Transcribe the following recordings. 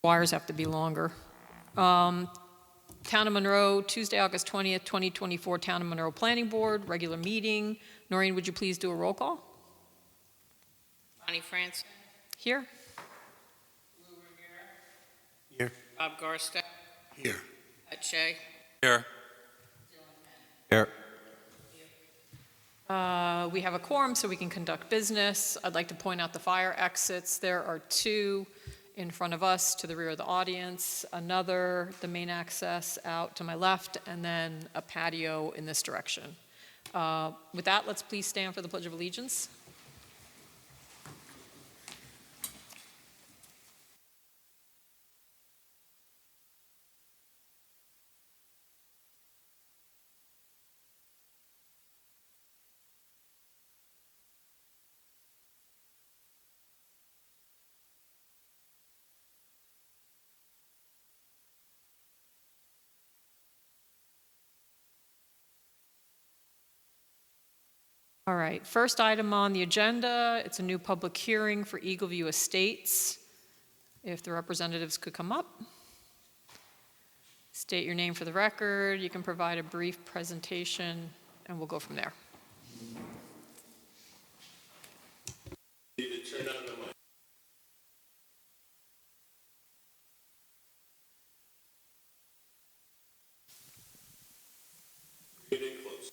Wires have to be longer. Town of Monroe, Tuesday, August 20th, 2024, Town of Monroe Planning Board, regular meeting. Noreen, would you please do a roll call? Bonnie France. Here. Lou Rivera. Here. Bob Garsta. Here. Ed Shea. Here. Here. We have a quorum, so we can conduct business. I'd like to point out the fire exits. There are two in front of us to the rear of the audience, another, the main access out to my left, and then a patio in this direction. With that, let's please stand for the Pledge of Allegiance. All right, first item on the agenda, it's a new public hearing for Eagleview Estates. If the representatives could come up. State your name for the record. You can provide a brief presentation, and we'll go from there. Need to turn on the mic. Getting close.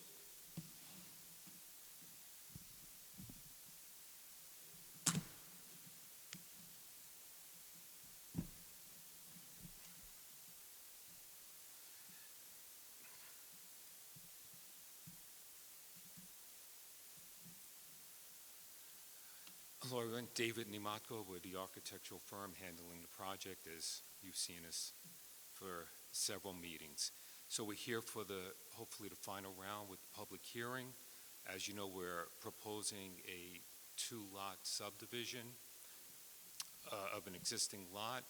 Hello, everyone. David Nimatko with the architectural firm handling the project, as you've seen us for several meetings. So we're here for hopefully the final round with the public hearing. As you know, we're proposing a two-lot subdivision of an existing lot.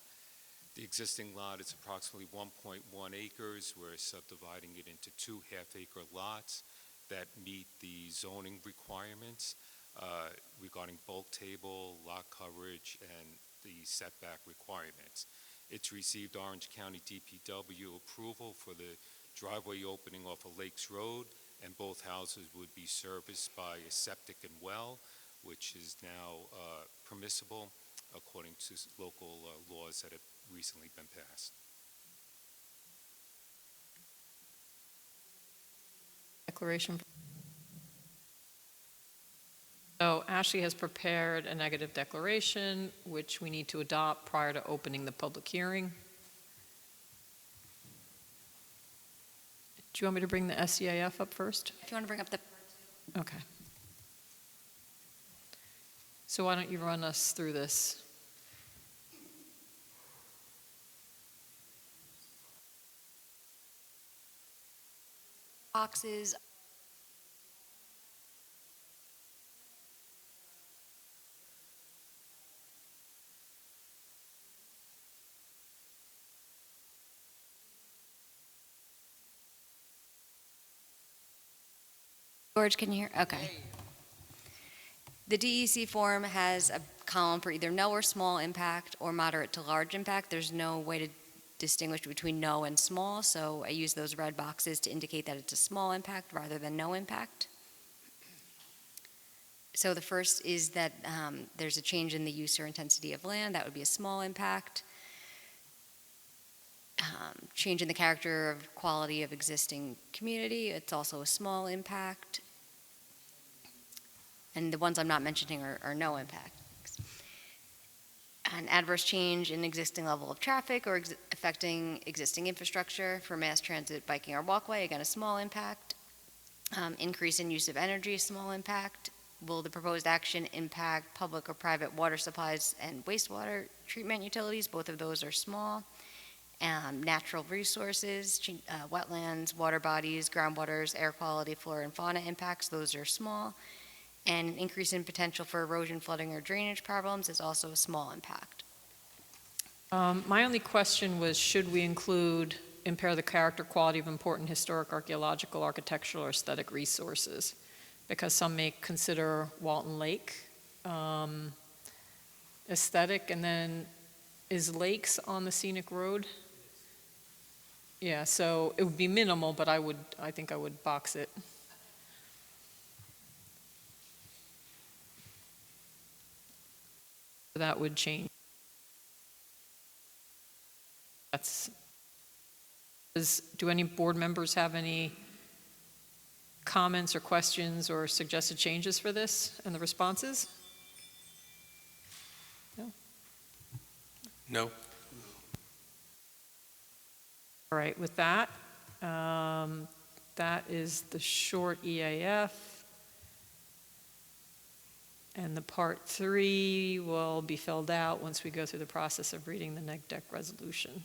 The existing lot is approximately 1.1 acres. We're subdividing it into two half-acre lots that meet the zoning requirements regarding bulk table, lot coverage, and the setback requirements. It's received Orange County DPW approval for the driveway opening off of Lakes Road, and both houses would be serviced by a septic and well, which is now permissible according to local laws that have recently been passed. Declaration. So Ashley has prepared a negative declaration, which we need to adopt prior to opening the public hearing. Do you want me to bring the SCAF up first? If you want to bring up the... Okay. So why don't you run us through this? Boxes. George, can you hear? Okay. The DEC form has a column for either no or small impact or moderate to large impact. There's no way to distinguish between no and small, so I use those red boxes to indicate that it's a small impact rather than no impact. So the first is that there's a change in the use or intensity of land. That would be a small impact. Change in the character of quality of existing community. It's also a small impact. And the ones I'm not mentioning are no impact. An adverse change in existing level of traffic or affecting existing infrastructure for mass transit, biking, or walkway, again, a small impact. Increase in use of energy, small impact. Will the proposed action impact public or private water supplies and wastewater treatment utilities? Both of those are small. Natural resources, wetlands, water bodies, groundwaters, air quality, flora and fauna impacts, those are small. And an increase in potential for erosion, flooding, or drainage problems is also a small impact. My only question was, should we include impair the character, quality of important historic, archaeological, architectural, or aesthetic resources? Because some may consider Walton Lake aesthetic, and then Is Lakes on the scenic road? Yeah, so it would be minimal, but I think I would box it. That would change. Do any board members have any comments or questions or suggested changes for this and the responses? No? No. All right, with that, that is the short EAF. And the part 3 will be filled out once we go through the process of reading the neg deck resolution.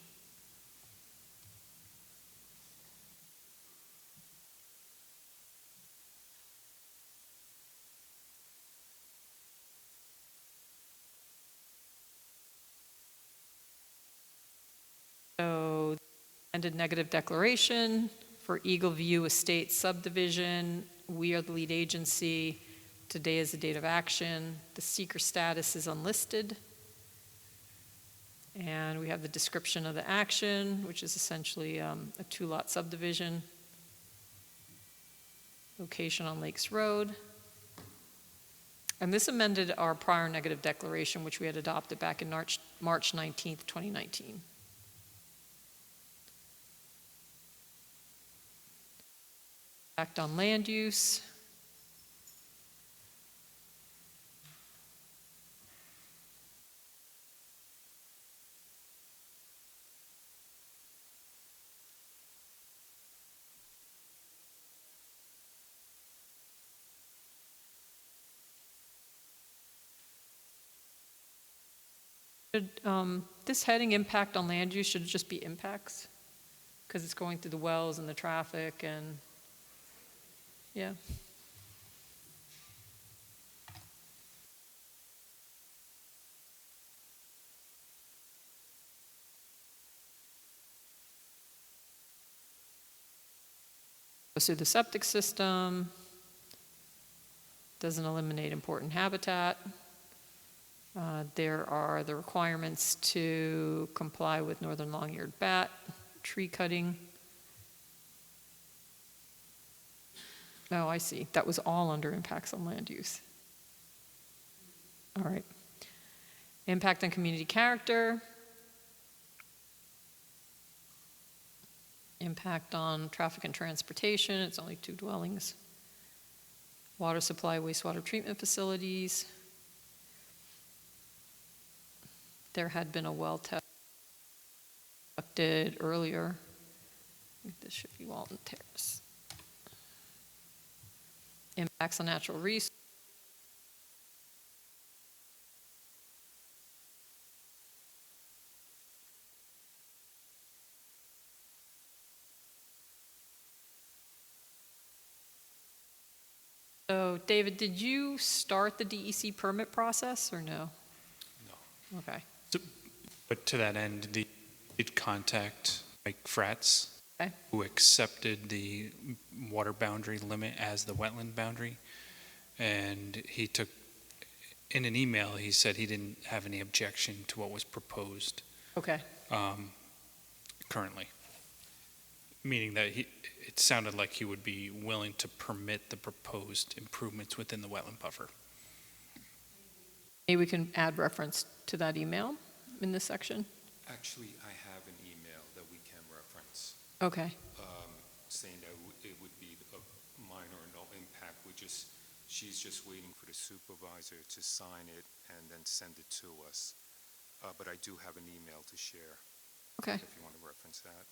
So, amended negative declaration for Eagle View Estate subdivision. We are the lead agency. Today is the date of action. The seeker status is unlisted. And we have the description of the action, which is essentially a 2-lot subdivision. Location on Lakes Road. And this amended our prior negative declaration, which we had adopted back in March 19th, 2019. Act on land use. Should, this heading impact on land use, should it just be impacts? Because it's going through the wells and the traffic and, yeah. Goes through the septic system, doesn't eliminate important habitat. There are the requirements to comply with northern long-eared bat, tree cutting. Oh, I see. That was all under impacts on land use. All right. Impact on community character. Impact on traffic and transportation. It's only 2 dwellings. Water supply, wastewater treatment facilities. There had been a well test conducted earlier. I think this should be Walton Terrace. Impacts on natural resources. So, David, did you start the DEC permit process or no? No. Okay. But to that end, did contact Mike Fratz, Okay. who accepted the water boundary limit as the wetland boundary. And he took, in an email, he said he didn't have any objection to what was proposed Okay. currently. Meaning that it sounded like he would be willing to permit the proposed improvements within the wetland buffer. Maybe we can add reference to that email in this section. Actually, I have an email that we can reference, Okay. saying that it would be a minor or no impact. She's just waiting for the supervisor to sign it and then send it to us. But I do have an email to share, Okay. if you want to reference that.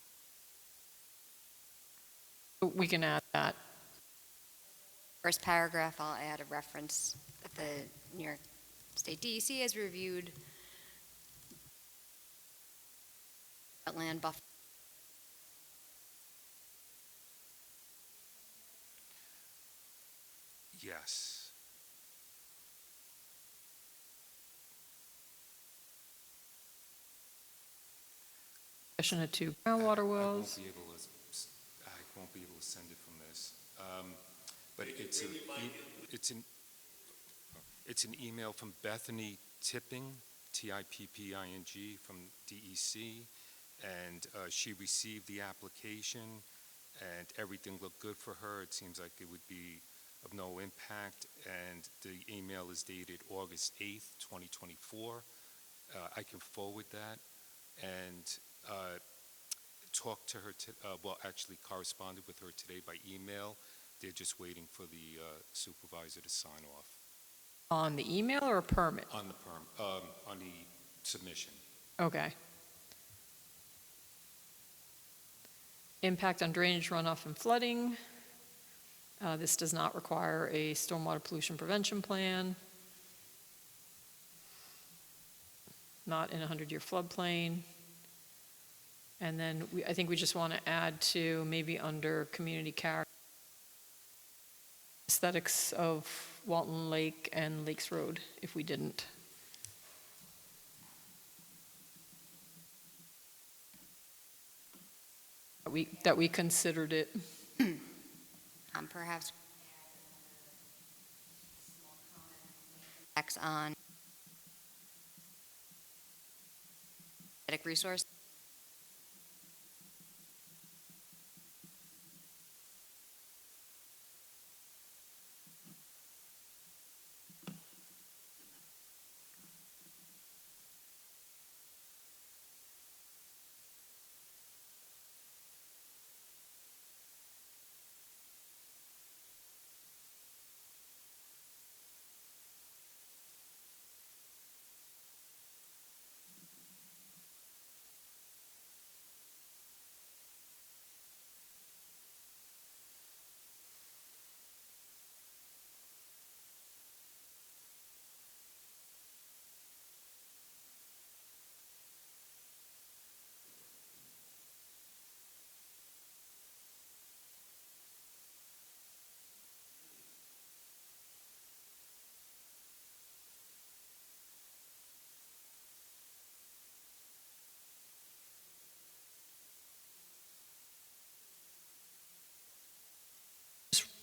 We can add that. First paragraph, I'll add a reference that the New York State DEC has reviewed wetland buffer. Yes. Session of 2 groundwater wells. I won't be able to send it from this. But it's an email from Bethany Tipping TIPPING from DEC, and she received the application, and everything looked good for her. It seems like it would be of no impact, and the email is dated August 8th, 2024. I can forward that, and talked to her, actually corresponded with her today by email. They're just waiting for the supervisor to sign off On the email or a permit? on the on the submission. Okay. Impact on drainage runoff and flooding. This does not require a stormwater pollution prevention plan. Not in a 100-year floodplain. And then I think we just want to add to maybe under community character, aesthetics of Walton Lake and Lakes Road, if we didn't. That we considered it. Perhaps X on aesthetic resource.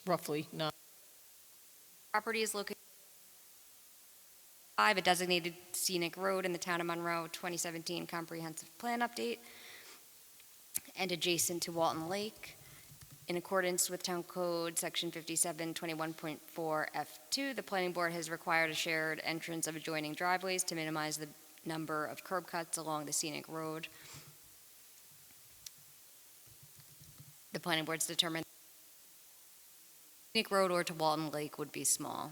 Roughly, not. Property is located a designated scenic road in the town of Monroe, 2017 comprehensive plan update, and adjacent to Walton Lake. In accordance with Town Code Section 5721.4 F2, the planning board has required a shared entrance of adjoining driveways to minimize the number of curb cuts along the scenic road. The planning board's determined scenic road or to Walton Lake would be small.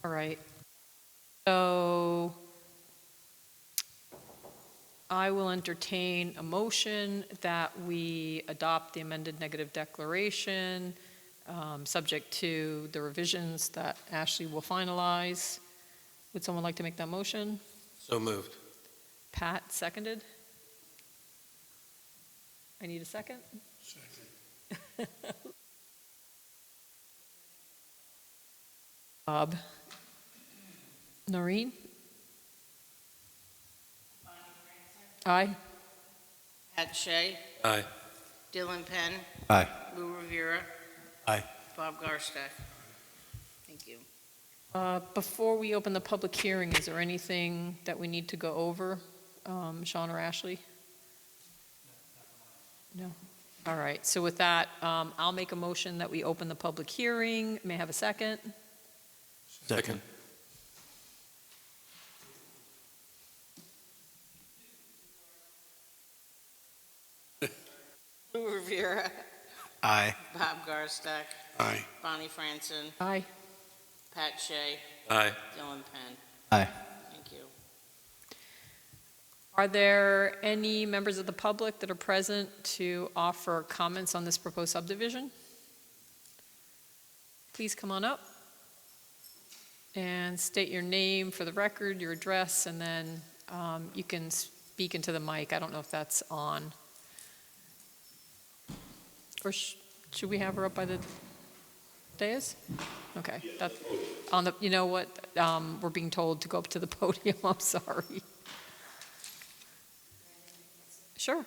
All right. So I will entertain a motion that we adopt the amended negative declaration, subject to the revisions that Ashley will finalize. Would someone like to make that motion? So moved. Pat, seconded? I need a second? Second. Bob? Noreen? Aye. Pat Shea, Aye. Dylan Penn, Aye. Lou Rivera, Aye. Bob Garstack. Thank you. Before we open the public hearing, is there anything that we need to go over, Sean or Ashley? No? All right, so with that, I'll make a motion that we open the public hearing. May I have a second? Second. Lou Rivera, Aye. Bob Garstack, Aye. Bonnie Franson, Aye. Pat Shea, Aye. Dylan Penn. Aye. Thank you. Are there any members of the public that are present to offer comments on this proposed subdivision? Please come on up and state your name for the record, your address, and then you can speak into the mic. I don't know if that's on. Or should we have her up by the dais? Okay. That's on the. You know what? We're being told to go up to the podium. I'm sorry. Sure.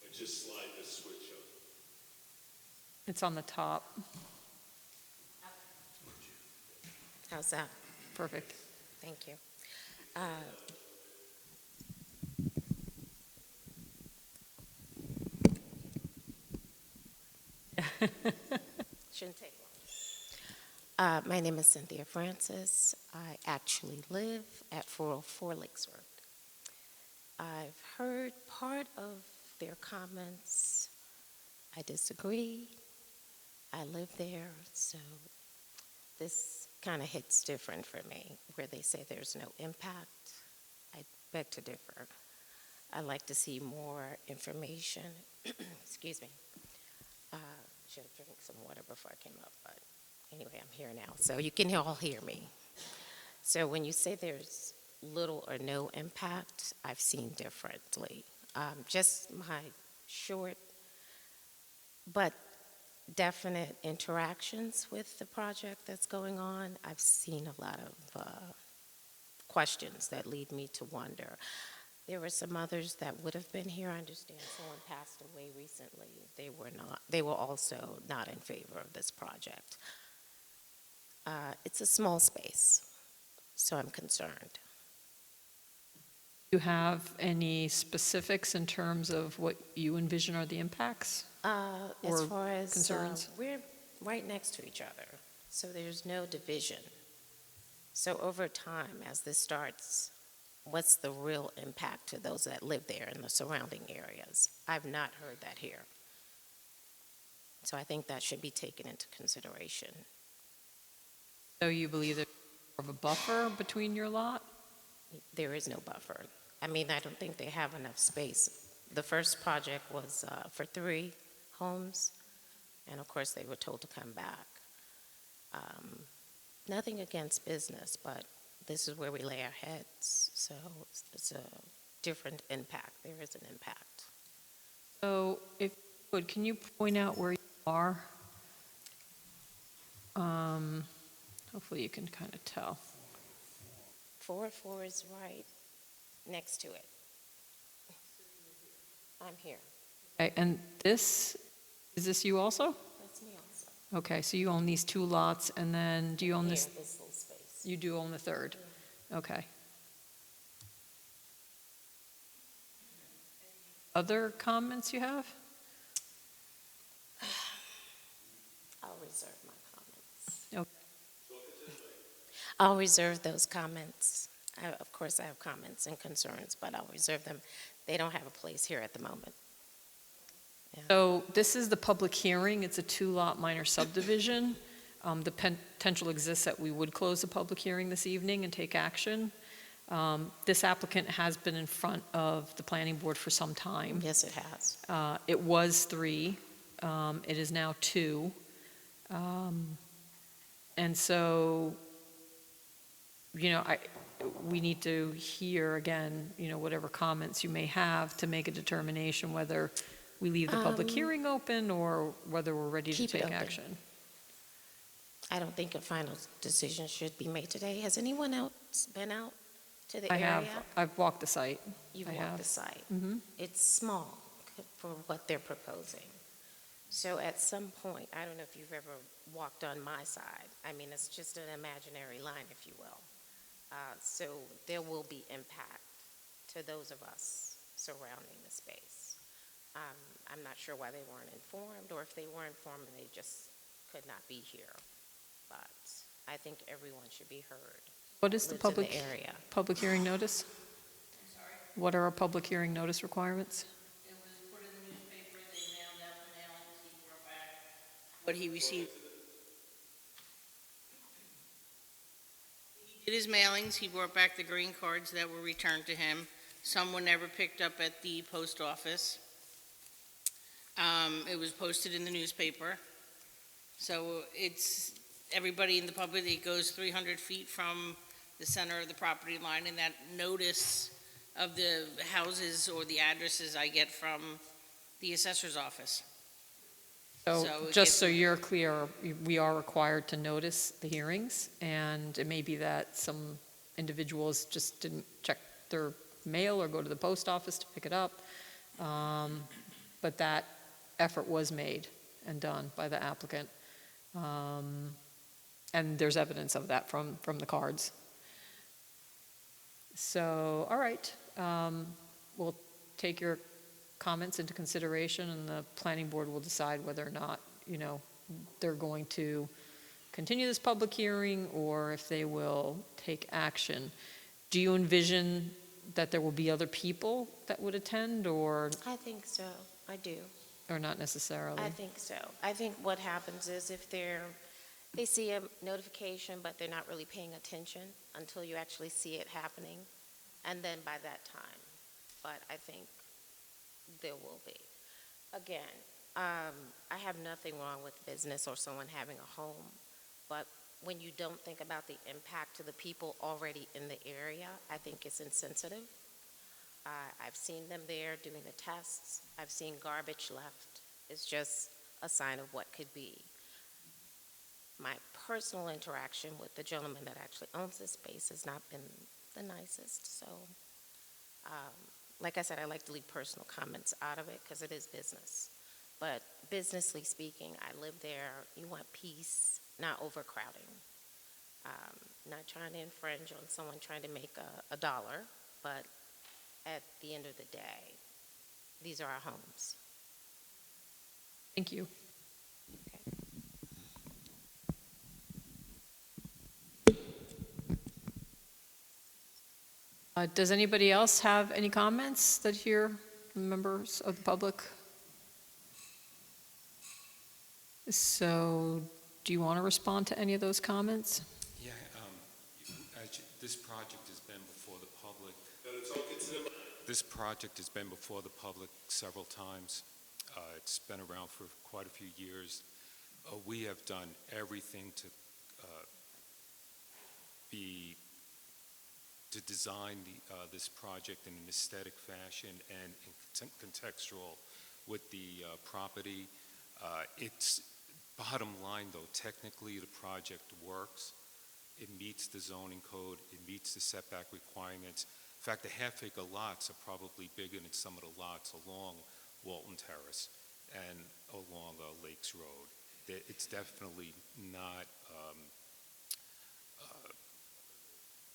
I just slide the switch up. It's on the top. How's that? Perfect. Thank you. Shouldn't take long. My name is Cynthia Francis. I actually live at 404 Lakes Road. I've heard part of their comments. I disagree. I live there, so this kind of hits different for me, where they say there's no impact. I beg to differ. I'd like to see more information. Excuse me. Should have drank some water before I came up, but anyway, I'm here now, so you can all hear me. So when you say there's little or no impact, I've seen differently. Just my short but definite interactions with the project that's going on, I've seen a lot of questions that lead me to wonder. There were some others that would have been here. I understand someone passed away recently. They were not. They were also not in favor of this project. It's a small space, so I'm concerned. Do you have any specifics in terms of what you envision are the impacts? As Or far as concerns? we're right next to each other, so there's no division. So over time, as this starts, what's the real impact to those that live there in the surrounding areas? I've not heard that here. So I think that should be taken into consideration. So you believe there's more of a buffer between your lot? There is no buffer. I mean, I don't think they have enough space. The first project was for 3 homes, and of course they were told to come back. Nothing against business, but this is where we lay our heads, so it's a different impact. There is an impact. So if you would, can you point out where you are? Hopefully you can kind of tell. 404 is right next to it. I'm here. Okay, and is this you also? That's me also. Okay, so you own these 2 lots, and then do you own Here, this? this little space. You do own the 3rd? Okay. Other comments you have? I'll reserve my comments. Okay. I'll reserve those comments. Of course, I have comments and concerns, but I'll reserve them. They don't have a place here at the moment. So this is the public hearing. It's a 2-lot minor subdivision. The potential exists that we would close the public hearing this evening and take action. This applicant has been in front of the planning board for some time. Yes, it has. It was 3. It is now 2. And so, we need to hear again, whatever comments you may have to make a determination whether we leave the public hearing open or whether we're ready to Keep it take open. action. I don't think a final decision should be made today. Has anyone else been out to the I area? have, I've walked the site. You've I walked have. the site. Mhm. It's small for what they're proposing. So at some point, I don't know if you've ever walked on my side. I mean, it's just an imaginary line, if you will. So there will be impact to those of us surrounding the space. I'm not sure why they weren't informed, or if they were informed and they just could not be here. But I think everyone should be heard. What is the Lives in public area. hearing notice? What are our public hearing notice requirements? It was put in the newspaper, they mailed out the mailings, he brought back what he received. He did his mailings, he brought back the green cards that were returned to him. Some were never picked up at the post office. It was posted in the newspaper. So it's, everybody in the public, it goes 300 feet from the center of the property line, and that notice of the houses or the addresses I get from the assessor's office. So So it just gets- so you're clear, we are required to notice the hearings, and it may be that some individuals just didn't check their mail or go to the post office to pick it up. But that effort was made and done by the applicant. And there's evidence of that from the cards. So, all right, we'll take your comments into consideration, and the planning board will decide whether or not, they're going to continue this public hearing, or if they will take action. Do you envision that there will be other people that would attend, or I think so. I do. not necessarily? I think so. I think what happens is if they see a notification, but they're not really paying attention until you actually see it happening, and then by that time. But I think there will be. Again, I have nothing wrong with business or someone having a home, but when you don't think about the impact to the people already in the area, I think it's insensitive. I've seen them there doing the tests. I've seen garbage left. It's just a sign of what could be. My personal interaction with the gentleman that actually owns this space has not been the nicest. So, like I said, I like to leave personal comments out of it because it is business. But businessly speaking, I live there. You want peace, not overcrowding. Not trying to infringe on someone trying to make a dollar, but at the end of the day, these are our homes. Thank you. Does anybody else have any comments that here, members of the public? So, do you want to respond to any of those comments? Yeah, this project has been before the public. This project has been before the public several times. It's been around for quite a few years. We have done everything to design this project in an aesthetic fashion and contextual with the property. It's bottom line, though, technically the project works. It meets the zoning code. It meets the setback requirements. In fact, the half-acre lots are probably bigger than some of the lots along Walton Terrace and along Lakes Road. It's definitely not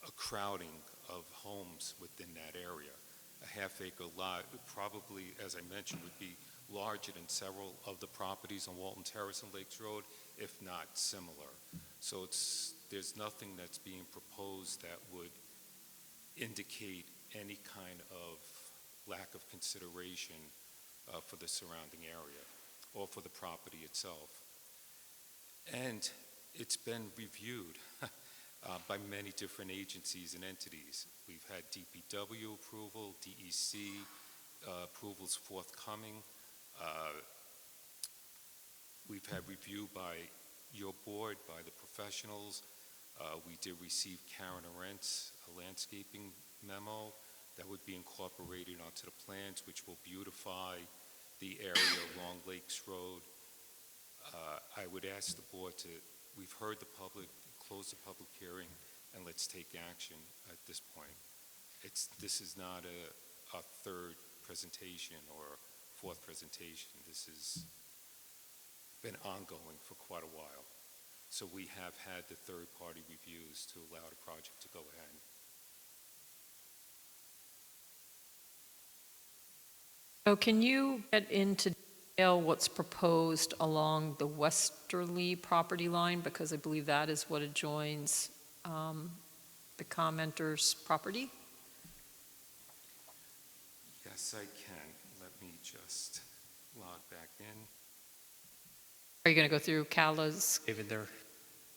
a crowding of homes within that area. A half-acre lot would probably, as I mentioned, would be larger than several of the properties on Walton Terrace and Lakes Road, if not similar. So there's nothing that's being proposed that would indicate any kind of lack of consideration for the surrounding area or for the property itself. And it's been reviewed by many different agencies and entities. We've had DPW approval, DEC approvals forthcoming. We've had review by your board, by the professionals. We did receive Karen Arendt's landscaping memo that would be incorporated onto the plans, which will beautify the area along Lakes Road. I would ask the board we've heard the public, close the public hearing, and let's take action at this point. This is not a third presentation or fourth presentation. This has been ongoing for quite a while. So we have had the third-party reviews to allow the project to go ahead. So can you get into detail what's proposed along the westerly property line? Because I believe that is what adjoins the commenter's property. Yes, I can. Let me just log back in. Are you going to go through Cala's? David, there.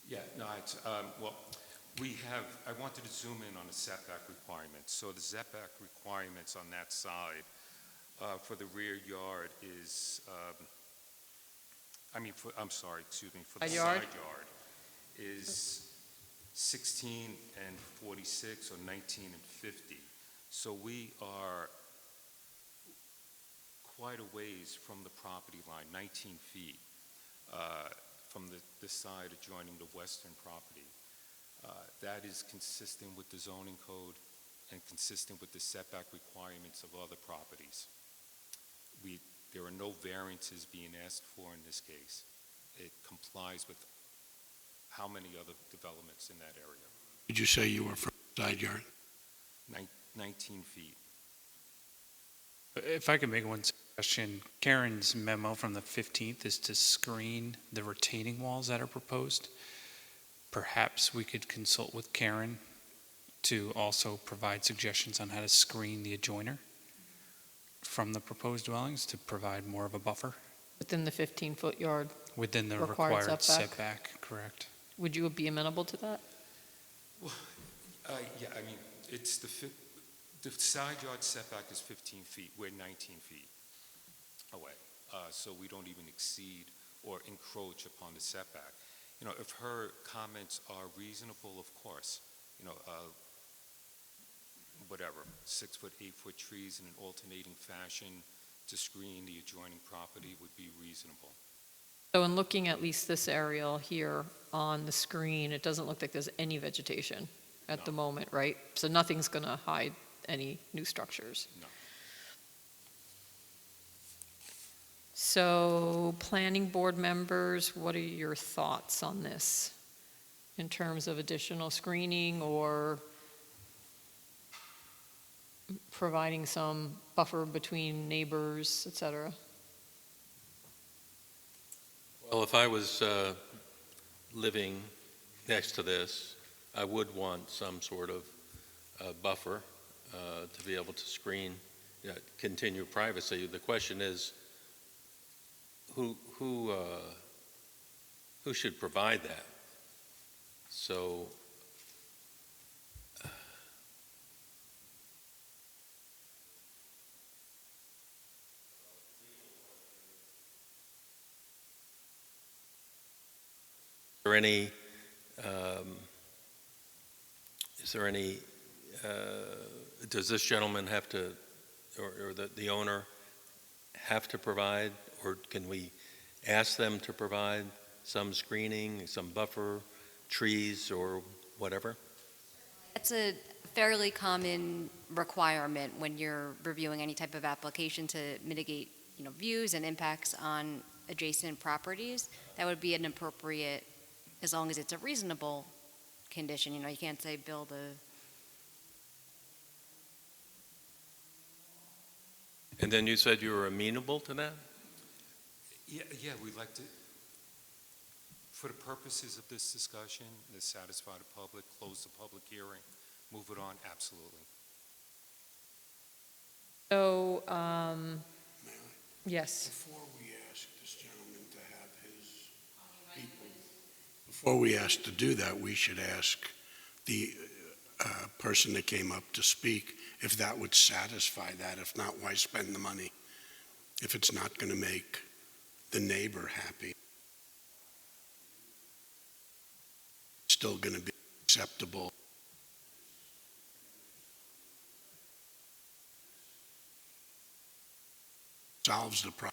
Yeah, no, it's, well, I wanted to zoom in on the setback requirements. So the setback requirements on that side for the rear yard is, for the Side yard? side yard is 16 and 46 or 19 and 50. So we are quite a ways from the property line, 19 feet. From the side adjoining the western property. That is consistent with the zoning code and consistent with the setback requirements of other properties. There are no variances being asked for in this case. It complies with how many other developments in that area. Did you say you were from side yard? 19 feet. If I could make one suggestion, Karen's memo from the 15th is to screen the retaining walls that are proposed. Perhaps we could consult with Karen to also provide suggestions on how to screen the adjoiner from the proposed dwellings to provide more of a buffer Within the 15-foot yard, within the Required required setback. setback, correct? would you be amenable to that? Yeah, I mean, it's the side yard setback is 15 feet, we're 19 feet away. So we don't even exceed or encroach upon the setback. You know, if her comments are reasonable, of course, you know, whatever, 6-foot, 8-foot trees in an alternating fashion to screen the adjoining property would be reasonable. So in looking at least this aerial here on the screen, it doesn't look like there's any vegetation at the moment, right? So nothing's going to hide any new structures. No. So planning board members, what are your thoughts on this in terms of additional screening or providing some buffer between neighbors, et cetera? Well, if I was living next to this, I would want some sort of buffer to be able to screen, continue privacy. The question is, who should provide that? So is there any, does this gentleman have to, or the owner have to provide, or can we ask them to provide some screening, some buffer, trees, or whatever? It's a fairly common requirement when you're reviewing any type of application to mitigate, views and impacts on adjacent properties. That would be an appropriate, as long as it's a reasonable condition. You can't say build a. And then you said you were amenable to that? Yeah, we'd like to, for the purposes of this discussion, to satisfy the public, close the public hearing, move it on, absolutely. So, yes. Before we ask this gentleman to have his people, before we ask to do that, we should ask the person that came up to speak if that would satisfy that. If not, why spend the money? If it's not going to make the neighbor happy, it's still going to be acceptable. Solves the problem.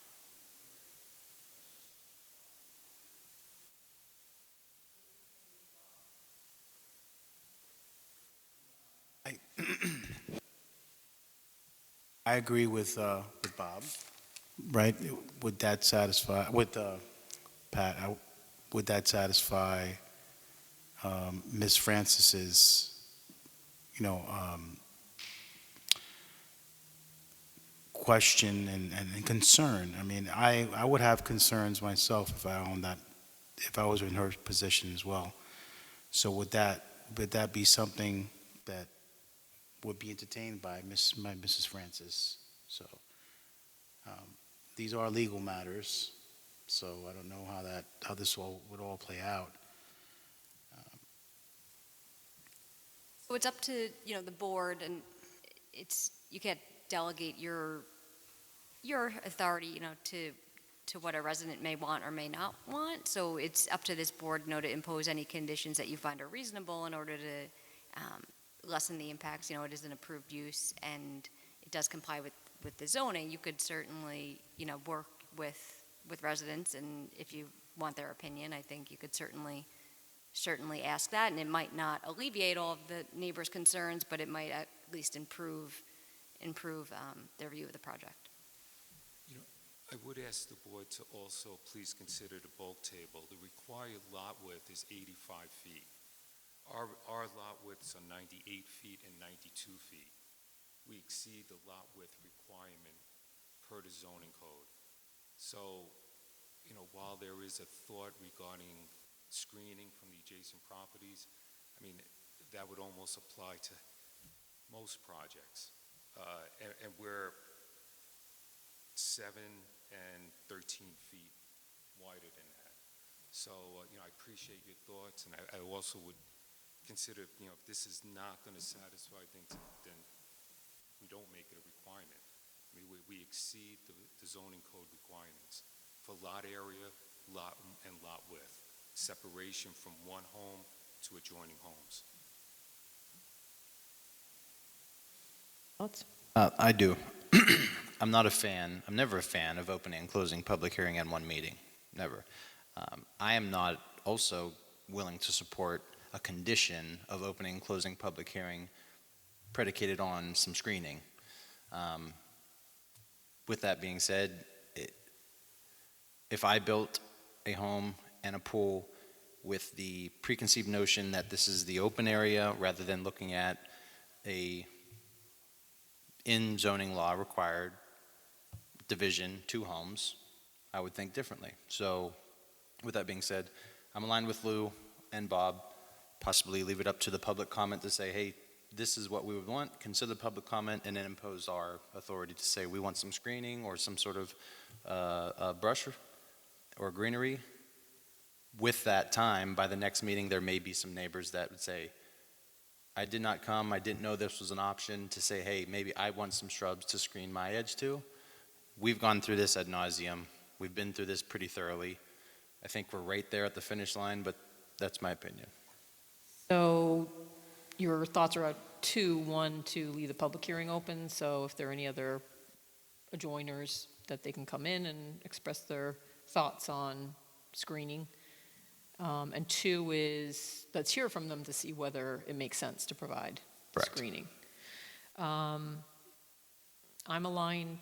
I agree with Bob, right? Would that satisfy, with Pat, would that satisfy Ms. Francis's, question and concern? I mean, I would have concerns myself if I owned that, if I was in her position as well. So would that be something that would be entertained by Mrs. Francis? So these are legal matters, so I don't know how this would all play out. So it's up to, the board, and you can't delegate your authority, to what a resident may want or may not want. So it's up to this board, to impose any conditions that you find are reasonable in order to lessen the impacts. It is an approved use and it does comply with the zoning. You could certainly, work with residents, and if you want their opinion, I think you could certainly ask that, and it might not alleviate all of the neighbors' concerns, but it might at least improve their view of the project. I would ask the board to also please consider the bulk table. The required lot width is 85 feet. Our lot widths are 98 feet and 92 feet. We exceed the lot width requirement per the zoning code. So, while there is a thought regarding screening from the adjacent properties, that would almost apply to most projects. And we're 7 and 13 feet wider than that. So, I appreciate your thoughts, and I also would consider, if this is not going to satisfy things, then we don't make it a requirement. We exceed the zoning code requirements for lot area, lot width, separation from one home to adjoining homes. Thoughts? I do. I'm not a fan, I'm never a fan of opening and closing public hearing in one meeting, never. I am not also willing to support a condition of opening and closing public hearing predicated on some screening. With that being said, if I built a home and a pool with the preconceived notion that this is the open area rather than looking at a in zoning law required division, 2 homes, I would think differently. So with that being said, I'm aligned with Lou and Bob, possibly leave it up to the public comment to say, hey, this is what we would want, consider the public comment, and then impose our authority to say we want some screening or some sort of brush or greenery. With that time, by the next meeting, there may be some neighbors that would say, I did not come, I didn't know this was an option, to say, hey, maybe I want some shrubs to screen my edge to. We've gone through this ad nauseum. We've been through this pretty thoroughly. I think we're right there at the finish line, but that's my opinion. So your thoughts are 2, 1, to leave the public hearing open, so if there are any other adjoiners, that they can come in and express their thoughts on screening. And 2 is, let's hear from them to see whether it makes sense to provide Correct. screening. I'm aligned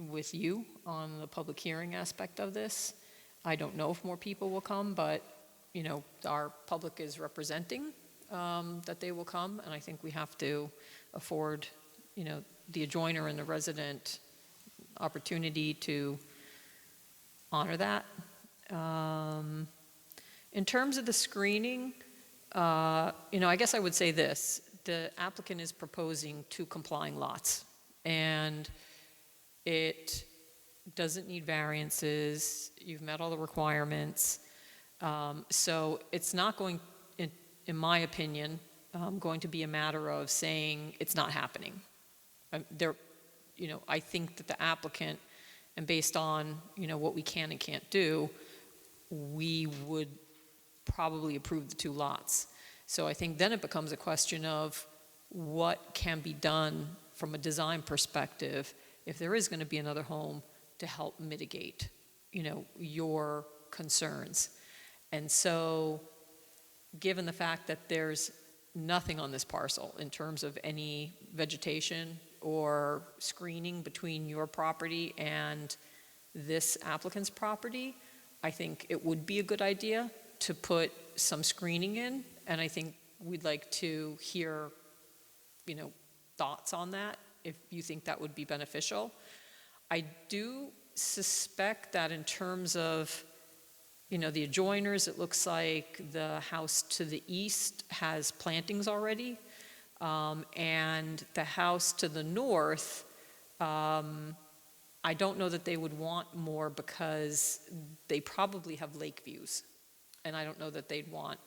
with you on the public hearing aspect of this. I don't know if more people will come, but, our public is representing that they will come, and I think we have to afford, the adjoiner and the resident opportunity to honor that. In terms of the screening, I guess I would say this. The applicant is proposing 2 complying lots, and it doesn't need variances. You've met all the requirements. So it's not going, in my opinion, going to be a matter of saying it's not happening. I think that the applicant, and based on, what we can and can't do, we would probably approve the 2 lots. So I think then it becomes a question of what can be done from a design perspective if there is going to be another home to help mitigate, your concerns. And so given the fact that there's nothing on this parcel in terms of any vegetation or screening between your property and this applicant's property, I think it would be a good idea to put some screening in, and I think we'd like to hear, thoughts on that, if you think that would be beneficial. I do suspect that in terms of, the adjoiners, it looks like the house to the east has plantings already, and the house to the north, I don't know that they would want more because they probably have lake views. And I don't know that they'd want,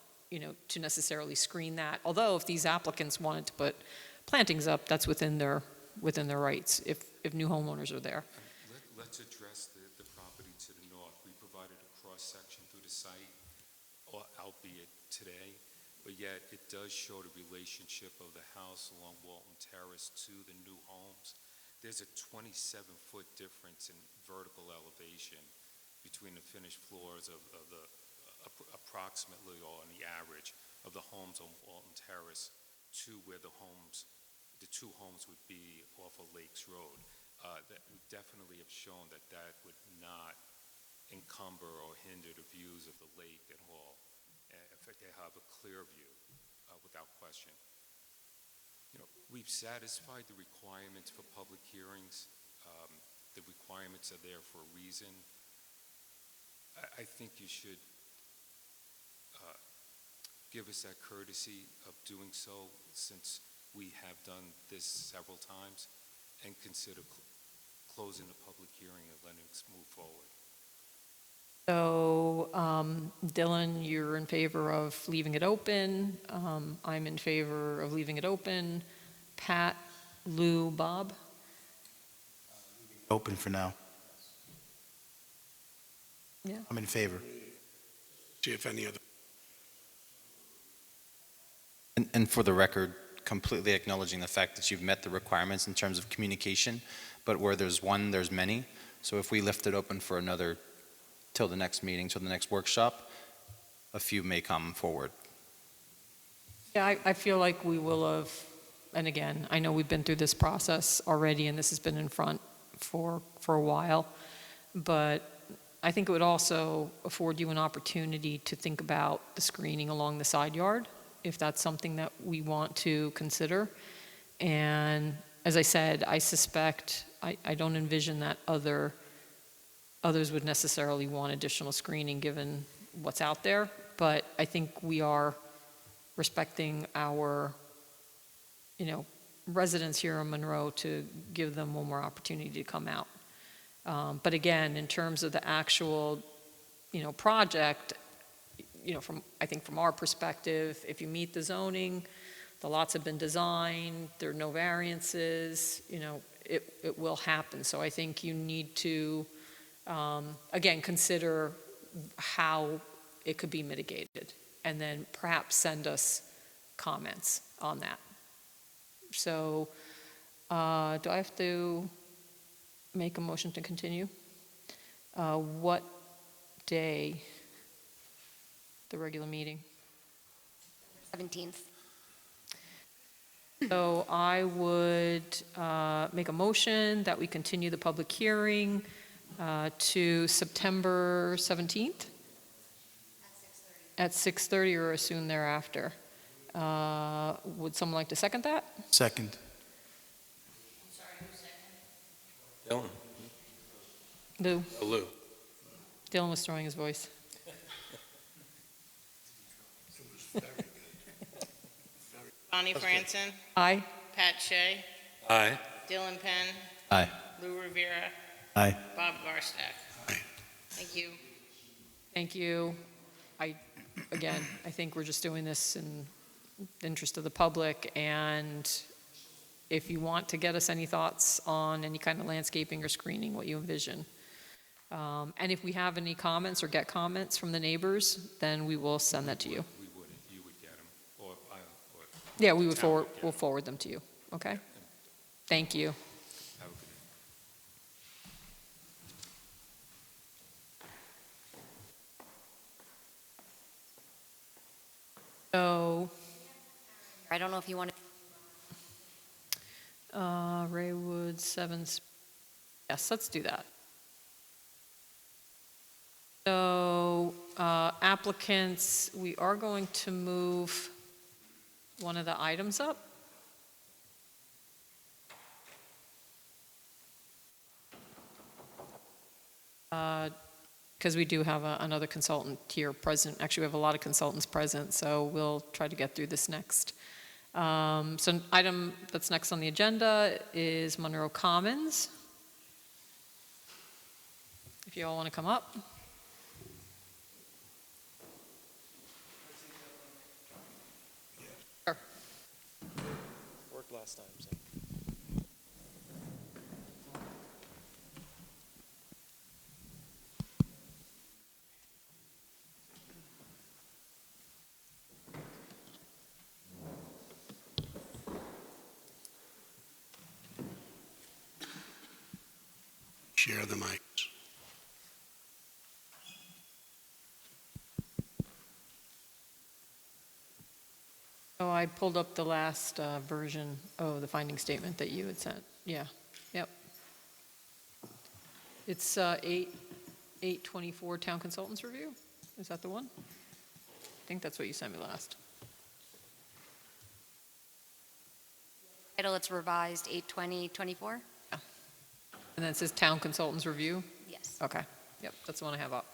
to necessarily screen that. Although if these applicants wanted to put plantings up, that's within their rights if new homeowners are there. Let's address the property to the north. We provided a cross-section through the site, albeit today, but yet it does show the relationship of the house along Walton Terrace to the new homes. There's a 27-foot difference in vertical elevation between the finished floors of the approximately, or on the average, of the homes on Walton Terrace to where the 2 homes would be off of Lakes Road. that we definitely have shown that that would not encumber or hinder the views of the lake at all. In fact, they have a clear view, without question. You know, we've satisfied the requirements for public hearings. The requirements are there for a reason. I think you should give us that courtesy of doing so, since we have done this several times, and consider closing the public hearing and letting us move forward. So, Dylan, you're in favor of leaving it open. I'm in favor of leaving it open. Pat, Lou, Bob? Open for now. Yeah. I'm in favor. See if any other, And for the record, completely acknowledging the fact that you've met the requirements in terms of communication, but where there's one, there's many. So if we left it open for another, till the next meeting, till the next workshop, a few may come forward. Yeah, I feel like we will have, and again, I know we've been through this process already, and this has been in front for a while, but I think it would also afford you an opportunity to think about the screening along the side yard, if that's something that we want to consider. And as I said, I suspect, I don't envision that others would necessarily want additional screening given what's out there, but I think we are respecting our, residents here in Monroe to give them one more opportunity to come out. But again, in terms of the actual, project, I think from our perspective, if you meet the zoning, the lots have been designed, there are no variances, it will happen. So I think you need to, again, consider how it could be mitigated, and then perhaps send us comments on that. So, do I have to make a motion to continue? What day? The regular meeting? 17th. So I would make a motion that we continue the public hearing to September 17th? At 6:30 or as soon thereafter. Would someone like to second that? Second. Dylan? Lou? Oh, Lou. Dylan was throwing his voice. Bonnie Franson, Aye? Pat Shea, Aye. Dylan Penn, Aye. Lou Rivera, Aye. Bob Garstack. Aye. Thank you. Thank you. Again, I think we're just doing this in the interest of the public, and if you want to get us any thoughts on any kind of landscaping or screening, what you envision. And if we have any comments or get comments from the neighbors, then we will send that to you. We wouldn't, you would get them, or Yeah, we would Town forward, would get we'll them. forward them to you, okay? Thank you. have a good So, I don't know if you want to, Raywood, Sevens, yes, let's do that. So, applicants, we are going to move one of the items up. Because we do have another consultant here present. Actually, we have a lot of consultants present, so we'll try to get through this next. So item that's next on the agenda is Monroe Commons. If you all want to come up. Sure. Worked last time, so. share the mics. Oh, I pulled up the last version of the finding statement that you had sent. Yeah, yep. It's 824 Town Consultants Review. Is that the one? I think that's what you sent me last. Title, it's revised 8/20/24? And then it says Town Consultants Review? Yes. Okay, yep, that's the one I have up.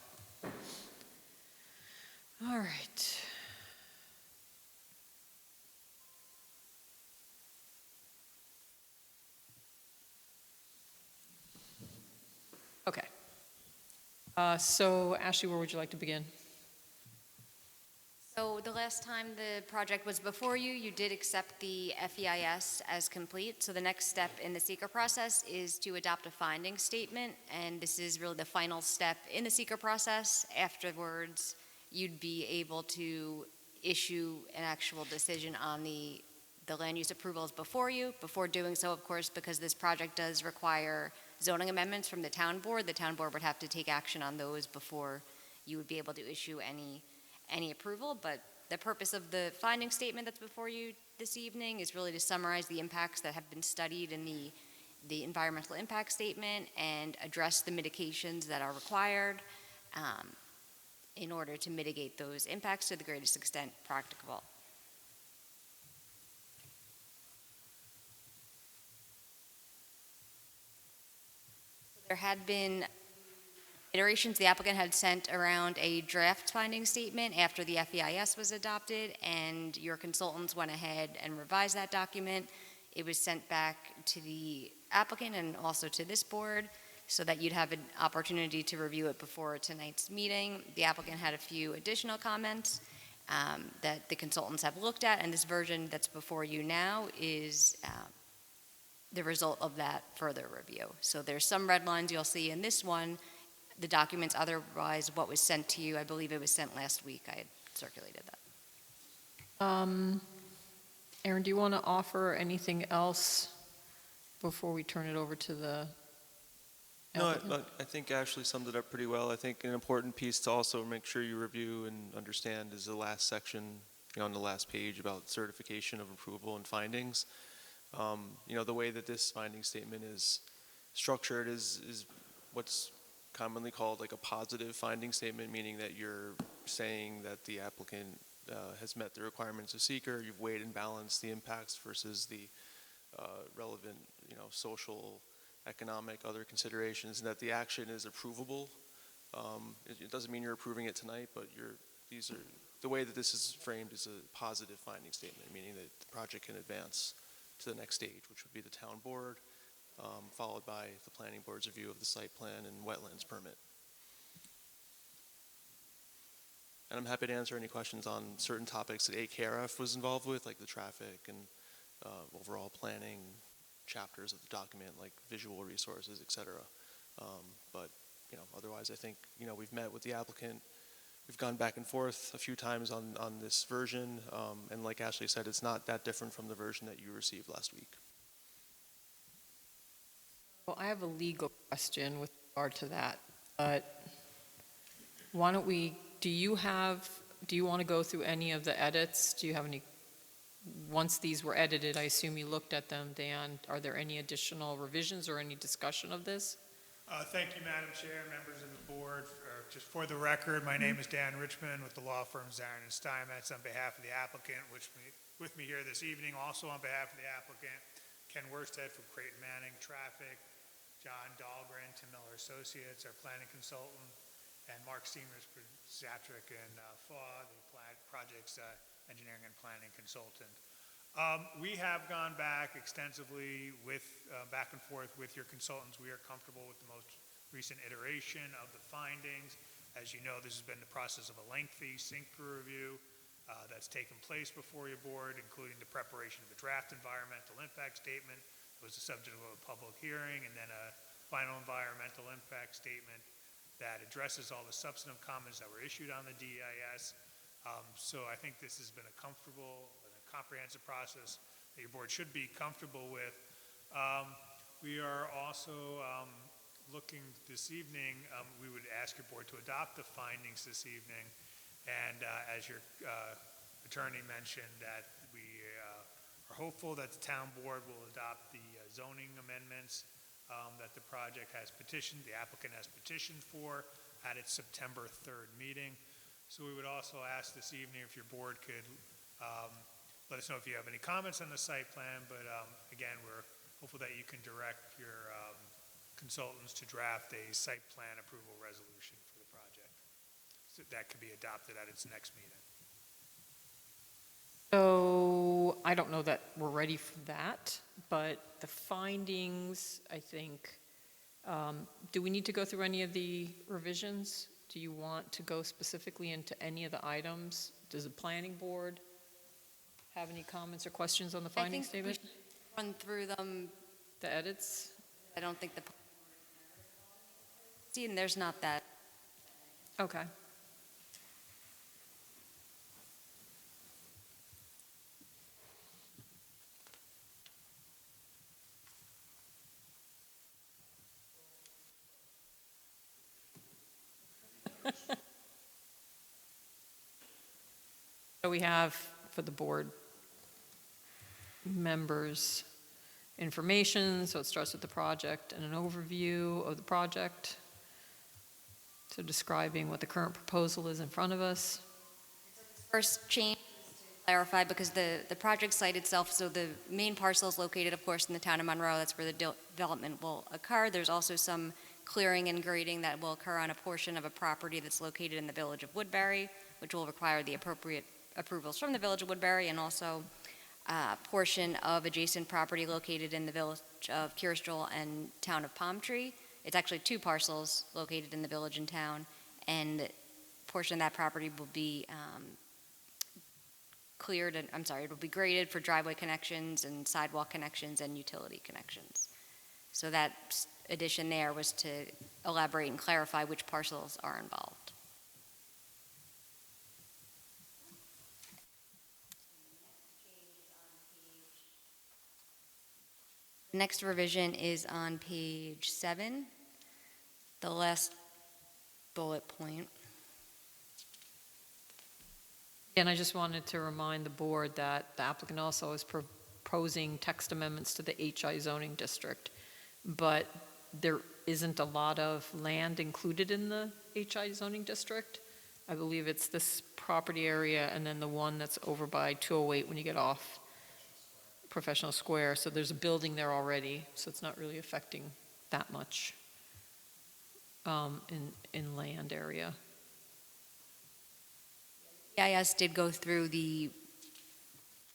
All right. Okay. So Ashley, where would you like to begin? So the last time the project was before you, you did accept the FEIS as complete. So the next step in the seeker process is to adopt a finding statement, and this is really the final step in the seeker process. Afterwards, you'd be able to issue an actual decision on the land use approvals before you. Before doing so, of course, because this project does require zoning amendments from the town board would have to take action on those before you would be able to issue any approval. But the purpose of the finding statement that's before you this evening is really to summarize the impacts that have been studied in the environmental impact statement and address the mitigations that are required in order to mitigate those impacts to the greatest extent practicable. There had been iterations. The applicant had sent around a draft finding statement after the FEIS was adopted, and your consultants went ahead and revised that document. It was sent back to the applicant and also to this board so that you'd have an opportunity to review it before tonight's meeting. The applicant had a few additional comments that the consultants have looked at, and this version that's before you now is the result of that further review. So there's some red lines you'll see in this one. The documents, otherwise what was sent to you, I believe it was sent last week. I had circulated that. Aaron, do you want to offer anything else before we turn it over to the No, applicant? I think Ashley summed it up pretty well. I think an important piece to also make sure you review and understand is the last section, on the last page about certification of approval and findings. The way that this finding statement is structured is what's commonly called like a positive finding statement, meaning that you're saying that the applicant has met the requirements of seeker, you've weighed and balanced the impacts versus the relevant, social, economic, other considerations, and that the action is approvable. It doesn't mean you're approving it tonight, but the way that this is framed is a positive finding statement, meaning that the project can advance to the next stage, which would be the town board, followed by the planning board's review of the site plan and wetlands permit. And I'm happy to answer any questions on certain topics that AKRF was involved with, like the traffic and overall planning chapters of the document, like visual resources, et cetera. But otherwise, I think we've met with the applicant. We've gone back and forth a few times on this version, and like Ashley said, it's not that different from the version that you received last week. Well, I have a legal question with regard to that, but why don't do you want to go through any of the edits? Do you have any, once these were edited, I assume you looked at them, Dan, are there any additional revisions or any discussion of this? Thank you, Madam Chair, members of the board. Just for the record, my name is Dan Richmond with the law firm Zarin and Steinmetz on behalf of the applicant, with me here this evening, also on behalf of the applicant, Ken Worsted from Creighton Manning Traffic, John Dahlgren, Tim Miller Associates, our planning consultant, and Mark Steamers, Zatrick and FAW, the project's engineering and planning consultant. We have gone back extensively back and forth with your consultants. We are comfortable with the most recent iteration of the findings. As you know, this has been the process of a lengthy SYNCR review that's taken place before your board, including the preparation of a draft environmental impact statement. It was the subject of a public hearing, and then a final environmental impact statement that addresses all the substantive comments that were issued on the DEIS. So I think this has been a comfortable and a comprehensive process that your board should be comfortable with. We are also looking this evening, we would ask your board to adopt the findings this evening. And as your attorney mentioned, that we are hopeful that the town board will adopt the zoning amendments that the project has petitioned, the applicant has petitioned for at its September 3rd meeting. So we would also ask this evening if your board could let us know if you have any comments on the site plan, but again, we're hopeful that you can direct your consultants to draft a site plan approval resolution for the project so that could be adopted at its next meeting. So I don't know that we're ready for that, but the findings, I think, do we need to go through any of the revisions? Do you want to go specifically into any of the items? Does the planning board have any comments or questions on the finding statement? I think we should run through them. The edits? I don't think see, and there's not that. Okay. So we have for the board members information, so it starts with the project and an overview of the project. So describing what the current proposal is in front of us. First change is to clarify, because the project site itself, so the main parcel is located, of course, in the town of Monroe. That's where the development will occur. There's also some clearing and grading that will occur on a portion of a property that's located in the village of Woodbury, which will require the appropriate approvals from the village of Woodbury, and also a portion of adjacent property located in the village of Kiristral and town of Palm Tree. It's actually two parcels located in the village and town, and a portion of that property will be cleared, and it will be graded for driveway connections and sidewalk connections and utility connections. So that addition there was to elaborate and clarify which parcels are involved. The next revision is on page 7, the last bullet point. And I just wanted to remind the board that the applicant also is proposing text amendments to the HI zoning district, but there isn't a lot of land included in the HI zoning district. I believe it's this property area and then the one that's over by 208 when you get off Professional Square. So there's a building there already, so it's not really affecting that much in land area. EIS did go through the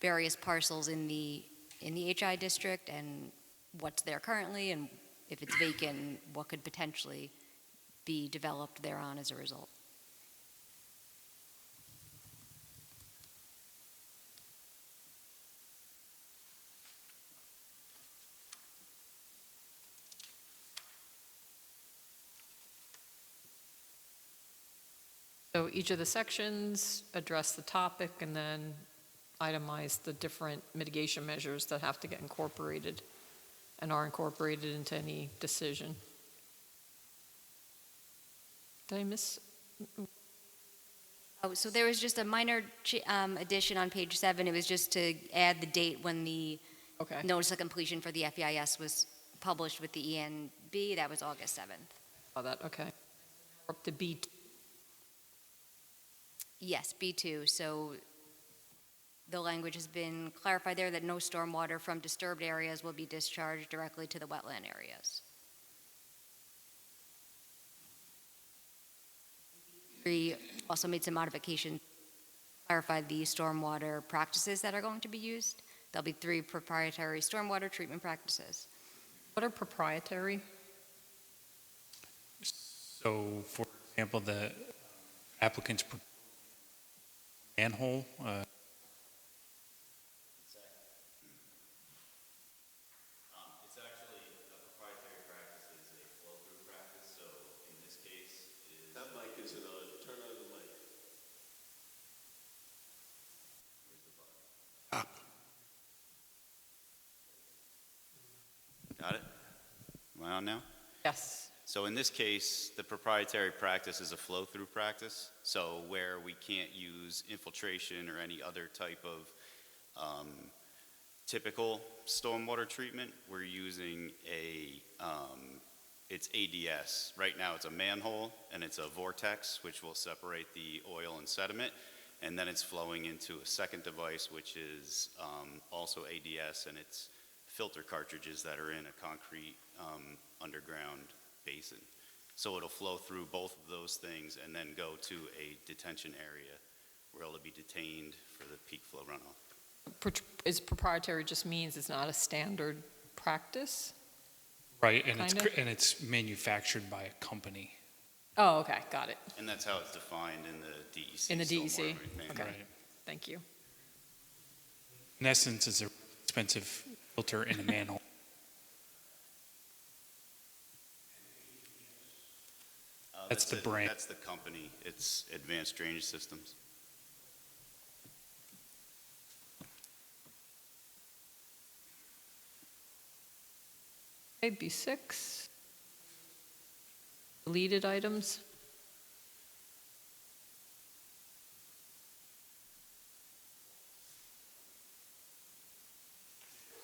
various parcels in the HI district and what's there currently, and if it's vacant, what could potentially be developed thereon as a result. So each of the sections address the topic and then itemize the different mitigation measures that have to get incorporated and are incorporated into any decision. Did I miss? Oh, so there was just a minor addition on page 7. It was just to add the date when the Okay. notice of completion for the FEIS was published with the ENB. That was August 7th. Saw that, okay. Up to B. Yes, B2. So the language has been clarified there that no stormwater from disturbed areas will be discharged directly to the wetland areas. We also made some modifications, clarified the stormwater practices that are going to be used. There'll be 3 proprietary stormwater treatment practices. What are proprietary? So, for example, the applicant's manhole, It's actually a proprietary practice, is a flow-through practice, so in this case is... That mic isn't on, turn on the mic. Where's the button? Up. Got it? Am I on now? Yes. So in this case, the proprietary practice is a flow-through practice, so where we can't use infiltration or any other type of typical stormwater treatment. We're using it's ADS. Right now it's a manhole and it's a vortex which will separate the oil and sediment, and then it's flowing into a second device which is also ADS, and it's filter cartridges that are in a concrete underground basin. So it'll flow through both of those things and then go to a detention area where it'll be detained for the peak flow runoff. Is proprietary just means it's not a standard practice? Right, and Kinda? it's manufactured by a company. Oh, okay, got it. And that's how it's defined in the DEC. In the DEC? stormwater manual. Okay. Right. Thank you. In essence, it's an expensive filter in a manhole. That's the brand. That's the company. It's Advanced Drainage Systems. Okay, B6. Deleted items.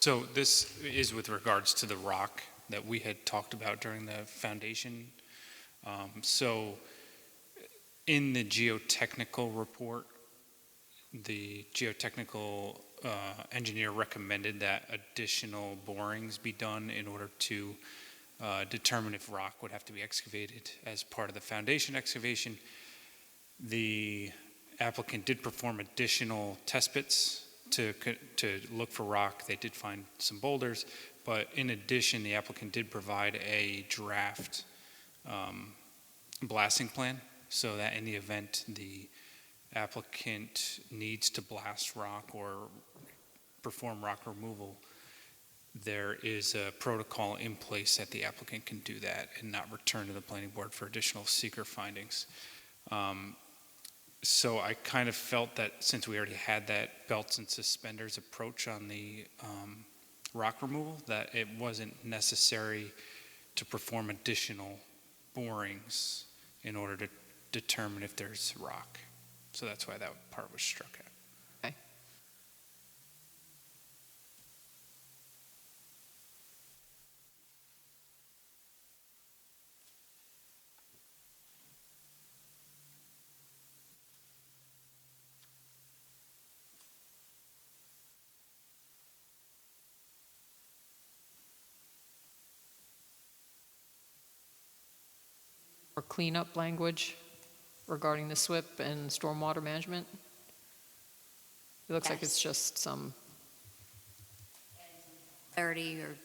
So this is with regards to the rock that we had talked about during the foundation. So in the geotechnical report, the geotechnical engineer recommended that additional borings be done in order to determine if rock would have to be excavated as part of the foundation excavation. The applicant did perform additional test bits to look for rock. They did find some boulders, but in addition, the applicant did provide a draft blasting plan, so that in the event the applicant needs to blast rock or perform rock removal, there is a protocol in place that the applicant can do that and not return to the planning board for additional seeker findings. So I kind of felt that since we already had that belts and suspenders approach on the rock removal, that it wasn't necessary to perform additional borings in order to determine if there's rock. So that's why that part was struck out. Okay. Or cleanup language regarding the SWIP and stormwater management? It looks like Yes. it's just some, Clarity or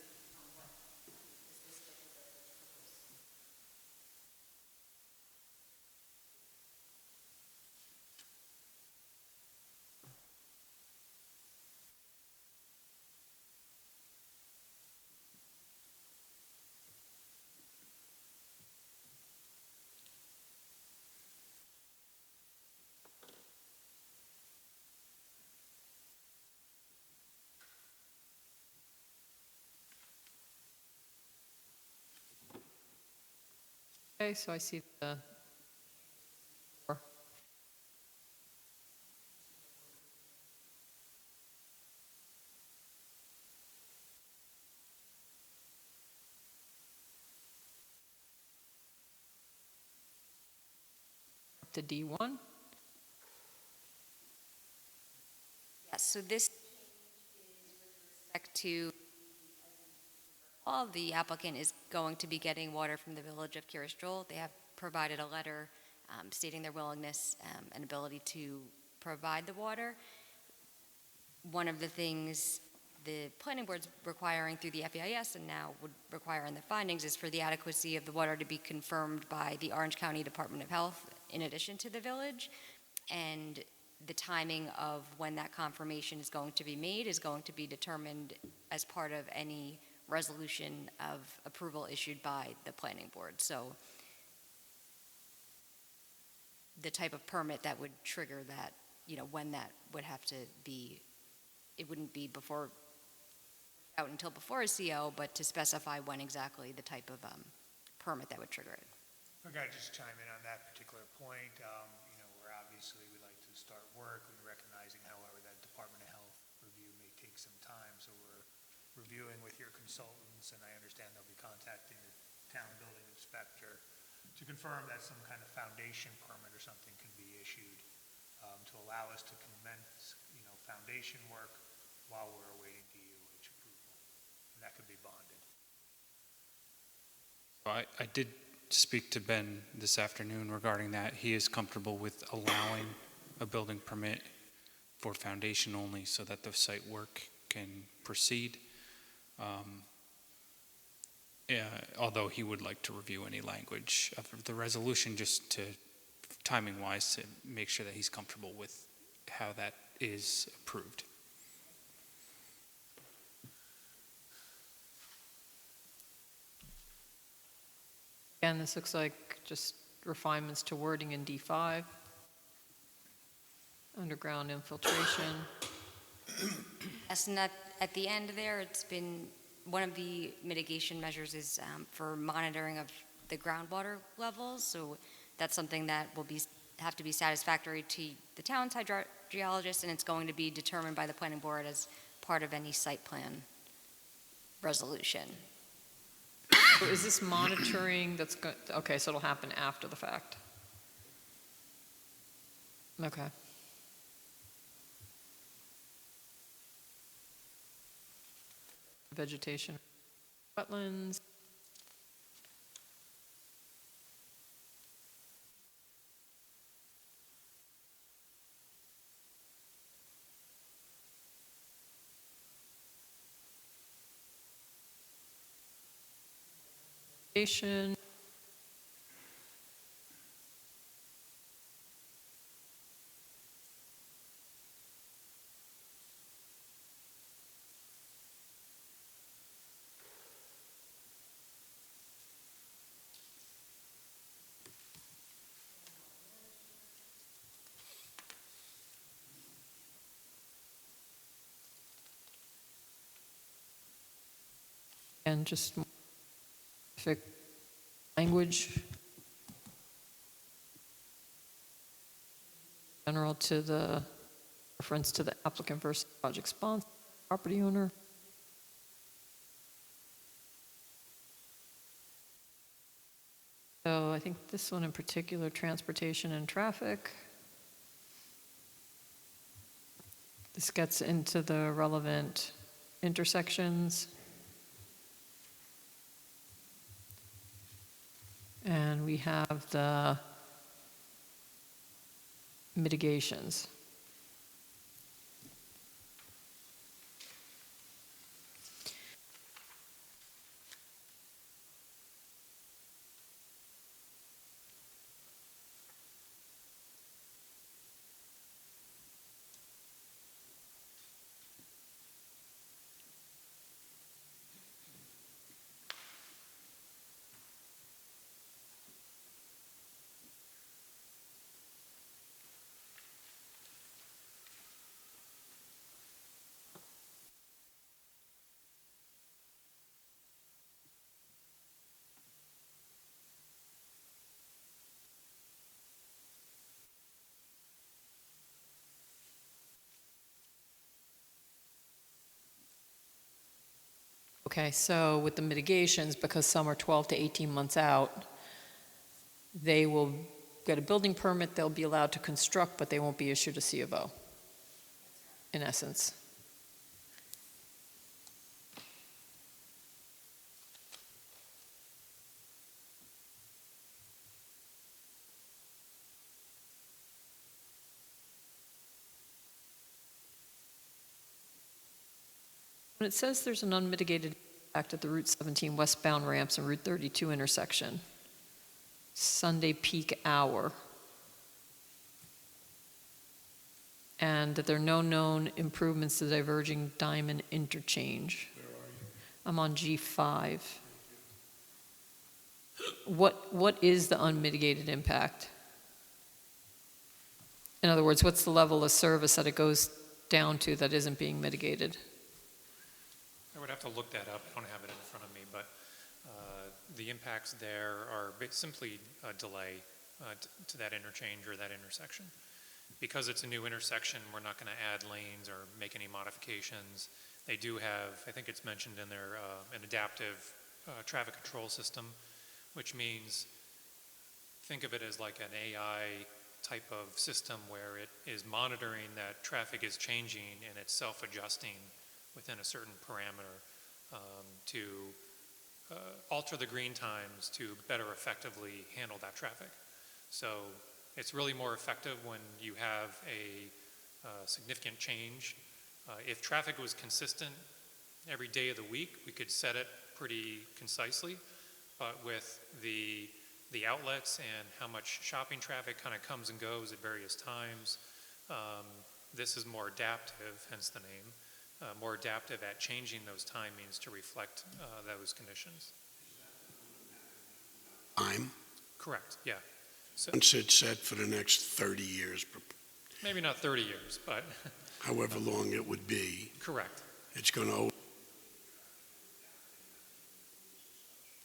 okay, so I see the, to D1. yes, so this is with respect to all the applicant is going to be getting water from the village of Kiristol. They have provided a letter stating their willingness and ability to provide the water. One of the things the planning board's requiring through the FEIS and now would require in the findings is for the adequacy of the water to be confirmed by the Orange County Department of Health in addition to the village. And the timing of when that confirmation is going to be made is going to be determined as part of any resolution of approval issued by the planning board. So the type of permit that would trigger that, when that would have to be, it wouldn't be out until before a CO, but to specify when exactly the type of permit that would trigger it. If I could just chime in on that particular point, we're obviously, we'd like to start work, and recognizing, however, that Department of Health review may take some time, so reviewing with your consultants, and I understand they'll be contacting the town building inspector to confirm that some kind of foundation permit or something can be issued to allow us to commence, foundation work while we're awaiting DOH approval. And that could be bonded. I did speak to Ben this afternoon regarding that. He is comfortable with allowing a building permit for foundation only so that the site work can proceed. Although he would like to review any language of the resolution just to, timing wise, to make sure that he's comfortable with how that is approved. Again, this looks like just refinements to wording in D5. Underground infiltration. Yes, and at the end there, it's been, one of the mitigation measures is for monitoring of the groundwater levels. So that's something that will have to be satisfactory to the town's hydrogeologist, and it's going to be determined by the planning board as part of any site plan resolution. So is this monitoring okay, so it'll happen after the fact? Okay. Vegetation, wetlands. Vegetation. And just specific language. General to the reference to the applicant versus project sponsor, property owner. So I think this one in particular, transportation and traffic. This gets into the relevant intersections. And we have the mitigations. Okay, so with the mitigations, because some are 12 to 18 months out, they will get a building permit, they'll be allowed to construct, but they won't be issued a C of O, in essence. When it says there's an unmitigated impact at the Route 17 westbound ramps and Route 32 intersection, Sunday peak hour, and that there are no known improvements to the diverging Diamond interchange. Where are you? I'm on G5. What is the unmitigated impact? In other words, what's the level of service that it goes down to that isn't being mitigated? I would have to look that up. I don't have it in front of me, but the impacts there are simply a delay to that interchange or that intersection. Because it's a new intersection, we're not going to add lanes or make any modifications. They do have, I think it's mentioned in there, an adaptive traffic control system, which means think of it as like an AI type of system where it is monitoring that traffic is changing and it's self-adjusting within a certain parameter to alter the green times to better effectively handle that traffic. So it's really more effective when you have a significant change. If traffic was consistent every day of the week, we could set it pretty concisely, but with the outlets and how much shopping traffic kind of comes and goes at various times, this is more adaptive, hence the name, more adaptive at changing those timings to reflect those conditions. Time, Correct, yeah. So once it's set for the next 30 years, maybe not 30 years, but however long it would be, correct, it's going to,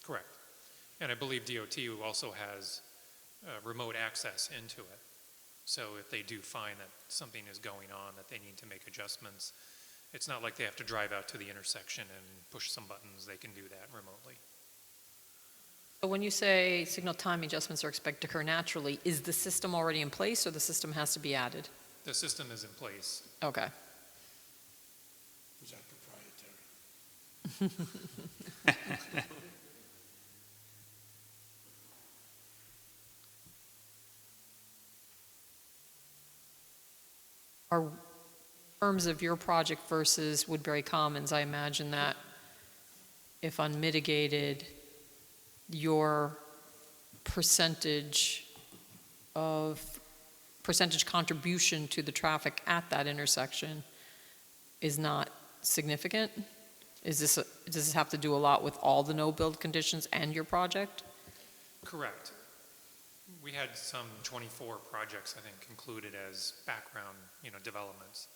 correct. And I believe DOT also has remote access into it. So if they do find that something is going on, that they need to make adjustments, it's not like they have to drive out to the intersection and push some buttons. They can do that remotely. So when you say signal time adjustments are expected to occur naturally, is the system already in place or the system has to be added? The system is in place. Okay. is that proprietary? Are, in terms of your project versus Woodbury Commons, I imagine that if unmitigated, your percentage contribution to the traffic at that intersection is not significant? Does this have to do a lot with all the no-build conditions and your project? Correct. We had some 24 projects, I think, included as background, developments.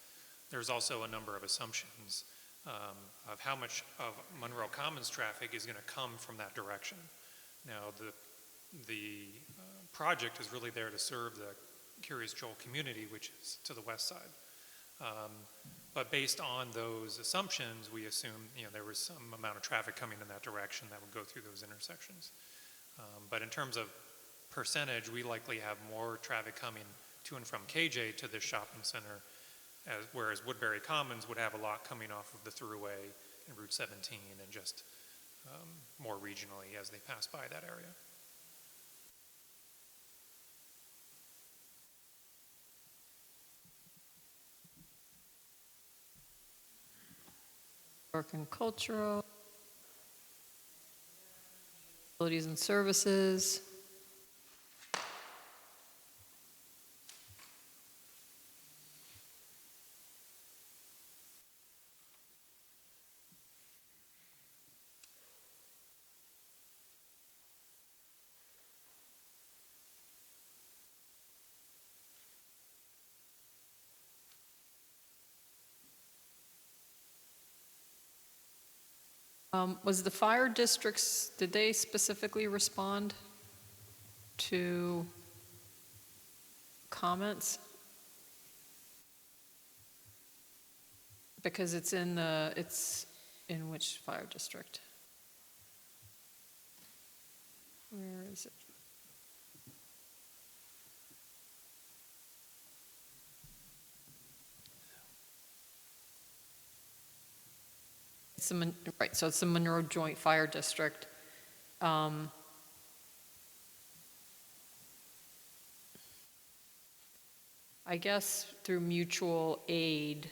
There's also a number of assumptions of how much of Monroe Commons traffic is going to come from that direction. Now, the project is really there to serve the Curious Joel community, which is to the west side. But based on those assumptions, we assumed there was some amount of traffic coming in that direction that would go through those intersections. But in terms of percentage, we likely have more traffic coming to and from KJ to this shopping center, whereas Woodbury Commons would have a lot coming off of the Thruway and Route 17 and just more regionally as they pass by that area. Work and cultural, facilities and services. Was the fire districts, did they specifically respond to comments? Because it's in which fire district? Where is it? Right, so it's the Monroe Joint Fire District. I guess through mutual aid,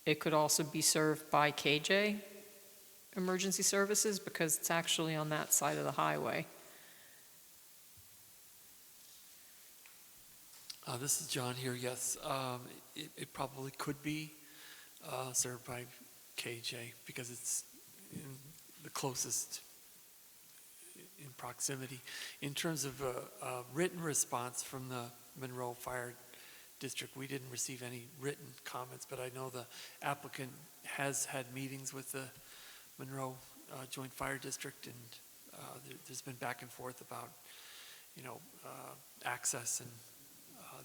it could also be served by KJ Emergency Services because it's actually on that side of the highway. This is John here, yes. It probably could be served by KJ because it's in the closest in proximity. In terms of a written response from the Monroe Fire District, we didn't receive any written comments, but I know the applicant has had meetings with the Monroe Joint Fire District, and there's been back and forth about, access and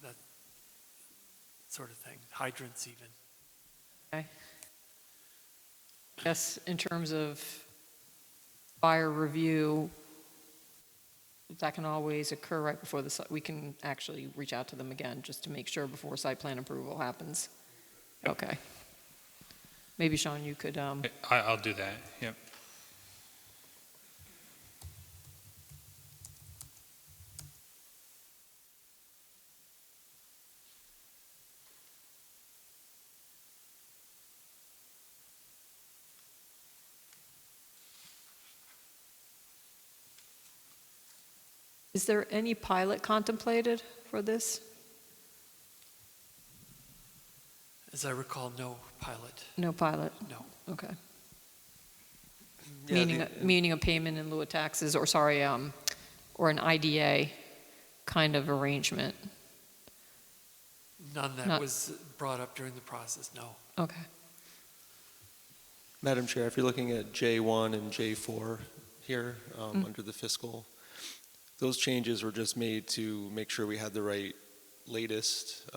that sort of thing, hydrants even. Okay. Yes, in terms of fire review, that can always occur right before we can actually reach out to them again, just to make sure before site plan approval happens. Okay. Maybe, Sean, you could, I'll do that, yep. is there any pilot contemplated for this? As I recall, no pilot, No pilot? no. Okay. Yeah, Meaning a payment in lieu of taxes, or sorry, or an IDA kind of arrangement? None that Not- was brought up during the process, no. Okay. Madam Chair, if you're looking at J1 and J4 here, under the fiscal, those changes were just made to make sure we had the right latest,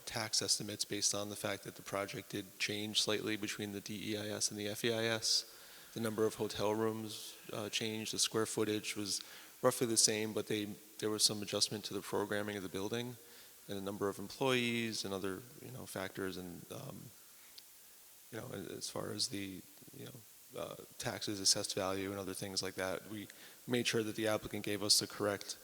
tax estimates based on the fact that the project did change slightly between the DEIS and the FEIS. The number of hotel rooms changed, the square footage was roughly the same, but there was some adjustment to the programming of the building and the number of employees and other, factors, and as far as the, taxes, assessed value, and other things like that, we made sure that the applicant gave us the correct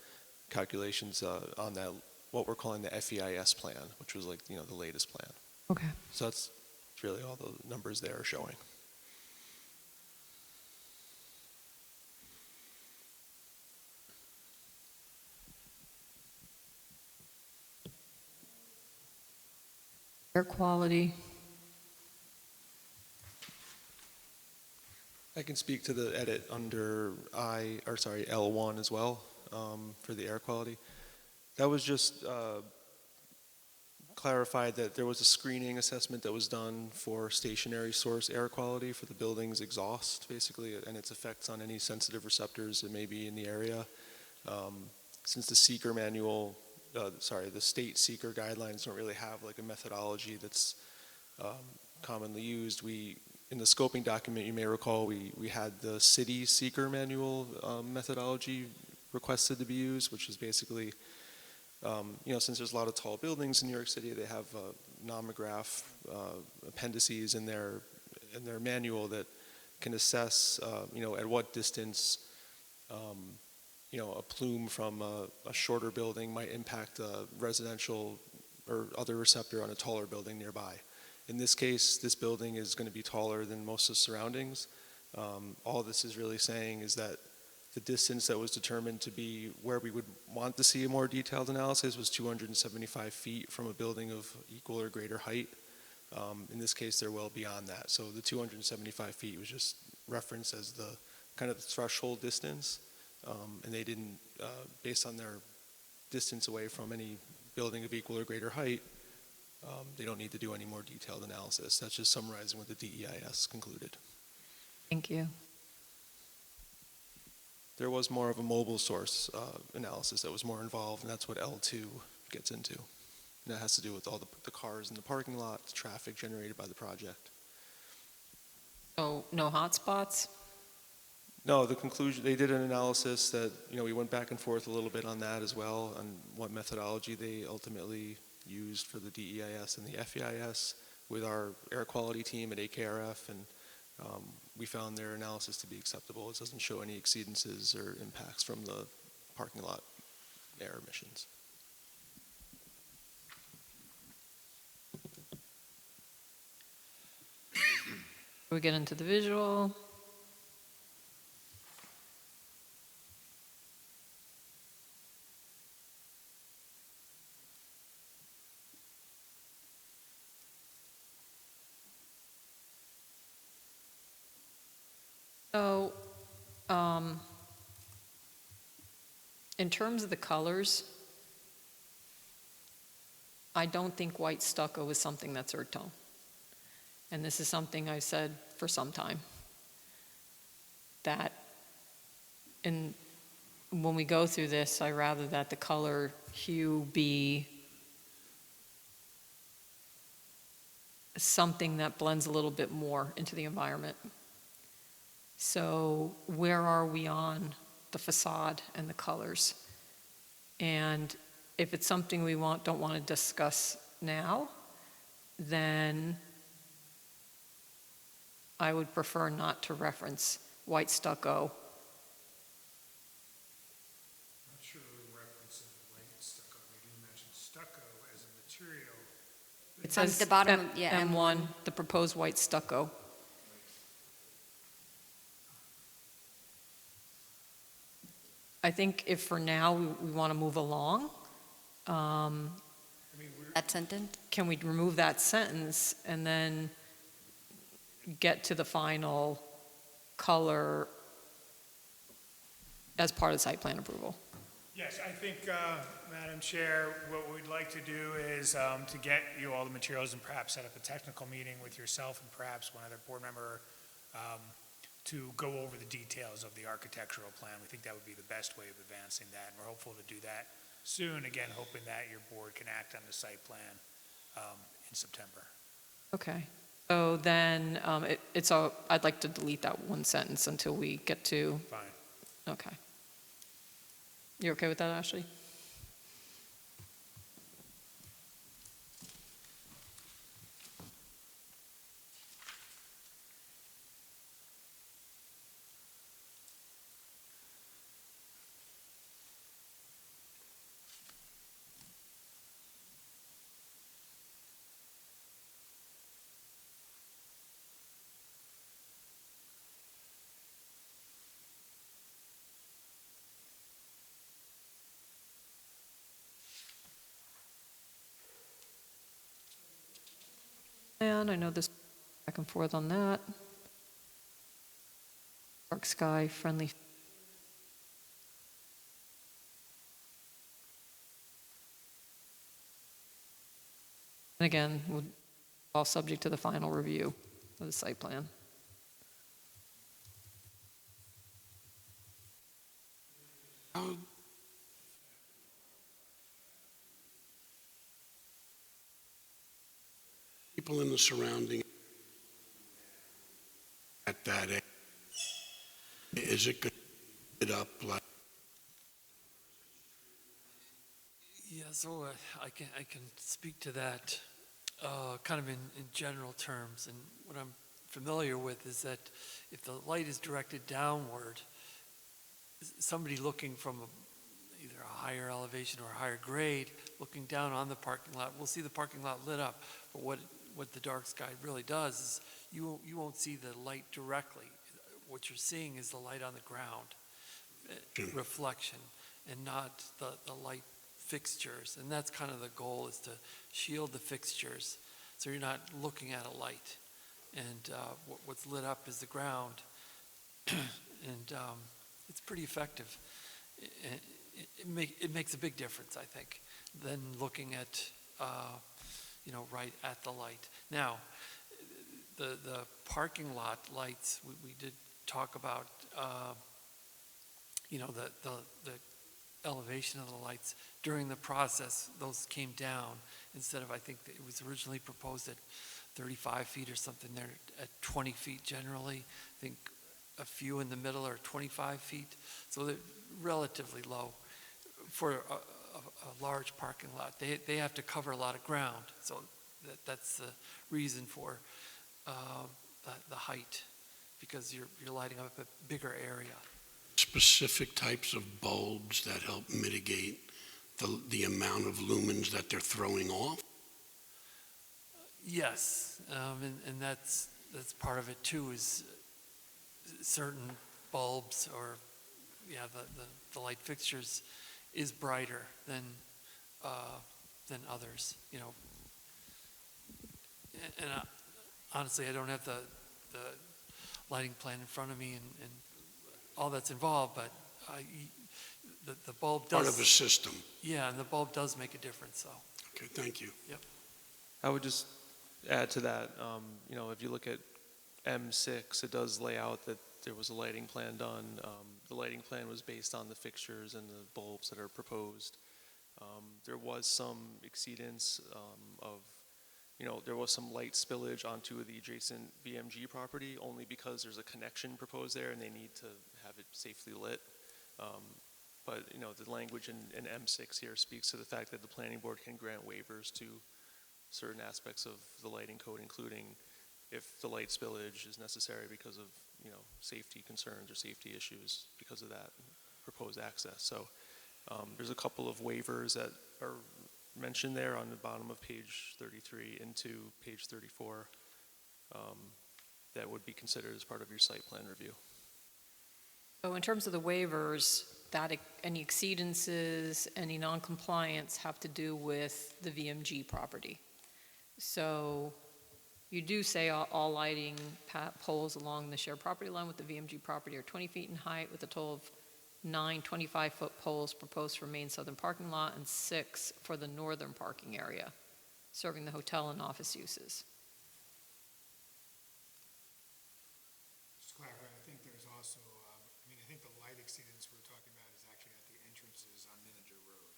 calculations on that, what we're calling the FEIS plan, which was like, the latest plan. Okay. So that's really all the numbers there are showing. Air quality. I can speak to the edit under L1 as well, for the air quality. That was just clarified that there was a screening assessment that was done for stationary source air quality for the building's exhaust, basically, and its effects on any sensitive receptors that may be in the area. Since the seeker manual, the state seeker guidelines don't really have like a methodology that's commonly used, in the scoping document, you may recall, we had the city seeker manual methodology requested to be used, which is basically, since there's a lot of tall buildings in New York City, they have nomograph appendices in their manual that can assess, at what distance, a plume from a shorter building might impact a residential or other receptor on a taller building nearby. In this case, this building is going to be taller than most of the surroundings. All this is really saying is that the distance that was determined to be where we would want to see a more detailed analysis was 275 feet from a building of equal or greater height. In this case, they're well beyond that. So the 275 feet was just referenced as the kind of the threshold distance. And they didn't, based on their distance away from any building of equal or greater height, they don't need to do any more detailed analysis. That's just summarizing what the DEIS concluded. Thank you. There was more of a mobile source analysis that was more involved, and that's what L2 gets into. And that has to do with all the cars in the parking lot, the traffic generated by the project. So no hotspots? No, the conclusion, they did an analysis that, we went back and forth a little bit on that as well, on what methodology they ultimately used for the DEIS and the FEIS with our air quality team at AKRF, and we found their analysis to be acceptable. It doesn't show any exceedances or impacts from the parking lot air emissions. We get into the visual. So, in terms of the colors, I don't think white stucco is something that's earth tone. And this is something I've said for some time. That when we go through this, I rather that the color hue be something that blends a little bit more into the environment. So where are we on the facade and the colors? And if it's something we don't want to discuss now, then I would prefer not to reference white stucco. Not sure we referencing white stucco. We didn't mention stucco as a material. It says the bottom, yeah, M1, the proposed white stucco. I think if for now we want to move along, That sentence? can we remove that sentence and then get to the final color as part of the site plan approval? Yes, I think, Madam Chair, what we'd like to do is to get you all the materials and perhaps set up a technical meeting with yourself and perhaps one other board member to go over the details of the architectural plan. We think that would be the best way of advancing that, and we're hopeful to do that soon, again, hoping that your board can act on the site plan in September. Okay. So then I'd like to delete that one sentence until we get to. Fine. Okay. You okay with that, Ashley? And I know this back and forth on that. Dark sky, friendly. And again, all subject to the final review of the site plan. How- People in the surrounding at that age, is it going to get up like? Yeah, so I can speak to that kind of in general terms. And what I'm familiar with is that if the light is directed downward, somebody looking from either a higher elevation or a higher grade, looking down on the parking lot, will see the parking lot lit up. But what the dark sky really does is you won't see the light directly. What you're seeing is the light on the ground, reflection, and not the light fixtures. And that's kind of the goal, is to shield the fixtures so you're not looking at a light. And what's lit up is the ground. And it's pretty effective. It makes a big difference, I think, than looking at, right at the light. Now, the parking lot lights, we did talk about, the elevation of the lights. During the process, those came down instead of, I think it was originally proposed at 35 feet or something. They're at 20 feet generally. I think a few in the middle are 25 feet. So they're relatively low for a large parking lot. They have to cover a lot of ground. So that's the reason for the height, because you're lighting up a bigger area. Specific types of bulbs that help mitigate the amount of lumens that they're throwing off? Yes, and that's part of it too, is certain bulbs or, the light fixtures is brighter than others, And honestly, I don't have the lighting plan in front of me and all that's involved, but the bulb does. Part of a system. Yeah, and the bulb does make a difference, so. Okay, thank you. Yep. I would just add to that, if you look at M6, it does lay out that there was a lighting plan done. The lighting plan was based on the fixtures and the bulbs that are proposed. There was some exceedance of there was some light spillage onto the adjacent VMG property, only because there's a connection proposed there and they need to have it safely lit. But, the language in M6 here speaks to the fact that the planning board can grant waivers to certain aspects of the lighting code, including if the light spillage is necessary because of, safety concerns or safety issues because of that proposed access. So there's a couple of waivers that are mentioned there on the bottom of page 33 into page 34 that would be considered as part of your site plan review. So in terms of the waivers, any exceedances, any non-compliance have to do with the VMG property. So you do say all lighting poles along the shared property line with the VMG property are 20 feet in height with a total of 9 25-foot poles proposed for main southern parking lot and 6 for the northern parking area, serving the hotel and office uses. Just to clarify, I think there's also, I think the light exceedance we're talking about is actually at the entrances on Mininger Road,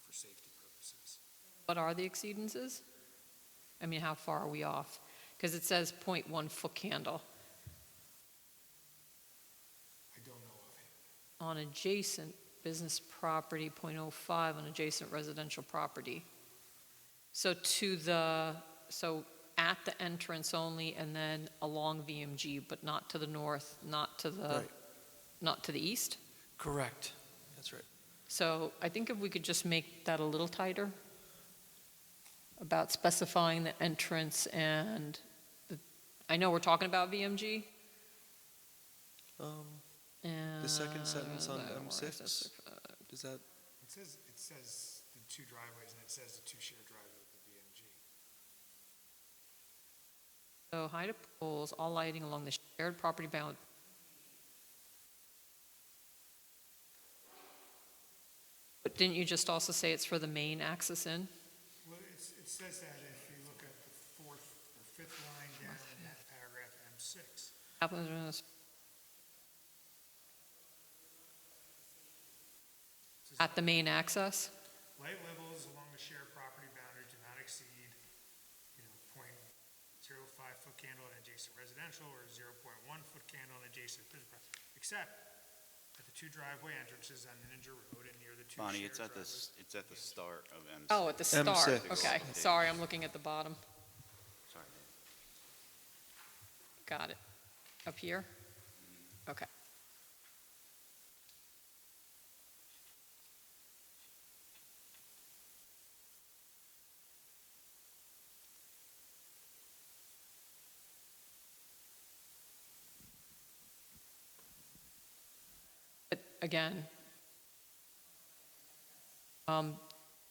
for safety purposes. What are the exceedances? How far are we off? Because it says 0.1 foot candle. I don't know offhand. On adjacent business property, 0.05 on adjacent residential property. So at the entrance only, and then along VMG, but not to the north, not to the east? Correct. That's right. So I think if we could just make that a little tighter about specifying the entrance and I know we're talking about VMG. The second sentence on M6, does that? It says the 2 driveways, and it says the 2 shared driveways with the VMG. So height of poles, all lighting along the shared property bound. But didn't you just also say it's for the main access in? Well, it says that if you look at the 4th or 5th line down in that paragraph M6. At the main access? Light levels along the shared property boundary do not exceed, 0.05 foot candle in adjacent residential or 0.1 foot candle in adjacent business, except at the 2 driveway entrances on Mininger Road and near the 2 Bonnie, shared it's at the start of M6. Oh, at the start. M6. Okay, sorry, I'm looking at the bottom. Sorry. Got it. Up here? Okay. But again, are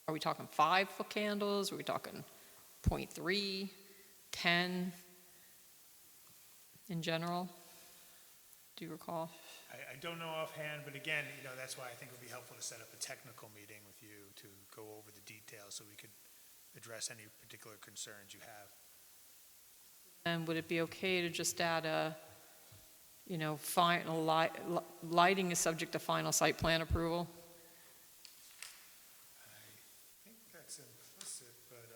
we talking 5 foot candles? Are we talking 0.3, 10 in general? Do you recall? I don't know offhand, but again, that's why I think it would be helpful to set up a technical meeting with you to go over the details so we could address any particular concerns you have. And would it be okay to just add final lighting is subject to final site plan approval? I think that's implicit, but,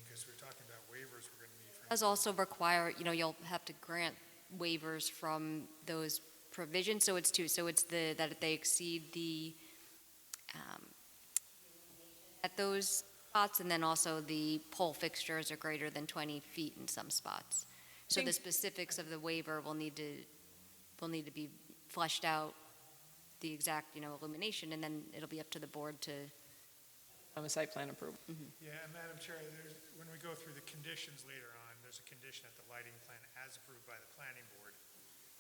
because we're talking about waivers we're going to need from. Does also require, you'll have to grant waivers from those provisions, so it's that they exceed the, at those spots, and then also the pole fixtures are greater than 20 feet in some spots. So the specifics of the waiver will need to be fleshed out, the exact, illumination, and then it'll be up to the board to. On a site plan approval. Yeah, and Madam Chair, when we go through the conditions later on, there's a condition that the lighting plan as approved by the planning board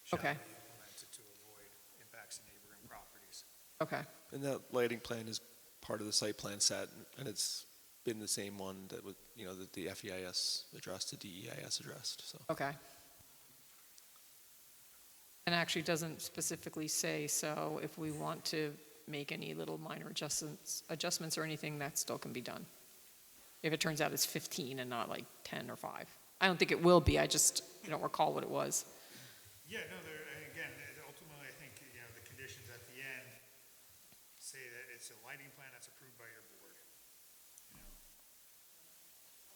shall Okay. be implemented to avoid impacts to neighboring properties. Okay. And that lighting plan is part of the site plan set, and it's been the same one that that the FEIS addressed, the DEIS addressed, so. Okay. And actually doesn't specifically say, so if we want to make any little minor adjustments or anything, that still can be done. If it turns out it's 15 and not like 10 or 5. I don't think it will be, I don't recall what it was. Yeah, no, again, ultimately, I think, the conditions at the end say that it's a lighting plan that's approved by your board.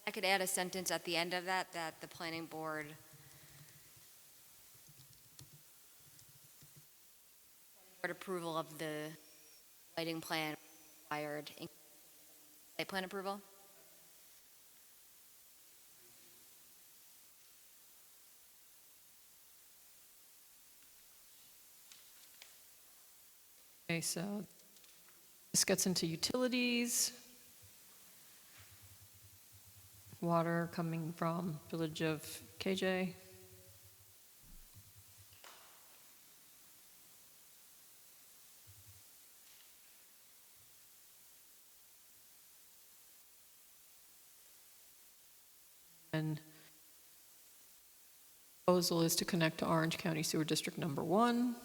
I could add a sentence at the end of that, that the planning board approval of the lighting plan required in site plan approval. Okay, so this gets into utilities. Water coming from Village of KJ. And proposal is to connect to Orange County Sewer District Number 1.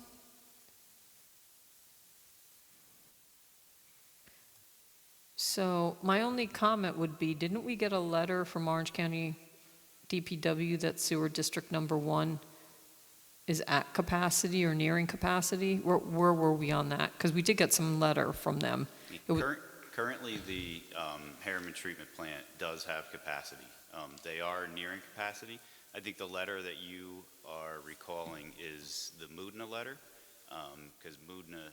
So my only comment would be, didn't we get a letter from Orange County DPW that Sewer District Number 1 is at capacity or nearing capacity? Where were we on that? Because we did get some letter from them. Currently, the Harriman treatment plant does have capacity. They are nearing capacity. I think the letter that you are recalling is the Moodna letter, because Moodna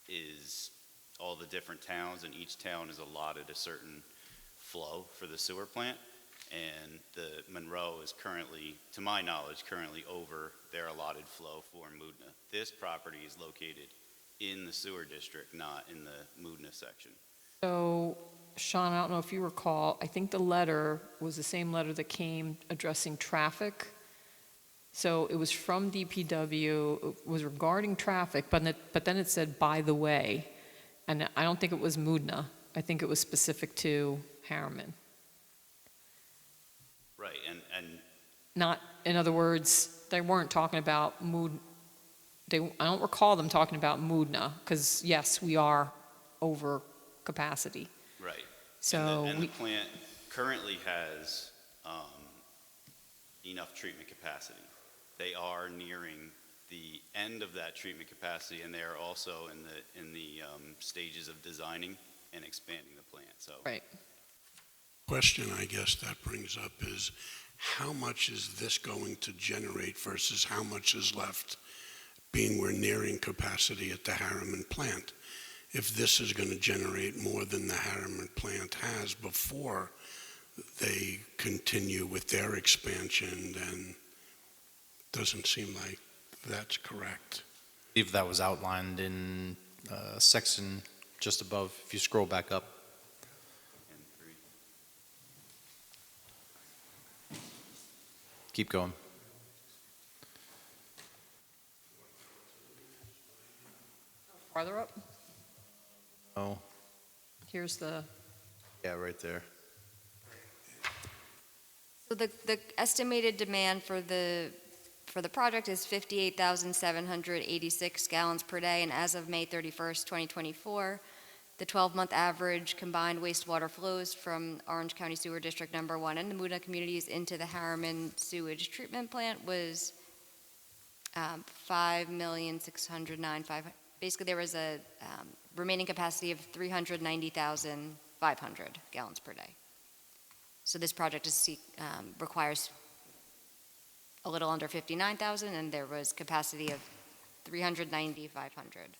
is all the different towns, and each town is allotted a certain flow for the sewer plant. And the Monroe is currently, to my knowledge, currently over their allotted flow for Moodna. This property is located in the sewer district, not in the Moodna section. So, Sean, I don't know if you recall, I think the letter was the same letter that came addressing traffic. So it was from DPW, it was regarding traffic, but then it said, by the way. And I don't think it was Moodna. I think it was specific to Harriman. Right, and Not, in other words, they weren't talking about I don't recall them talking about Moodna, because yes, we are over capacity. right. So and the plant currently has enough treatment capacity. They are nearing the end of that treatment capacity, and they are also in the stages of designing and expanding the plant. So right. Question I guess that brings up is, how much is this going to generate versus how much is left, being we're nearing capacity at the Harriman plant? If this is going to generate more than the Harriman plant has before they continue with their expansion, then it doesn't seem like that's correct. I believe that was outlined in section just above, if you scroll back up. and 3. Keep going. Farther up, Oh, here's the, yeah, right there. So the estimated demand for the project is 58,786 gallons per day, and as of May 31st, 2024, the 12-month average combined wastewater flows from Orange County Sewer District Number 1 and the Moodna communities into the Harriman Sewage Treatment Plant was 5,609,500. Basically, there was a remaining capacity of 390,500 gallons per day. So this project requires a little under 59,000, and there was capacity of 390,500.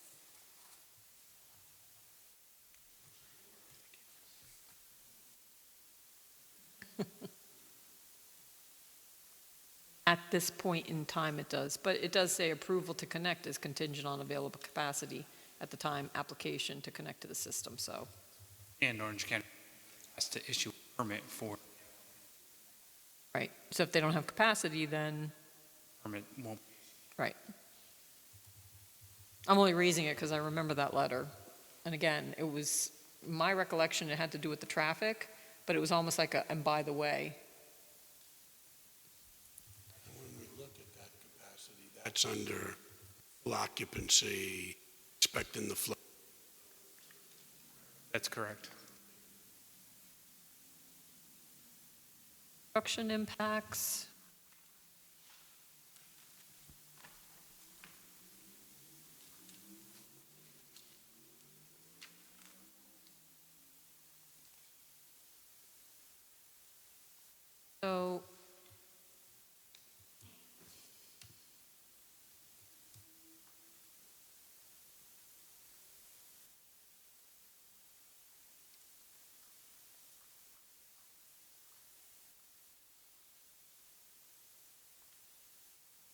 at this point in time it does, but it does say approval to connect is contingent on available capacity at the time application to connect to the system, so. And Orange County has to issue a permit for, Right, so if they don't have capacity, then, permit won't, right. I'm only raising it because I remember that letter. And again, it was, my recollection, it had to do with the traffic, but it was almost like a, and by the way. When we look at that capacity, that's under full occupancy, expecting the flow. that's correct. Construction impacts.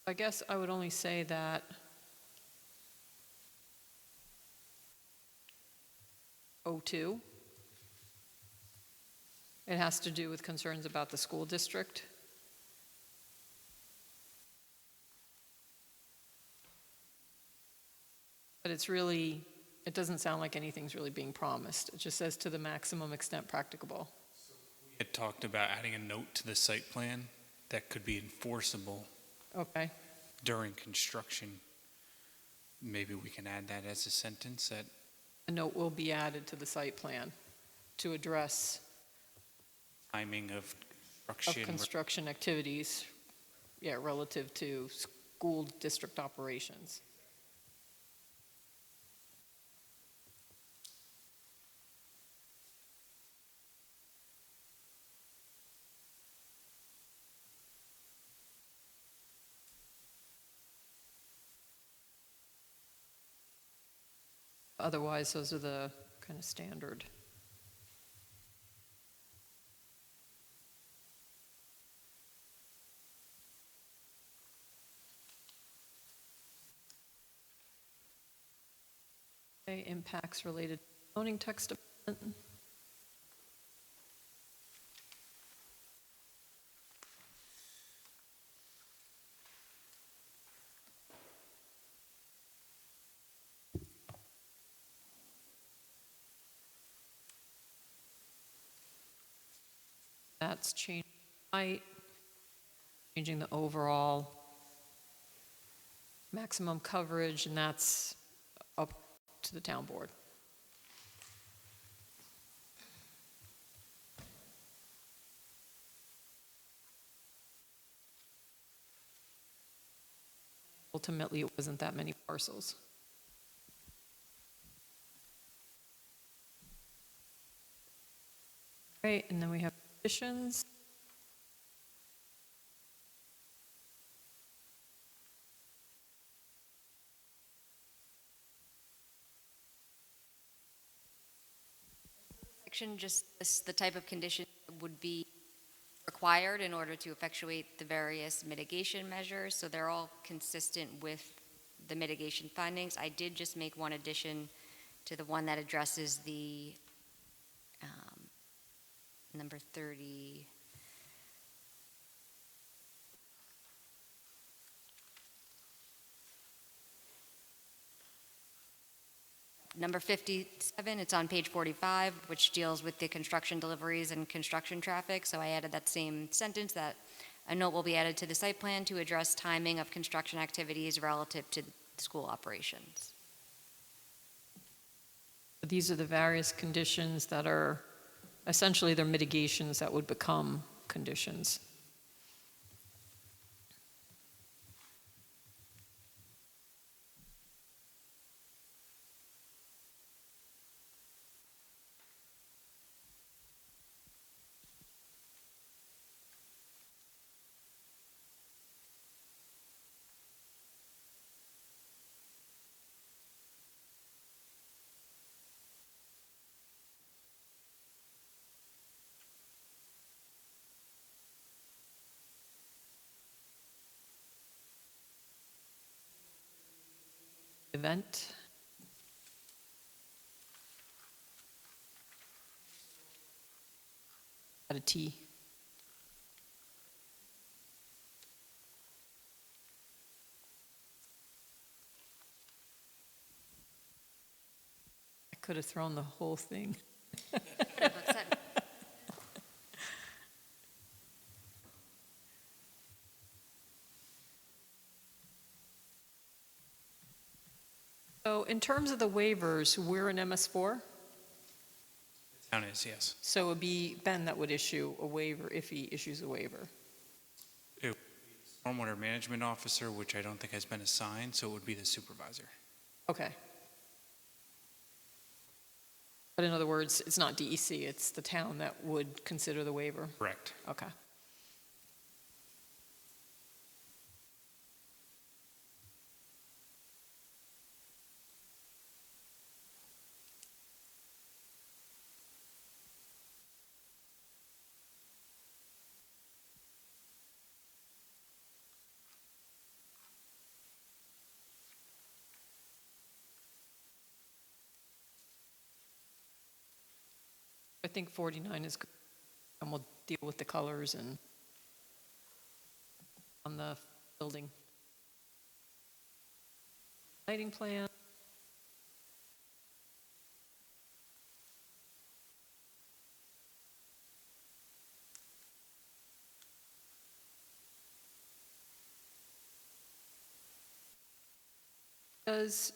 I guess I would only say that O2, it has to do with concerns about the school district. But it's really, it doesn't sound like anything's really being promised. It just says to the maximum extent practicable. We had talked about adding a note to the site plan that could be enforceable Okay, during construction. Maybe we can add that as a sentence that a note will be added to the site plan to address timing of of construction. construction activities, yeah, relative to school district operations. Otherwise, those are the kind of standard. Okay, impacts related to zoning text amendment. That's changing height, changing the overall maximum coverage, and that's up to the town board. Ultimately, it wasn't that many parcels. Right, and then we have conditions. Section just lists the type of condition that would be required in order to effectuate the various mitigation measures, so they're all consistent with the mitigation findings. I did just make one addition to the one that addresses the number 30. Number 57, it's on page 45, which deals with the construction deliveries and construction traffic. So I added that same sentence that a note will be added to the site plan to address timing of construction activities relative to school operations. These are the various conditions that are, essentially they're mitigations that would become conditions. Event. Add a T. I could have thrown the whole thing. So in terms of the waivers, we're in MS4, Town is, yes. so it would be Ben that would issue a waiver if he issues a waiver. Stormwater management officer, which I don't think has been assigned, so it would be the supervisor. Okay. But in other words, it's not DEC, it's the town that would consider the waiver? Correct. Okay. I think 49 is good, and we'll deal with the colors and on the building. Lighting plan. Does,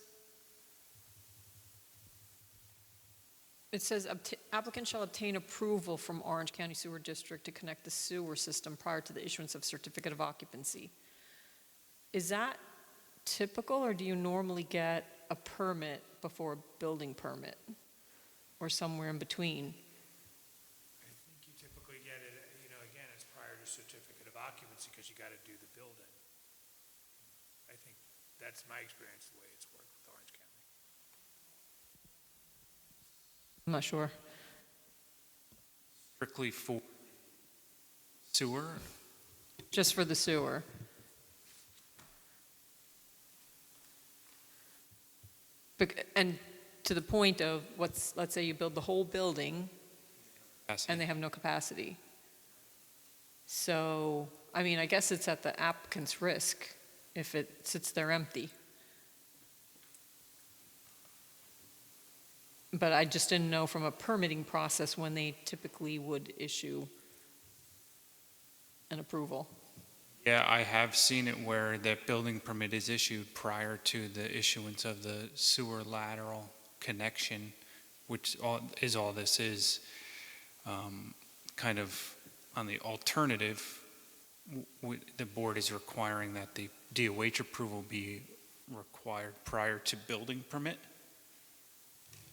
it says applicant shall obtain approval from Orange County Sewer District to connect the sewer system prior to the issuance of certificate of occupancy. Is that typical, or do you normally get a permit before a building permit? Or somewhere in between? I think you typically get it, again, it's prior to certificate of occupancy because you got to do the building. I think that's my experience, the way it's worked with Orange County. I'm not sure. Strictly for sewer? Just for the sewer. And to the point of let's say you build the whole building and they have no capacity. So, I mean, I guess it's at the applicant's risk if it sits there empty. But I just didn't know from a permitting process when they typically would issue an approval. Yeah, I have seen it where that building permit is issued prior to the issuance of the sewer lateral connection, which all this is. Kind of on the alternative, the board is requiring that the DOH approval be required prior to building permit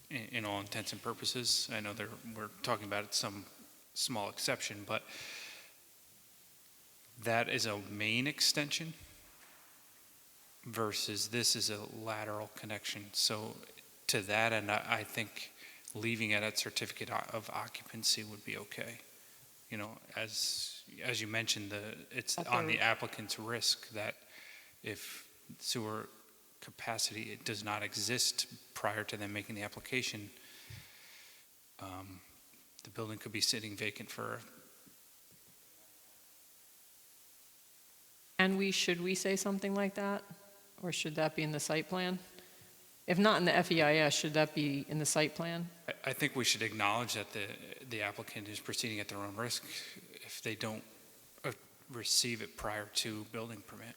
in all intents and purposes. I know we're talking about some small exception, but that is a main extension versus this is a lateral connection. So to that end, I think leaving it at certificate of occupancy would be okay. As you mentioned, it's on the applicant's risk that if sewer capacity it does not exist prior to them making the application, the building could be sitting vacant for. And should we say something like that? Or should that be in the site plan? If not in the FEIS, should that be in the site plan? I think we should acknowledge that the applicant is proceeding at their own risk if they don't receive it prior to building permit.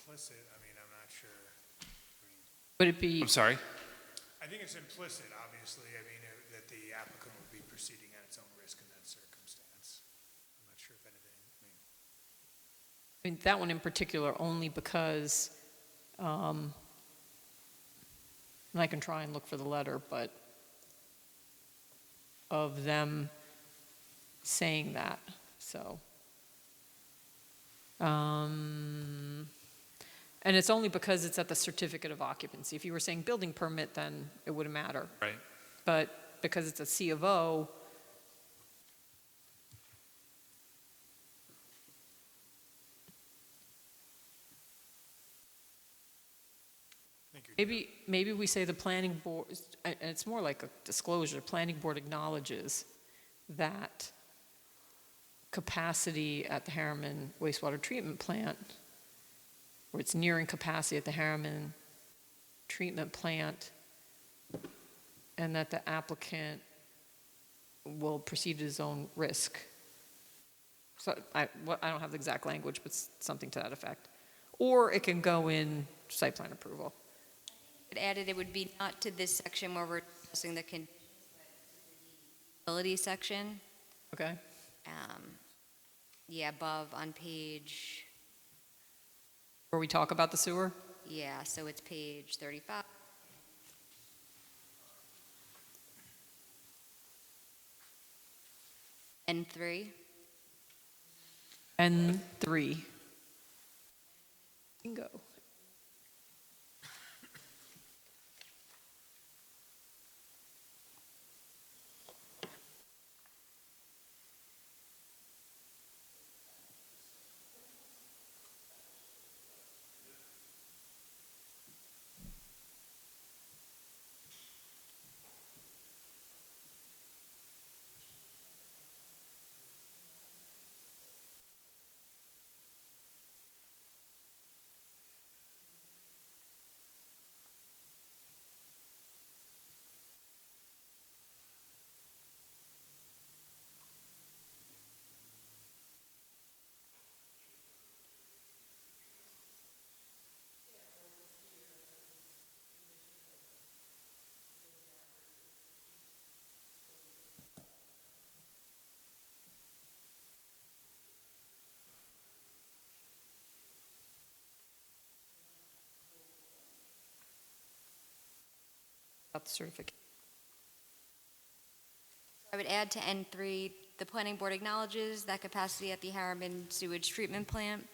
Implicit, I'm not sure. Would it be? I'm sorry? I think it's implicit, obviously, that the applicant would be proceeding at its own risk in that circumstance. I'm not sure if anything, I mean, that one in particular only because, and I can try and look for the letter, but of them saying that, so. And it's only because it's at the certificate of occupancy. If you were saying building permit, then it wouldn't matter. Right. But because it's a C of O, maybe we say the planning board, and it's more like a disclosure, planning board acknowledges that capacity at the Harriman wastewater treatment plant, or it's nearing capacity at the Harriman treatment plant, and that the applicant will proceed at his own risk. So I don't have the exact language, but something to that effect. Or it can go in site plan approval. It added it would be not to this section where we're discussing the conditions, but to the section. Okay. Yeah, above on page. Where we talk about the sewer? Yeah, so it's page 35. N3. N3. Bingo. about the certificate. I would add to N3, the planning board acknowledges that capacity at the Harriman sewage treatment plant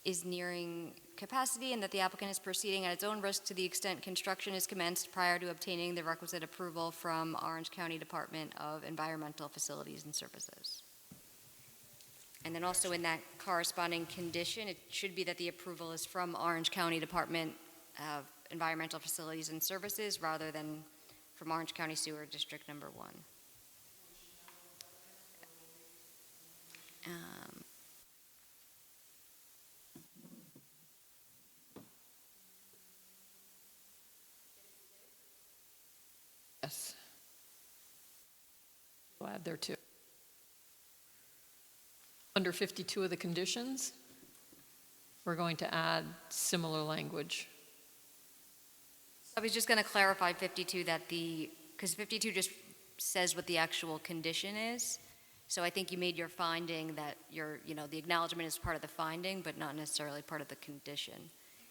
is nearing capacity and that the applicant is proceeding at its own risk to the extent construction is commenced prior to obtaining the requisite approval from Orange County Department of Environmental Facilities and Services. And then also in that corresponding condition, it should be that the approval is from Orange County Department of Environmental Facilities and Services rather than from Orange County Sewer District Number 1. Yes. We'll add there too. Under 52 of the conditions, we're going to add similar language. I was just going to clarify 52 because 52 just says what the actual condition is. So I think you made your finding that the acknowledgement is part of the finding, but not necessarily part of the condition.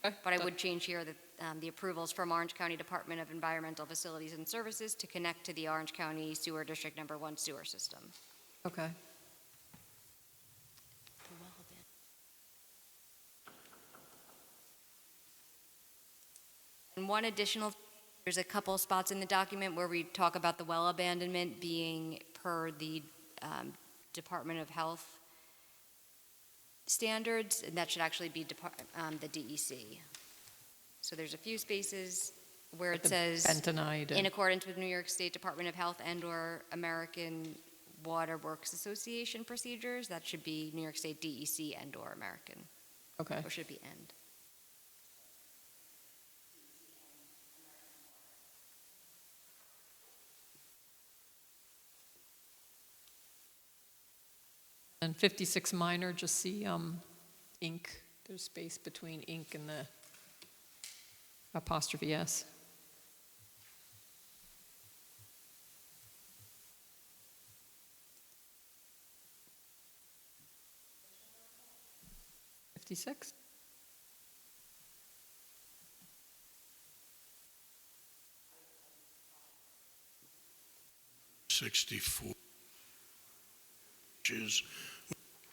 Okay. But I would change here that the approvals from Orange County Department of Environmental Facilities and Services to connect to the Orange County Sewer District Number 1 sewer system. Okay. And one additional, there's a couple spots in the document where we talk about the well abandonment being per the Department of Health standards, and that should actually be the DEC. So there's a few spaces where it says, bentonite in accordance with New York State Department of Health and/or American Water Works Association procedures, that should be New York State DEC and/or American. Okay. Or should it be and? And 56 minor, just see ink. There's space between ink and the apostrophe S. '56. '64, which is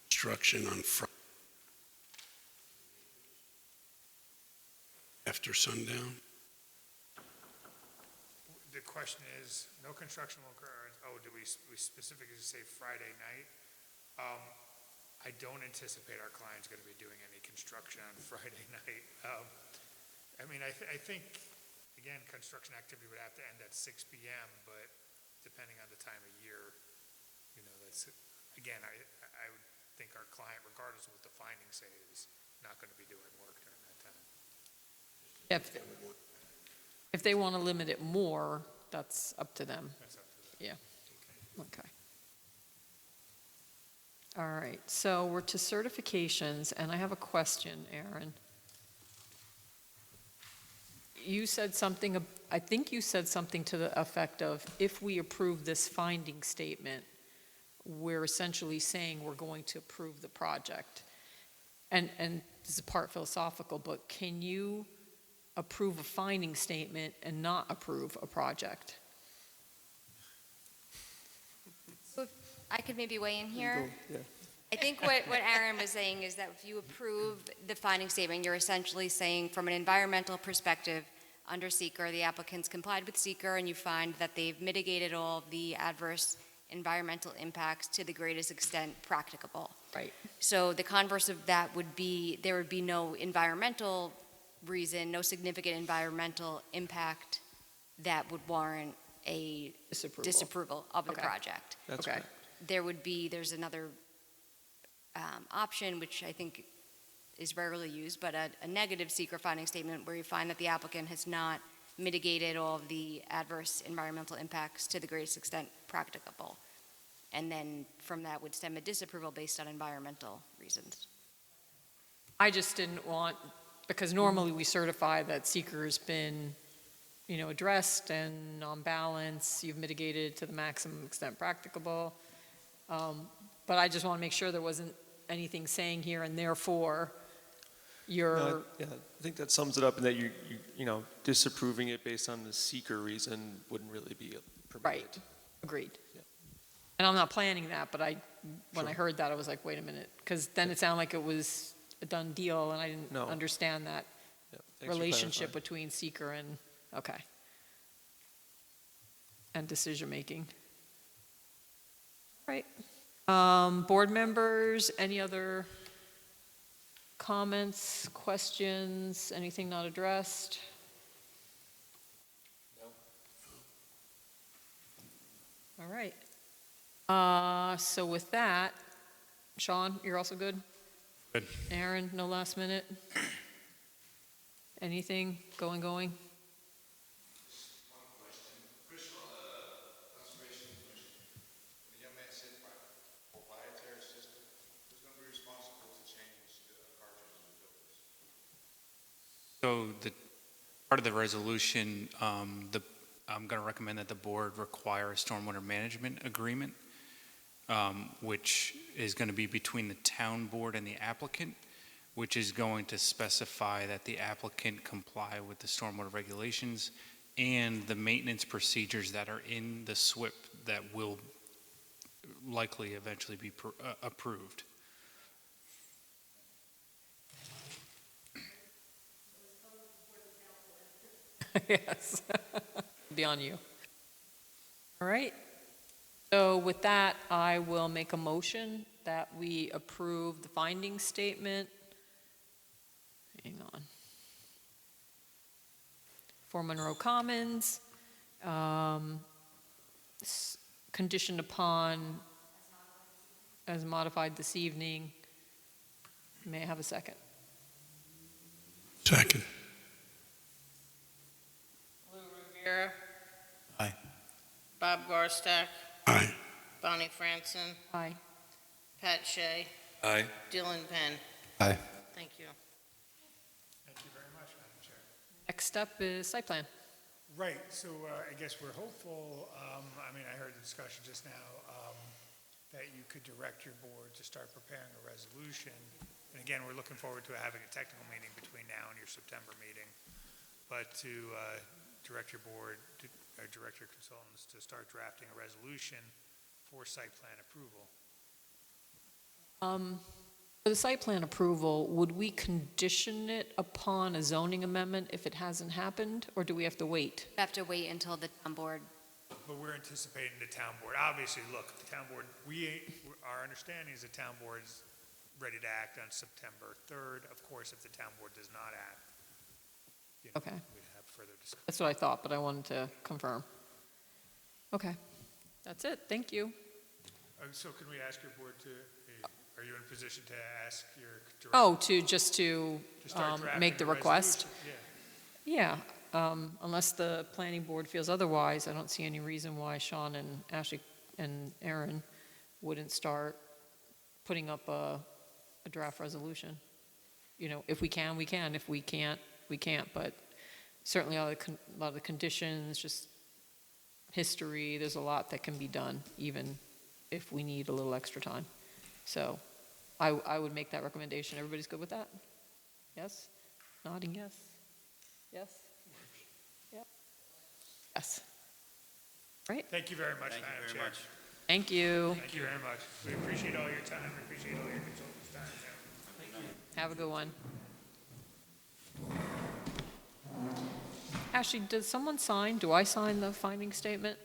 construction on Friday after sundown. The question is, no construction will occur, do we specifically say Friday night? I don't anticipate our client's going to be doing any construction on Friday night. I think, again, construction activity would have to end at 6 p.m., but depending on the time of year, that's, again, I would think our client, regardless of what the findings say, is not going to be doing work during that time. If they want to limit it more, that's up to them. That's up to them. Yeah. Okay. All right, so we're to certifications, and I have a question, Aaron. You said something, I think you said something to the effect of, if we approve this finding statement, we're essentially saying we're going to approve the project. And this is part philosophical, but can you approve a finding statement and not approve a project? So if I could maybe weigh in here. I think what Aaron was saying is that if you approve the finding statement, you're essentially saying from an environmental perspective, under seeker, the applicants complied with seeker, and you find that they've mitigated all the adverse environmental impacts to the greatest extent practicable. Right. So the converse of that would be, there would be no environmental reason, no significant environmental impact that would warrant a disapproval of the project. That's Okay. correct. There's another option, which I think is rarely used, but a negative seeker finding statement where you find that the applicant has not mitigated all of the adverse environmental impacts to the greatest extent practicable. And then from that would stem a disapproval based on environmental reasons. I just didn't want, because normally we certify that seeker's been, addressed and on balance, you've mitigated to the maximum extent practicable. But I just want to make sure there wasn't anything saying here and therefore Your, Yeah, I think that sums it up in that you know, disapproving it based on the seeker reason wouldn't really be permitted. right, agreed. Yeah. And I'm not planning that, but when I Sure. heard that, I was like, wait a minute, because then it sounded like it was a done deal, and I didn't No. understand that Yeah, thanks for relationship clarifying. between seeker and, okay. And decision-making. Right. Board members, any other comments, questions, anything not addressed? All right. So with that, Sean, you're also good? Good. Aaron, no last minute? Anything going? One question. Chris, on the Conservation Commission, the young man said proprietary system, who's going to be responsible to change the cartridges and filters? So the part of the resolution, I'm going to recommend that the board require a stormwater management agreement, which is going to be between the town board and the applicant, which is going to specify that the applicant comply with the stormwater regulations and the maintenance procedures that are in the SWIP that will likely eventually be approved. Yes. Be on you. All right. So with that, I will make a motion that we approve the finding statement. Hang on. For Monroe Commons, conditioned upon, as modified this evening. May I have a second? Second. Lou Rivera. Aye. Bob Garstack. Aye. Bonnie Franson. Aye. Pat Shea. Aye. Dylan Penn. Aye. Thank you. Thank you very much, Madam Chair. Next up is site plan. Right, so I guess we're hopeful, I mean, I heard the discussion just now, that you could direct your board to start preparing a resolution. And again, we're looking forward to having a technical meeting between now and your September meeting. But to direct your board, direct your consultants to start drafting a resolution for site plan approval. For the site plan approval, would we condition it upon a zoning amendment if it hasn't happened, or do we have to wait? We have to wait until the town board. But we're anticipating the town board, obviously, look, the town board, our understanding is the town board is ready to act on September 3rd. Of course, if the town board does not act, you know, Okay. we'd have further discussion. That's what I thought, but I wanted to confirm. Okay, that's it, thank you. So can we ask your board to, are you in a position to ask your director? Oh, just to start drafting make the a request? resolution? Yeah. Yeah, unless the planning board feels otherwise, I don't see any reason why Sean and Ashley and Aaron wouldn't start putting up a draft resolution. You know, if we can, we can. If we can't, we can't. But certainly a lot of the conditions, just history, there's a lot that can be done, even if we need a little extra time. So I would make that recommendation. Everybody's good with that? Yes? Nodding yes? Yes? Yep. Yes. Right? Thank you very much, Madam Chair. Thank you. Thank you very much. We appreciate all your time. We appreciate all your consultants' time. Thank you. Have a good one. Ashley, does someone sign? Do I sign the finding statement?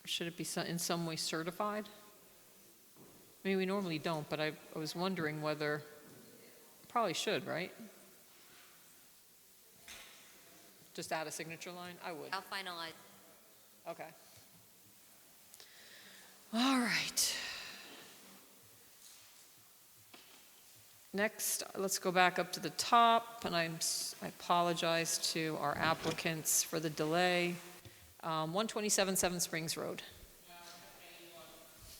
Should it be in some way certified? I mean, we normally don't, but I was wondering whether, probably should, right? Just add a signature line? I would. I'll finalize. Okay. All right. Next, let's go back up to the top, and I apologize to our applicants for the delay. 127 Seven Springs Road.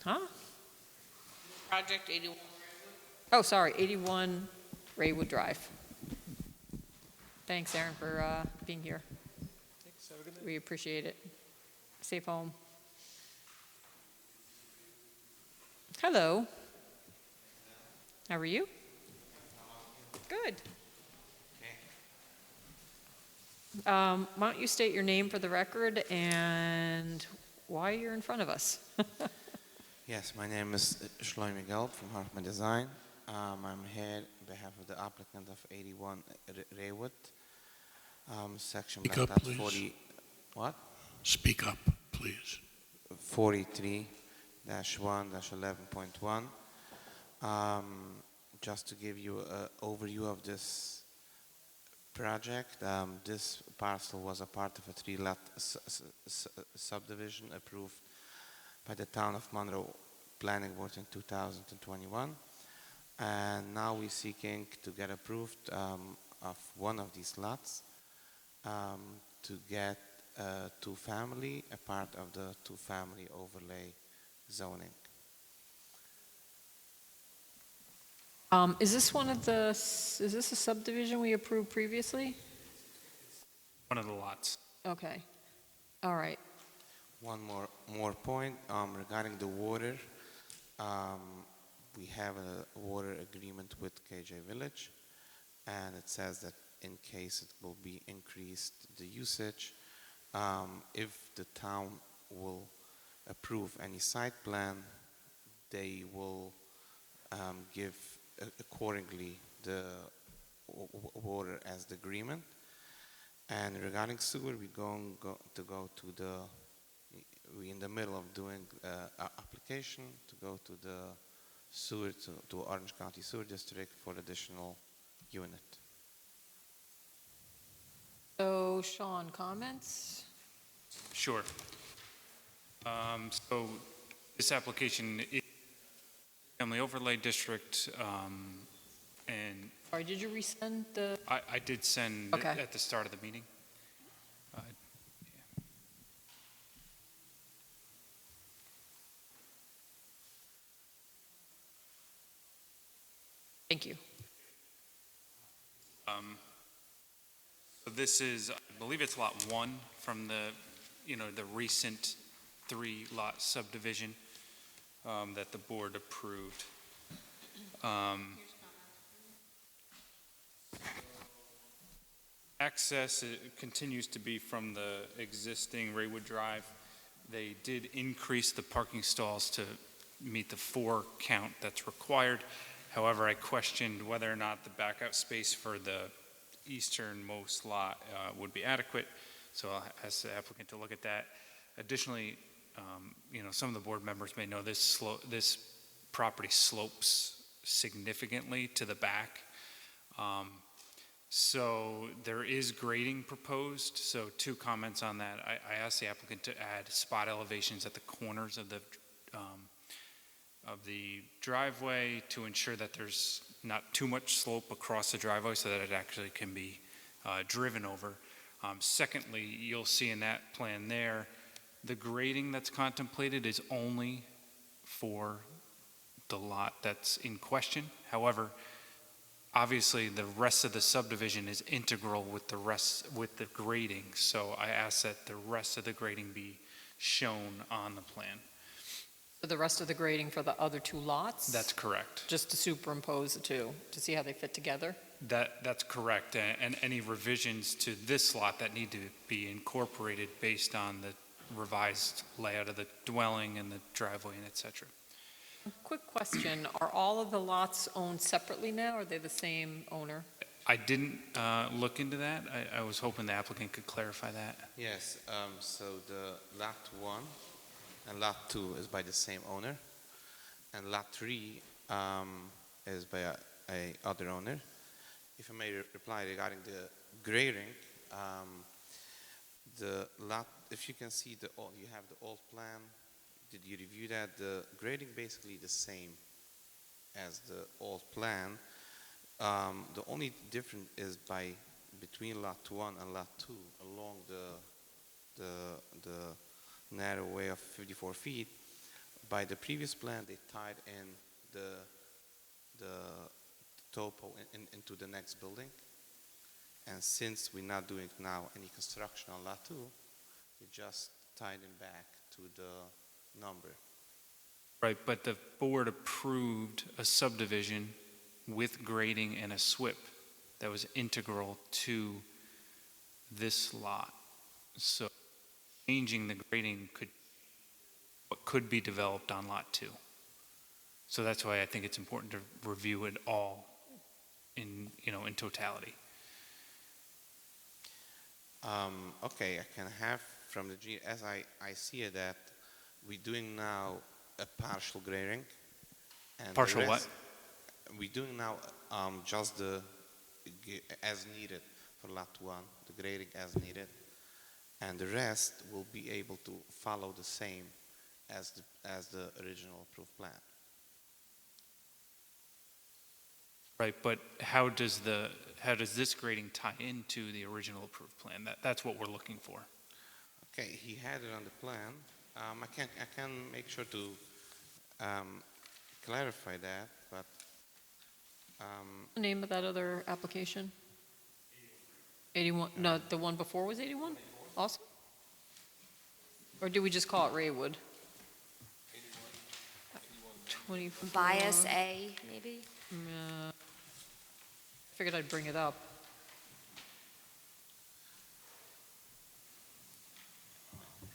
Huh? Project 81. Oh, sorry, 81 Raywood Drive. Thanks, Aaron, for being here. Thanks, have a good night. We appreciate it. Safe home. Hello. How are you? Good. Why don't you state your name for the record and why you're in front of us? Yes, my name is Shlomi Gelb from Hartman Design. I'm here on behalf of the applicant of 81 Raywood, section Speak block up, lot please. 40. What? Speak up, please. 43-1-11.1. Just to give you an overview of this project, this parcel was a part of a 3-lot subdivision approved by the town of Monroe Planning Board in 2021. And now we're seeking to get approved of one of these lots to get two-family, a part of the two-family overlay zoning. Is this is this a subdivision we approved previously? One of the lots. Okay, all right. One more point regarding the water. We have a water agreement with KJ Village, and it says that in case it will be increased the usage, if the town will approve any site plan, they will give accordingly the water as the agreement. And regarding sewer, we're in the middle of doing application to go to the sewer, to Orange County Sewer District for additional unit. So, Sean, comments? Sure. So this application is family overlay district, and Sorry, did you resend the? I did send Okay. at the start of the meeting. Thank you. So this is, I believe it's lot 1 from the recent 3-lot subdivision that the board approved. Access continues to be from the existing Raywood Drive. They did increase the parking stalls to meet the 4 count that's required. However, I questioned whether or not the backup space for the easternmost lot would be adequate, so I'll ask the applicant to look at that. Additionally, some of the board members may know this property slopes significantly to the back. So there is grading proposed, so 2 comments on that. I asked the applicant to add spot elevations at the corners of the driveway to ensure that there's not too much slope across the driveway so that it actually can be driven over. Secondly, you'll see in that plan there, the grading that's contemplated is only for the lot that's in question. However, obviously the rest of the subdivision is integral with the grading, so I asked that the rest of the grading be shown on the plan. So the rest of the grading for the other 2 lots? That's correct. Just to superimpose the 2, to see how they fit together? That's correct, and any revisions to this lot that need to be incorporated based on the revised layout of the dwelling and the driveway and et cetera. Quick question, are all of the lots owned separately now, or are they the same owner? I didn't look into that. I was hoping the applicant could clarify that. Yes, so the lot 1 and lot 2 is by the same owner, and lot 3 is by a other owner. If I may reply regarding the grading, the lot, if you can see you have the old plan. Did you review that? The grading basically the same as the old plan. The only difference is between lot 1 and lot 2 along the narrow way of 54 feet. By the previous plan, they tied in the topo into the next building. And since we're not doing now any construction on lot 2, we just tied it back to the number. Right, but the board approved a subdivision with grading and a SWIP that was integral to this lot. So changing the grading what could be developed on Lot 2. So that's why I think it's important to review it all in totality. Okay, I can have from the G, as I see it, that we're doing now a partial grading. And the Partial what? rest- We're doing now just the as needed for lot 1, the grading as needed. And the rest will be able to follow the same as the original approved plan. Right, but how does this grading tie into the original approved plan? That's what we're looking for. Okay, he had it on the plan. I can make sure to clarify that, but The name of that other application? 81, no, the one before was 81 also? Or do we just call it Raywood? 24. Bias A, maybe? Yeah. Figured I'd bring it up.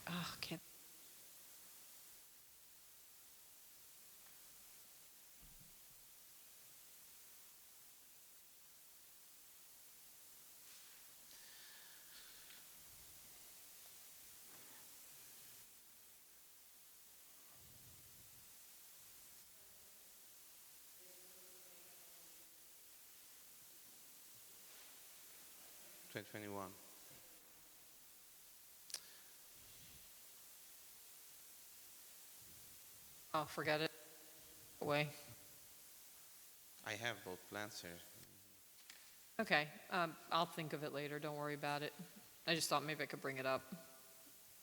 Oh, can't. '21. Oh, forget it. Away. I have both plans here. Okay, I'll think of it later, don't worry about it. I just thought maybe I could bring it up.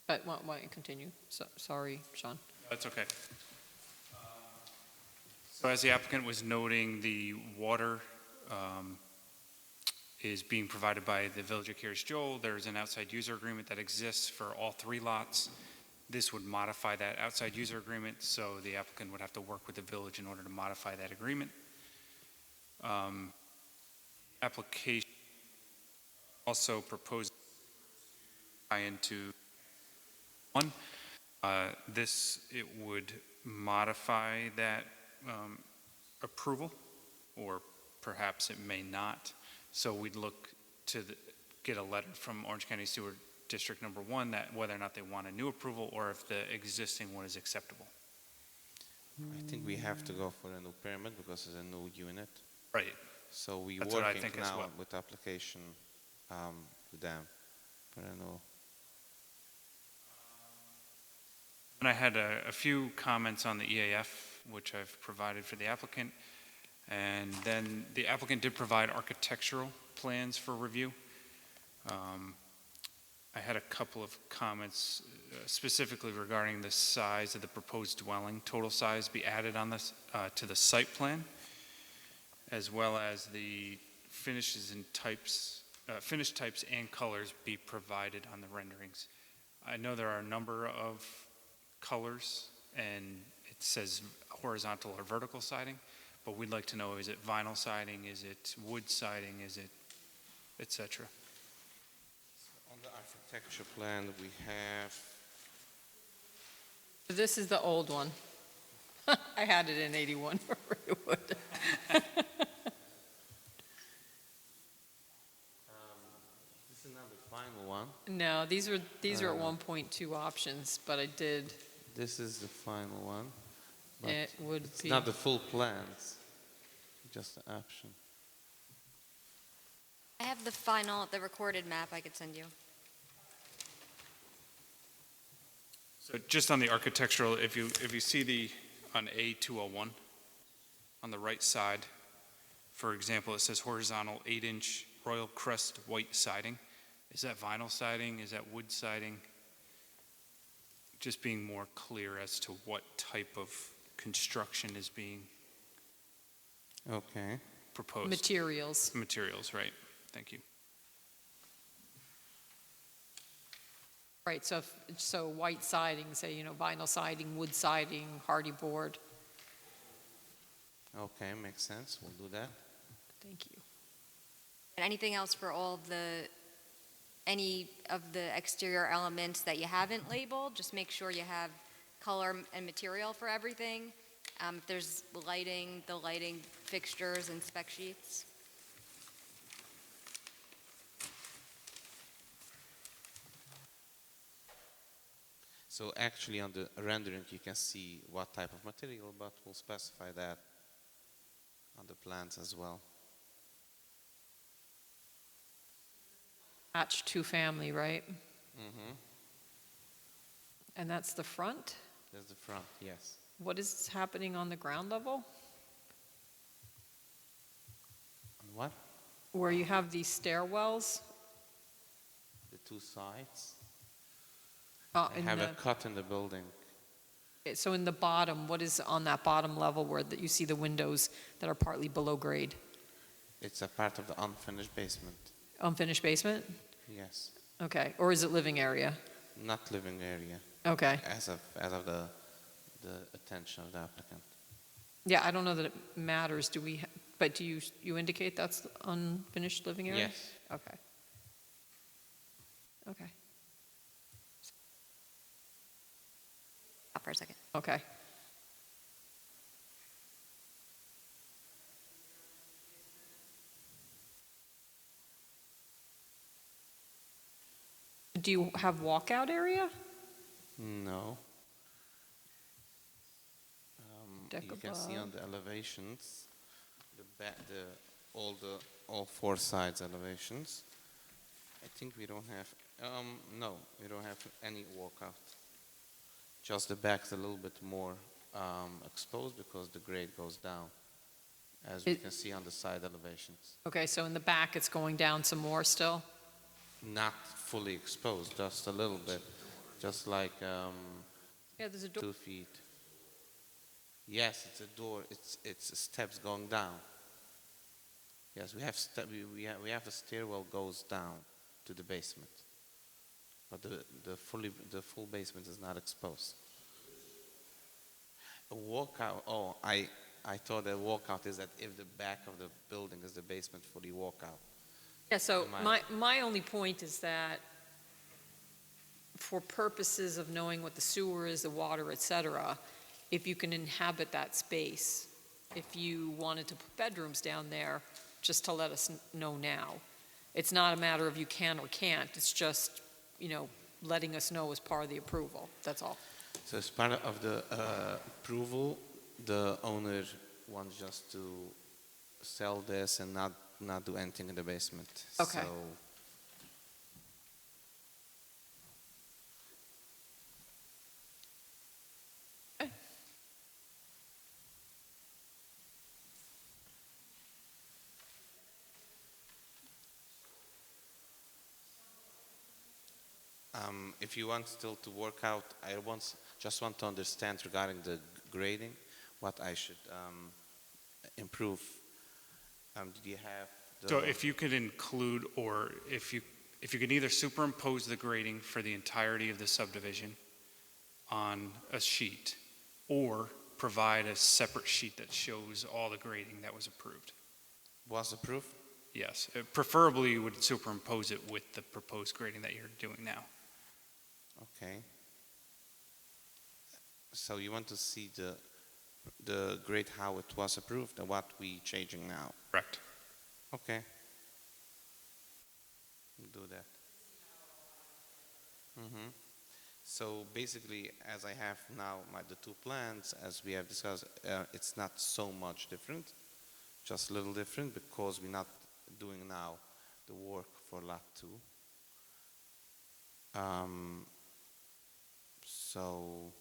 But why don't you continue? Sorry, Sean. That's okay. So as the applicant was noting, the water is being provided by the Village of Curious Joel. There's an outside user agreement that exists for all 3 lots. This would modify that outside user agreement, so the applicant would have to work with the village in order to modify that agreement. Application also proposed tie into 1. It would modify that approval, or perhaps it may not. So we'd look to get a letter from Orange County Sewer District Number 1 that whether or not they want a new approval or if the existing one is acceptable. I think we have to go for a new permit because it's a new unit. Right. So we That's what I working think as now well. with application with them for a new. And I had a few comments on the EAF, which I've provided for the applicant. And then the applicant did provide architectural plans for review. I had a couple of comments specifically regarding the size of the proposed dwelling. Total size be added on this to the site plan, as well as the finishes and types, finished types and colors be provided on the renderings. I know there are a number of colors, and it says horizontal or vertical siding, but we'd like to know, is it vinyl siding, is it wood siding, is it et cetera? On the architecture plan, we have, This is the old one. I had it in 81 for Raywood. this is not the final one. No, these are at 1.2 options, but I did, This is the final one. But it would it's be. not the full plans, just the option. I have the recorded map I could send you. So just on the architectural, if you see on A201, on the right side, for example, it says horizontal 8-inch Royal Crest white siding. Is that vinyl siding? Is that wood siding? Just being more clear as to what type of construction is being Okay. proposed. Materials. Materials, right. Thank you. Right, so white siding, say, vinyl siding, wood siding, hardy board. Okay, makes sense. We'll do that. Thank you. Anything else for any of the exterior elements that you haven't labeled? Just make sure you have color and material for everything. If there's lighting, the lighting fixtures and spec sheets. So actually on the rendering, you can see what type of material, but we'll specify that on the plans as well. Attached two-family, right? Mm-hmm. And that's the front? That's the front, yes. What is happening on the ground level? And what? Where you have these stairwells? The two sides. I I have a cut in the building. So in the bottom, what is on that bottom level where that you see the windows that are partly below grade? It's a part of the unfinished basement. Unfinished basement? Yes. Okay, or is it living area? Not living area. Okay. As of the attention of the applicant. Yeah, I don't know that it matters. But do you indicate that's unfinished living area? Yes. Okay. Okay. Stop for a second. Okay. Do you have walkout area? No. Deck You can see on above. the elevations, all four sides elevations. I think we don't have, no, we don't have any walkout. Just the back's a little bit more exposed because the grade goes down, as we can see on the side elevations. Okay, so in the back, it's going down some more still? Not fully exposed, just a little bit, just like Yeah, there's a door. 2 feet. Yes, it's a door. It's steps going down. Yes, we have a stairwell goes down to the basement, but the full basement is not exposed. A walkout. Oh, I thought that walkout is that if the back of the building is the basement, fully walkout. Yeah, so my only point is that for purposes of knowing what the sewer is, the water, et cetera, if you can inhabit that space, if you wanted to put bedrooms down there, just to let us know now. It's not a matter of you can or can't, it's just, letting us know as part of the approval, that's all. So as part of the approval, the owner wants just to sell this and not do anything in the basement. Okay. So if you want still to work out, I just want to understand regarding the grading, what I should improve. Did you have So if you could include, or if you could either superimpose the grading for the entirety of the subdivision on a sheet, or provide a separate sheet that shows all the grading that was approved. Was approved? Yes, preferably you would superimpose it with the proposed grading that you're doing now. Okay. So you want to see the grade how it was approved and what we changing now? Correct. Okay. We'll do that. So basically, as I have now the two plans, as we have discussed, it's not so much different, just a little different because we're not doing now the work for lot 2.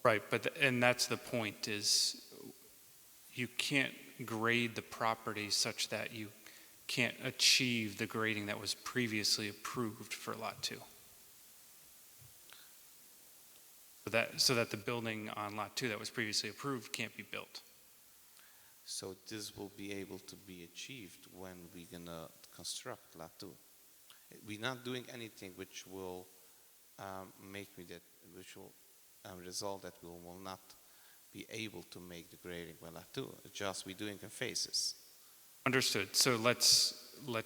Right, and that's the point, is you can't grade the property such that you can't achieve the grading that was previously approved for Lot 2. So that the building on Lot 2 that was previously approved can't be built. So this will be able to be achieved when we're gonna construct Lot 2. We're not doing anything which will which will result that we will not be able to make the grading by Lot 2. Just we're doing in phases. Understood. So let's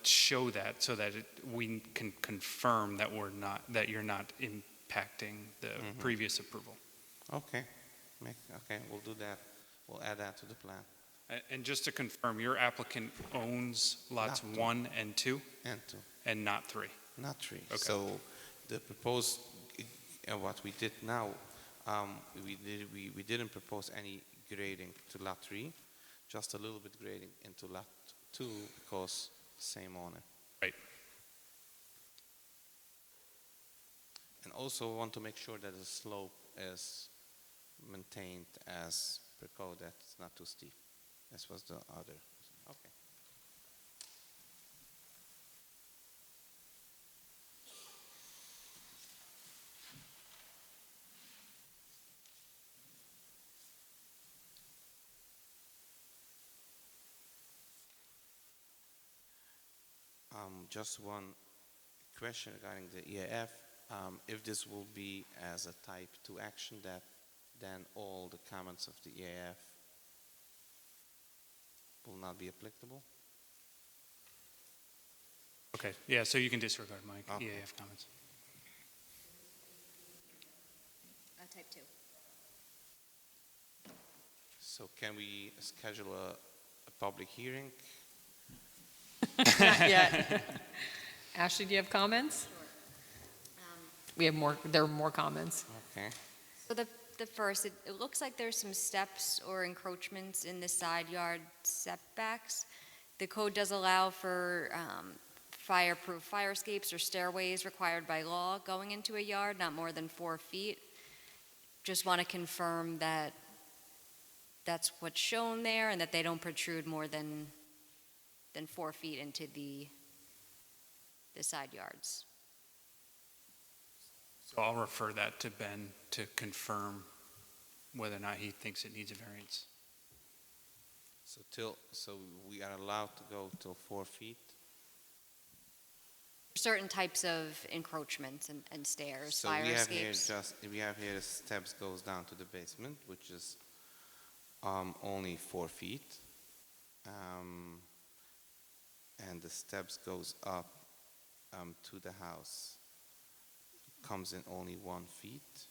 show that so that we can confirm that that you're not impacting the previous approval. Okay, okay, we'll do that. We'll add that to the plan. And just to confirm, your applicant owns lots Lot 1 and 2 And 2, and not 3? not 3. Okay. So the proposed, what we did now, we didn't propose any grading to lot 3, just a little bit grading into lot 2 because same owner. Right. And also want to make sure that the slope is maintained as per code, that it's not too steep. This was the other. Okay. Just one question regarding the EAF. If this will be as a type 2 action, that then all the comments of the EAF will not be applicable? Okay, yeah, so you can disregard my Okay. EAF comments. Type 2. So can we schedule a public hearing? Not yet. Ashley, do you have comments? We have more, there are more comments. Okay. So the first, it looks like there's some steps or encroachments in the side yard setbacks. The code does allow for fireproof fire escapes or stairways required by law going into a yard, not more than 4 feet. Just want to confirm that that's what's shown there and that they don't protrude more than 4 feet into the side yards. So I'll refer that to Ben to confirm whether or not he thinks it needs a variance. So we are allowed to go till 4 feet? Certain types of encroachments and stairs, So fire we have here escapes. we have here the steps goes down to the basement, which is only 4 feet. And the steps goes up to the house. Comes in only 1 feet.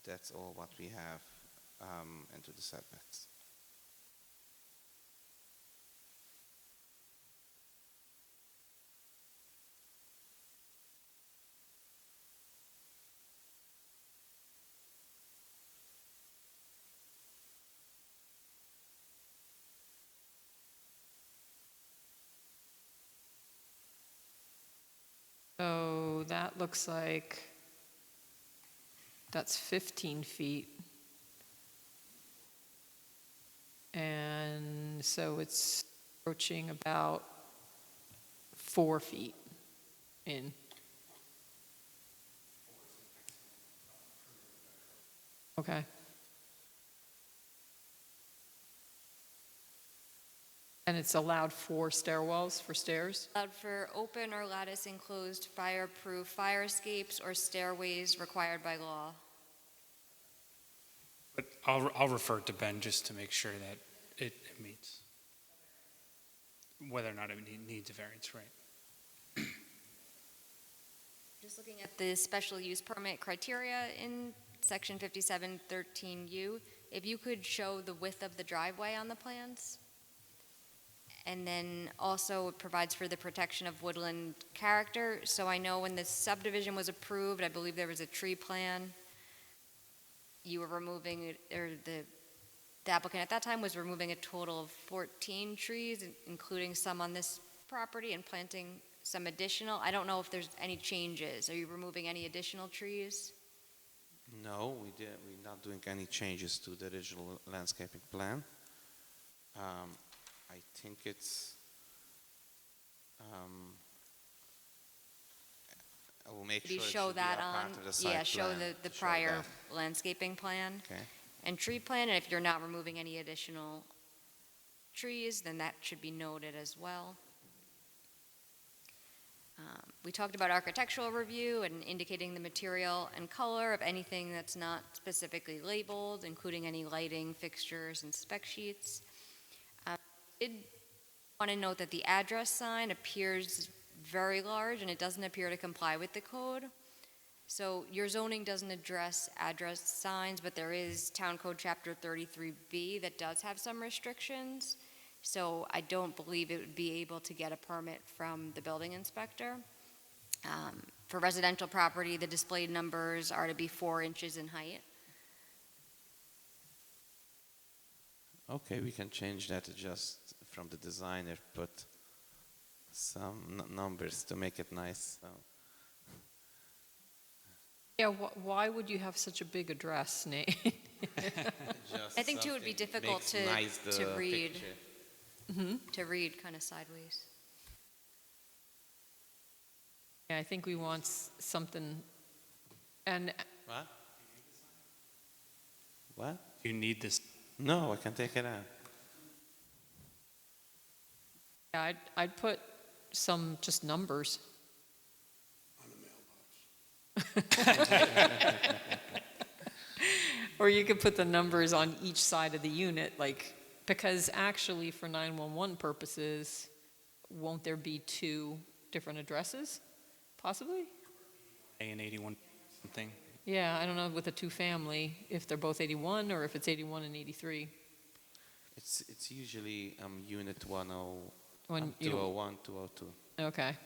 That's all what we have into the setbacks. So that looks like that's 15 feet. And so it's approaching about 4 feet in. Okay. And it's allowed 4 stairwells for stairs? Allowed for open or lattice enclosed fireproof fire escapes or stairways required by law. But I'll refer to Ben just to make sure that it meets, whether or not it needs a variance, right? Just looking at the special use permit criteria in section 5713U, if you could show the width of the driveway on the plans. And then also it provides for the protection of woodland character. So I know when the subdivision was approved, I believe there was a tree plan. You were removing, or the applicant at that time was removing a total of 14 trees, including some on this property, and planting some additional. I don't know if there's any changes. Are you removing any additional trees? No, we're not doing any changes to the original landscaping plan. I think it's, I will make Could you sure it show should be that a part on? of the site Yeah, show plan the to show prior that. landscaping plan Okay. and tree plan, and if you're not removing any additional trees, then that should be noted as well. We talked about architectural review and indicating the material and color of anything that's not specifically labeled, including any lighting, fixtures, and spec sheets. did want to note that the address sign appears very large, and it doesn't appear to comply with the code. So your zoning doesn't address address signs, but there is Town Code Chapter 33B that does have some restrictions. So I don't believe it would be able to get a permit from the building inspector. For residential property, the displayed numbers are to be 4 inches in height. Okay, we can change that just from the designer, put some numbers to make it nice. So. Yeah, why would you have such a big address, Nate? I think too it would be difficult to read. Mm-hmm. To read kind of sideways. Yeah, I think we want something, and What? What? You need this. No, I can take it out. yeah, I'd put some just numbers. Or you could put the numbers on each side of the unit, like, because actually for 911 purposes, won't there be 2 different addresses, possibly? A and 81 something. Yeah, I don't know with a 2-family, if they're both 81 or if it's 81 and 83. It's usually unit 10, When you don't- 201, 202. Okay.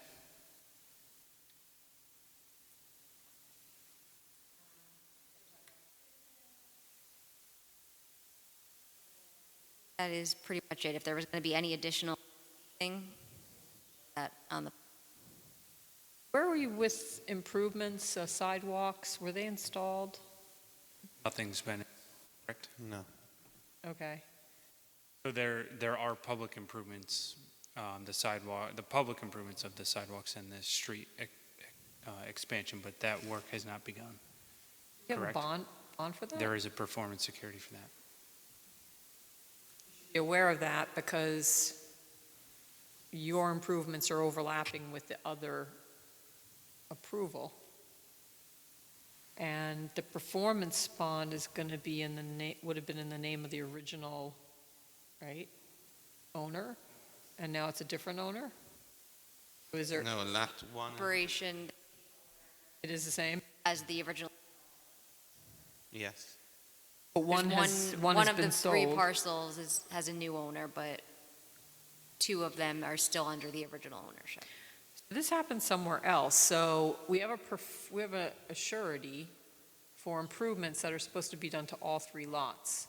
That is pretty much it. If there was going to be any additional thing that on the Where are we with improvements, sidewalks, were they installed? Nothing's been, correct? No. Okay. So there are public improvements, the sidewalk, the public improvements of the sidewalks and the street expansion, but that work has not begun. You have a Correct. bond for that? There is a performance security for that. Be aware of that because your improvements are overlapping with the other approval. And the performance bond is going to be in the would have been in the name of the original, right, owner? And now it's a different owner? Or is there? No, lot 1. operation It is the same? as the original. Yes. But one There's has one has of been the 3 sold. parcels has a new owner, but 2 of them are still under the original ownership. This happens somewhere else, so we have a surety for improvements that are supposed to be done to all 3 lots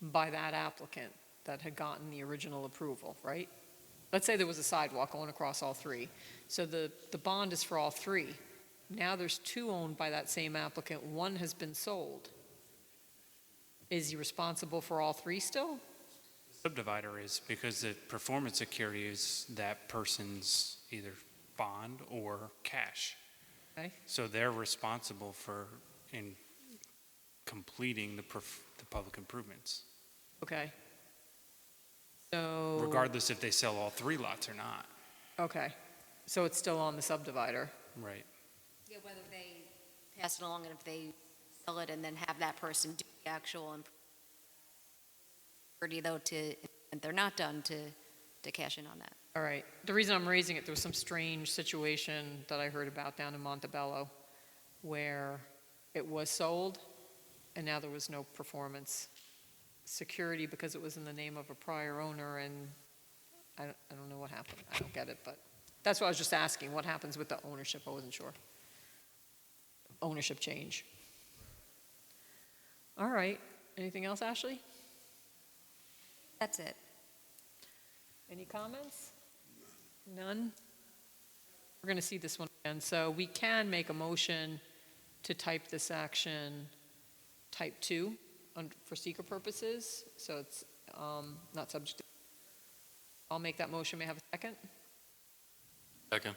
by that applicant that had gotten the original approval, right? Let's say there was a sidewalk going across all 3. So the bond is for all 3. Now there's 2 owned by that same applicant, 1 has been sold. Is he responsible for all 3 still? Subdivider is, because the performance security is that person's either bond or cash. Okay. So they're responsible for completing the public improvements, Okay. So. regardless if they sell all 3 lots or not. Okay. So it's still on the subdivider. Right. Yeah, whether they pass it along and if they sell it and then have that person do the actual improvement, though, if they're not done, to cash in on that. All right. The reason I'm raising it, there was some strange situation that I heard about down in Montebello where it was sold and now there was no performance security because it was in the name of a prior owner, and I don't know what happened. I don't get it, but that's what I was just asking. What happens with the ownership? I wasn't sure. Ownership change. All right. Anything else, Ashley? That's it. Any comments? None? We're going to see this one again. So we can make a motion to type this action type 2 for seeker purposes. So it's not subject to. I'll make that motion. May I have a second? Second.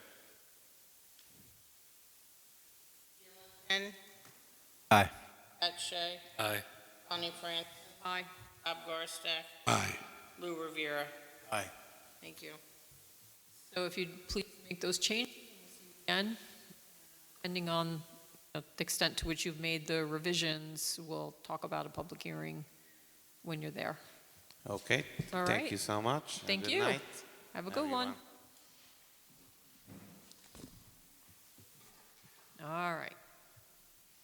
Ken, Aye. Pat Shea, Aye. Connie France, Aye. Bob Garstack, Aye. Lou Rivera. Aye. Thank you. So if you'd please make those changes again, depending on the extent to which you've made the revisions, we'll talk about a public hearing when you're there. Okay, All thank right. you so much. and Thank good you. night, Have a good one. everyone. All right.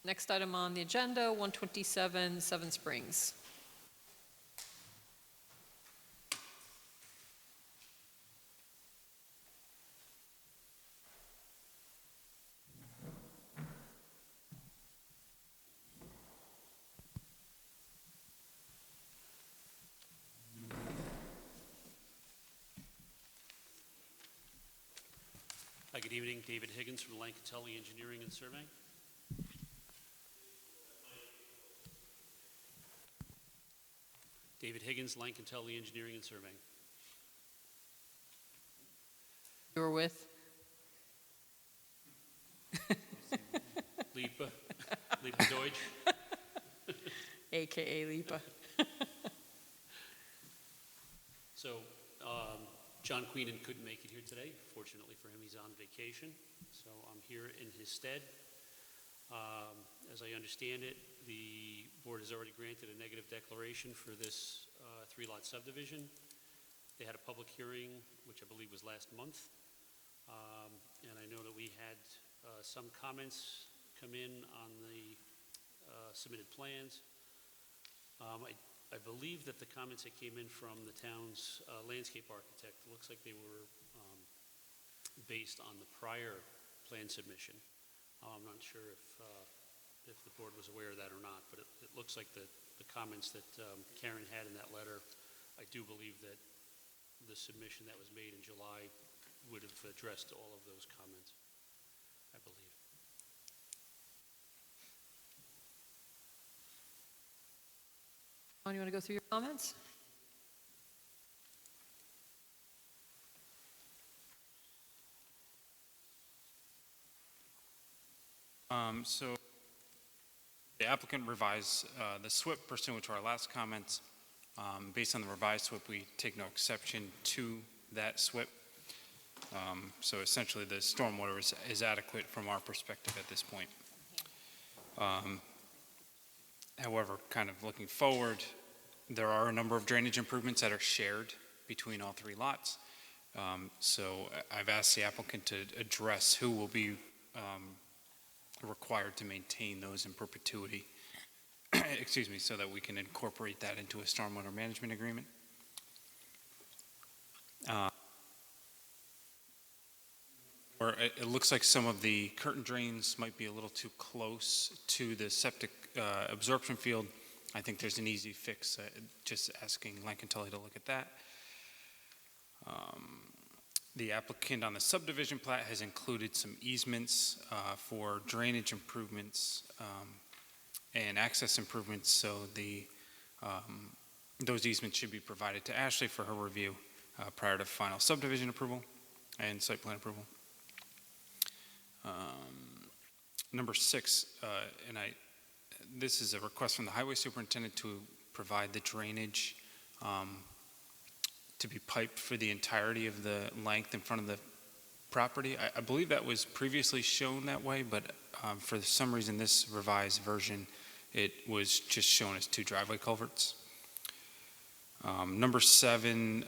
Next item on the agenda, 127 Seven Springs. Hi, good evening. David Higgins from Lankentelli Engineering and Surveying. David Higgins, Lankentelli Engineering and Surveying. You were with? Lipa, Lipa Deutsch. AKA Lipa. So, John Queenan couldn't make it here today. Fortunately for him, he's on vacation. So I'm here in his stead. As I understand it, the board has already granted a negative declaration for this three-lot subdivision. They had a public hearing, which I believe was last month. And I know that we had some comments come in on the submitted plans. I believe that the comments that came in from the town's landscape architect, looks like they were based on the prior plan submission. I'm not sure if the board was aware of that or not, but it looks like the comments that Karen had in that letter, I do believe that the submission that was made in July would have addressed all of those comments, I believe. You want to go through your comments? So the applicant revised the SWIP pursuant to our last comments. Based on the revised SWIP, we take no exception to that SWIP. So essentially, the stormwater is adequate from our perspective at this point. However, kind of looking forward, there are a number of drainage improvements that are shared between all three lots. So I've asked the applicant to address who will be required to maintain those in perpetuity, excuse me, so that we can incorporate that into a stormwater management agreement. Or it looks like some of the curtain drains might be a little too close to the septic absorption field. I think there's an easy fix, just asking Lankentelli to look at that. The applicant on the subdivision plat has included some easements for drainage improvements and access improvements, so those easements should be provided to Ashley for her review prior to final subdivision approval and site plan approval. Number 6, this is a request from the highway superintendent to provide the drainage to be piped for the entirety of the length in front of the property. I believe that was previously shown that way, but for some reason this revised version, it was just shown as 2 driveway culverts. Number 7,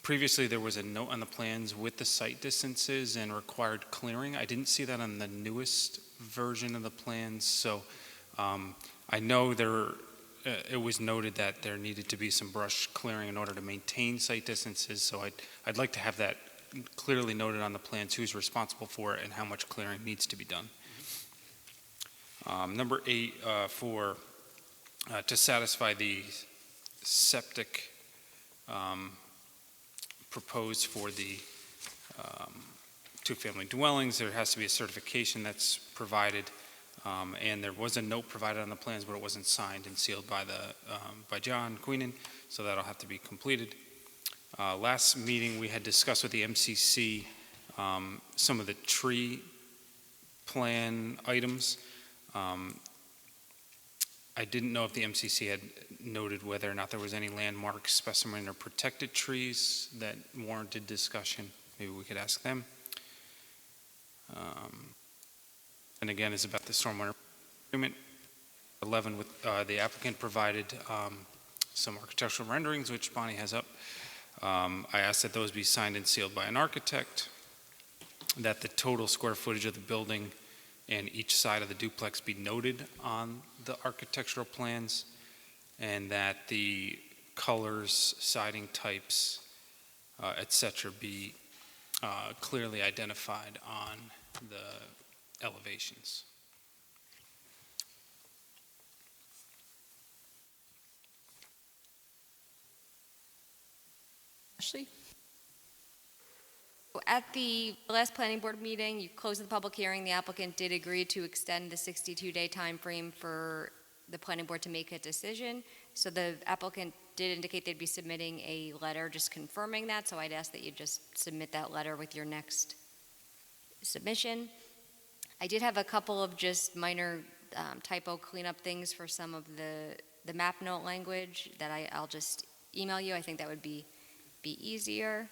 previously there was a note on the plans with the site distances and required clearing. I didn't see that on the newest version of the plans, so I know it was noted that there needed to be some brush clearing in order to maintain site distances, so I'd like to have that clearly noted on the plans, who's responsible for it and how much clearing needs to be done. Number 8, to satisfy the septic proposed for the 2-family dwellings, there has to be a certification that's provided. And there was a note provided on the plans, but it wasn't signed and sealed by John Queenan, so that'll have to be completed. Last meeting, we had discussed with the MCC some of the tree plan items. I didn't know if the MCC had noted whether or not there was any landmark, specimen, or protected trees that warranted discussion. Maybe we could ask them. And again, it's about the stormwater agreement. 11, with the applicant provided some architectural renderings, which Bonnie has up. I asked that those be signed and sealed by an architect, that the total square footage of the building and each side of the duplex be noted on the architectural plans, and that the colors, siding types, et cetera, be clearly identified on the elevations. Ashley? At the last planning board meeting, you closed the public hearing. The applicant did agree to extend the 62-day timeframe for the planning board to make a decision. So the applicant did indicate they'd be submitting a letter just confirming that. So I'd ask that you just submit that letter with your next submission. I did have a couple of just minor typo cleanup things for some of the map note language that I'll just email you. I think that would be easier.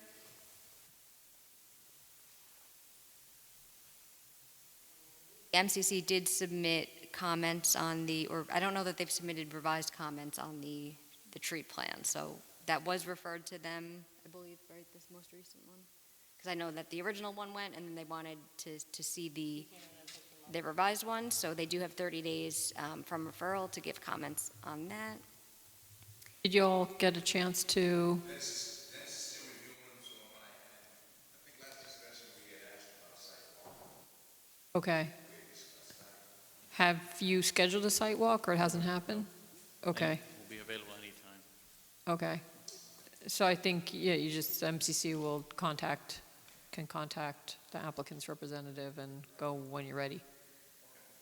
MCC did submit comments on or I don't know that they've submitted revised comments on the tree plan. So that was referred to them, I believe, right, this most recent one? Because I know that the original one went, and then they wanted to see the revised one. So they do have 30 days from referral to give comments on that. Did you all get a chance to? That's still reviewing, so I think last discussion we had asked about a sidewalk. Okay. Have you scheduled a site walk, or it hasn't happened? Okay, Will be available anytime. okay. So I think, yeah, you just, MCC can contact the applicant's representative and go when you're ready.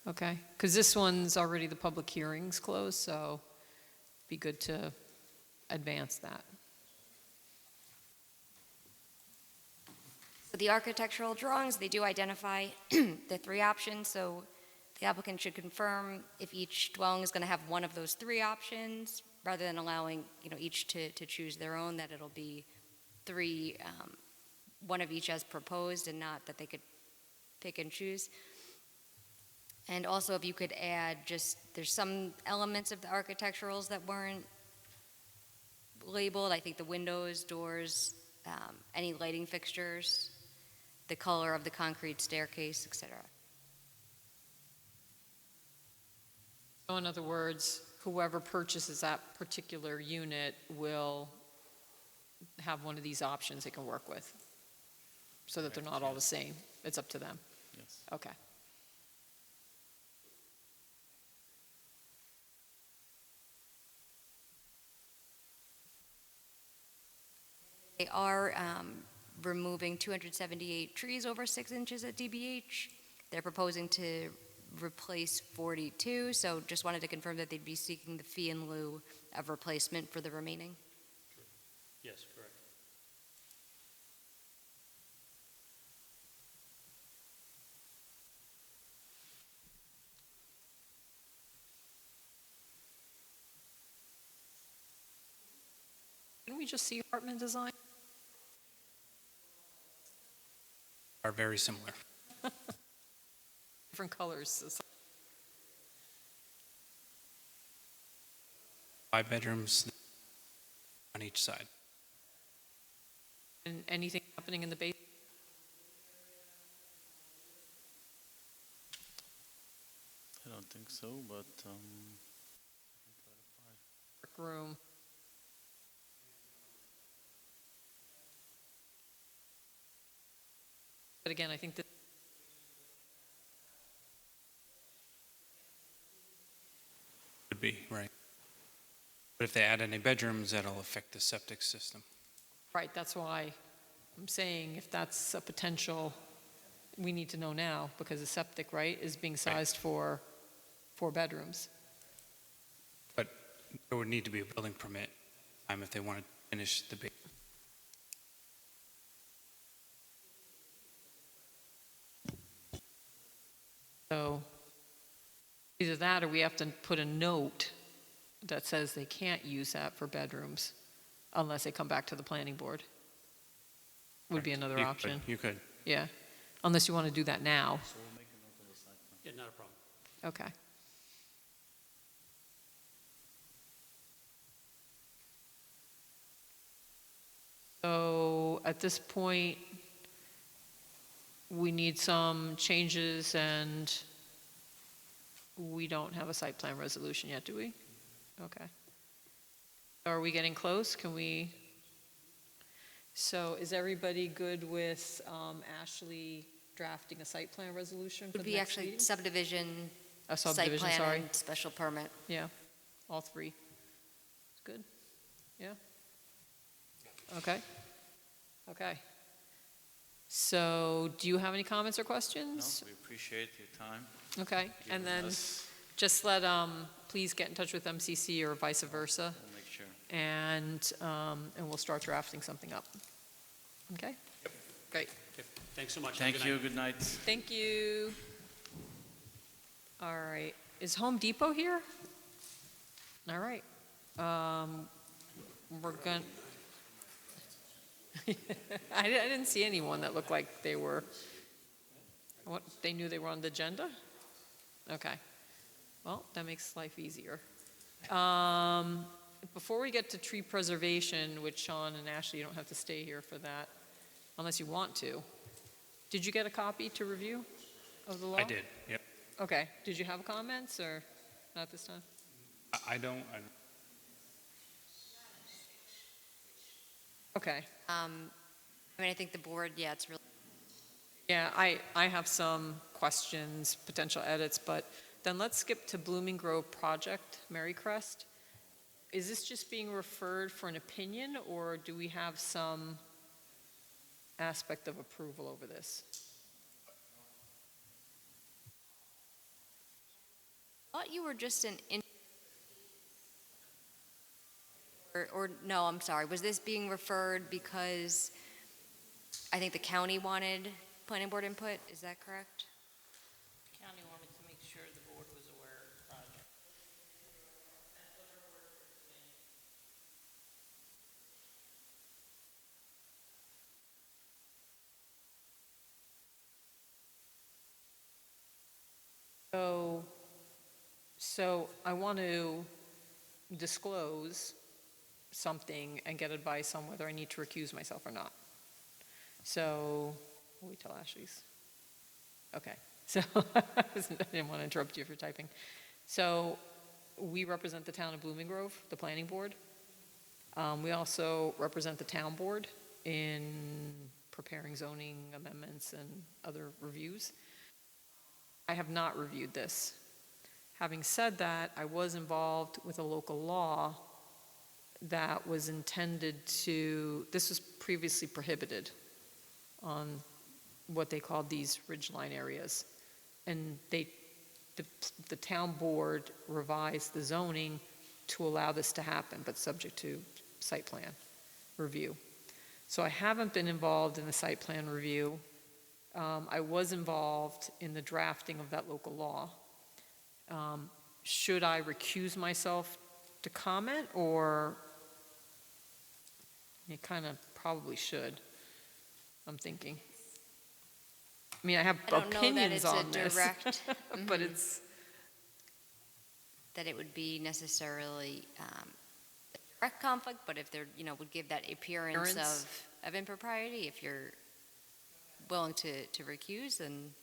Okay, because this one's already, the public hearing's closed, so it'd be good to advance that. So the architectural drawings, they do identify the three options. So the applicant should confirm if each dwelling is going to have one of those three options, rather than allowing, each to choose their own, that it'll be three, one of each as proposed, and not that they could pick and choose. And also, if you could add there's some elements of the architecturals that weren't labeled. I think the windows, doors, any lighting fixtures, the color of the concrete staircase, etc. So in other words, whoever purchases that particular unit will have one of these options they can work with, so that they're not all the same. It's up to them. Yes. Okay. They are removing 278 trees over 6 inches at DBH. They're proposing to replace 42, so just wanted to confirm that they'd be seeking the fee in lieu of replacement for the remaining. Yes, correct. Can we just see Hartman design? Are very similar. Different colors. 5 bedrooms on each side. And anything happening in the basement? I don't think so, but Room. But again, I think that Would be, right. But if they add any bedrooms, that'll affect the septic system. right, that's why I'm saying if that's a potential, we need to know now, because the septic, right, is being sized for 4 bedrooms. But there would need to be a building permit if they want to finish the big. So either that, or we have to put a note that says they can't use that for bedrooms unless they come back to the planning board. Would be another option. You could. Yeah, unless you want to do that now. so we'll make a note of the site plan. Yeah, not a problem. Okay. So at this point, we need some changes, and we don't have a site plan resolution yet, do we? Okay. Are we getting close? Can we? So is everybody good with Ashley drafting a site plan resolution for Would the be next actually meeting? subdivision, A site subdivision, plan, sorry. and special permit. Yeah, all three. Good? Yeah? Okay. Okay. So do you have any comments or No, questions? we appreciate your time. Okay, and giving then us- just let, please get in touch with MCC or vice versa, We'll make sure. and we'll start drafting something up. Okay? Great. Okay, thanks so much. Have a Thank good you, night. good night. Thank you. All right, is Home Depot here? All right. We're going, I didn't see anyone that looked like they were, what, they knew they were on the agenda? Okay. Well, that makes life easier. Before we get to tree preservation, which Sean and Ashley, you don't have to stay here for that, unless you want to. Did you get a copy to review of the law? I did, yep. Okay. Did you have comments, or not this time? I don't, Okay. I mean, I think the board, yeah, it's really, Yeah, I have some questions, potential edits, but then let's skip to Blooming Grove Project, Marycrest. Is this just being referred for an opinion, or do we have some aspect of approval over this? I thought you were just or no, I'm sorry, was this being referred because I think the county wanted planning board input, is that correct? County wanted to make sure the board was aware of the project. So I want to disclose something and get advice on whether I need to recuse myself or not. So, will we tell Ashley's? Okay, so I didn't want to interrupt you if you're typing. So, we represent the town of Blooming Grove, the planning board. We also represent the town board in preparing zoning amendments and other reviews. I have not reviewed this. Having said that, I was involved with a local law that was intended to, this was previously prohibited on what they called these ridgeline areas. And the town board revised the zoning to allow this to happen, but subject to site plan review. So I haven't been involved in the site plan review. I was involved in the drafting of that local law. Should I recuse myself to comment, or you kind of probably should, I'm thinking. I mean, I have I don't know that opinions it's on a this, direct, but Mhm. it's, that it would be necessarily a direct conflict, but if there, would give that appearance Appearance. of impropriety, if you're willing to recuse, then.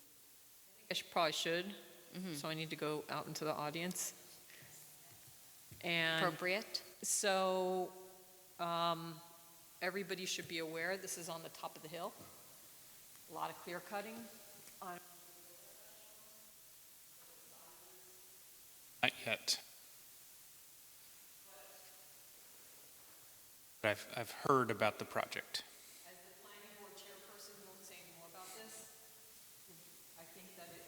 I probably should, Mhm. so I need to go out into the audience. And Appropriate. so, everybody should be aware, this is on the top of the hill. A lot of clear cutting. not yet. But I've heard about the project. As the planning board chairperson, who won't say any more about this, I think that it.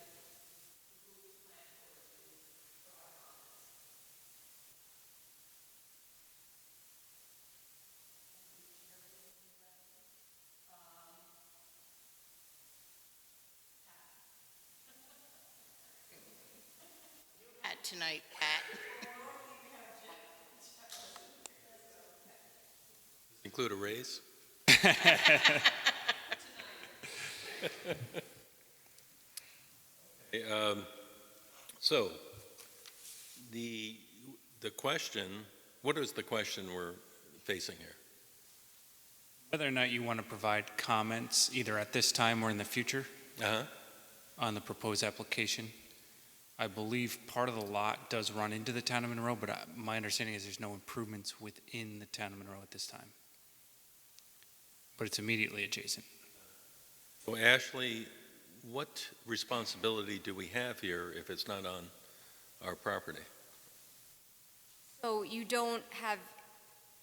At tonight, Pat. Include a raise? Okay, so, the question, what is the question we're facing here? Whether or not you want to provide comments, either at this time or in the future, on the proposed application. I believe part of the lot does run into the town of Monroe, but my understanding is there's no improvements within the town of Monroe at this time. But it's immediately adjacent. So Ashley, what responsibility do we have here if it's not on our property? So you don't have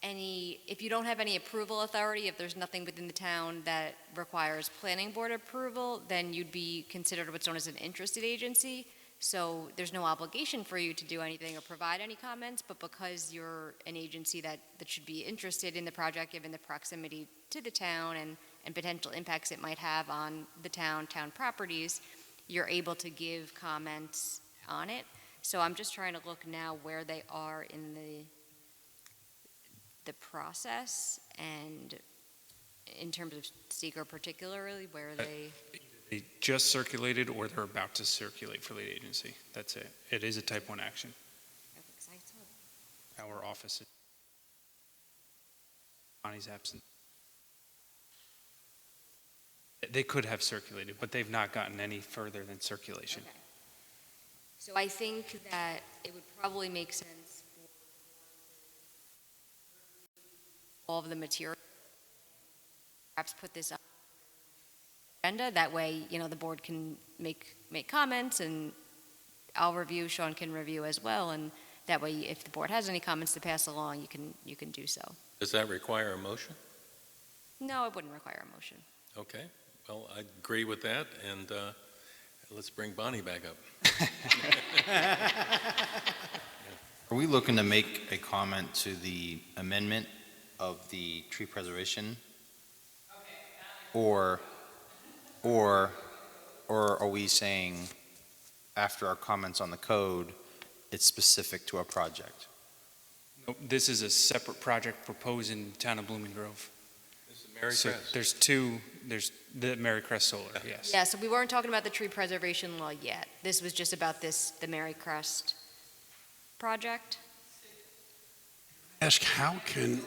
if you don't have any approval authority, if there's nothing within the town that requires planning board approval, then you'd be considered what's known as an interested agency. So there's no obligation for you to do anything or provide any comments, but because you're an agency that should be interested in the project, given the proximity to the town and potential impacts it might have on the town properties, you're able to give comments on it. So I'm just trying to look now where they are in the process, and in terms of seeker particularly, where they just circulated or they're about to circulate for lead agency. That's it. It is a type 1 action. Our office is Bonnie's absent. They could have circulated, but they've not gotten any further than circulation. Okay. So I think that it would probably make sense for all of the material, perhaps put this on the agenda. That way, the board can make comments, and I'll review, Sean can review as well, and that way, if the board has any comments to pass along, you can do so. Does that require a motion? No, it wouldn't require a motion. Okay, well, I agree with that, and let's bring Bonnie back up. Are we looking to make a comment to the amendment of the tree preservation? Or are we saying, after our comments on the code, it's specific to our project? Nope, this is a separate project proposed in the town of Blooming Grove. This is Mary So Crest. there's the Mary Crest Solar, yes. Yeah, so we weren't talking about the tree preservation law yet. This was just about the Mary Crest project. Ask, how can,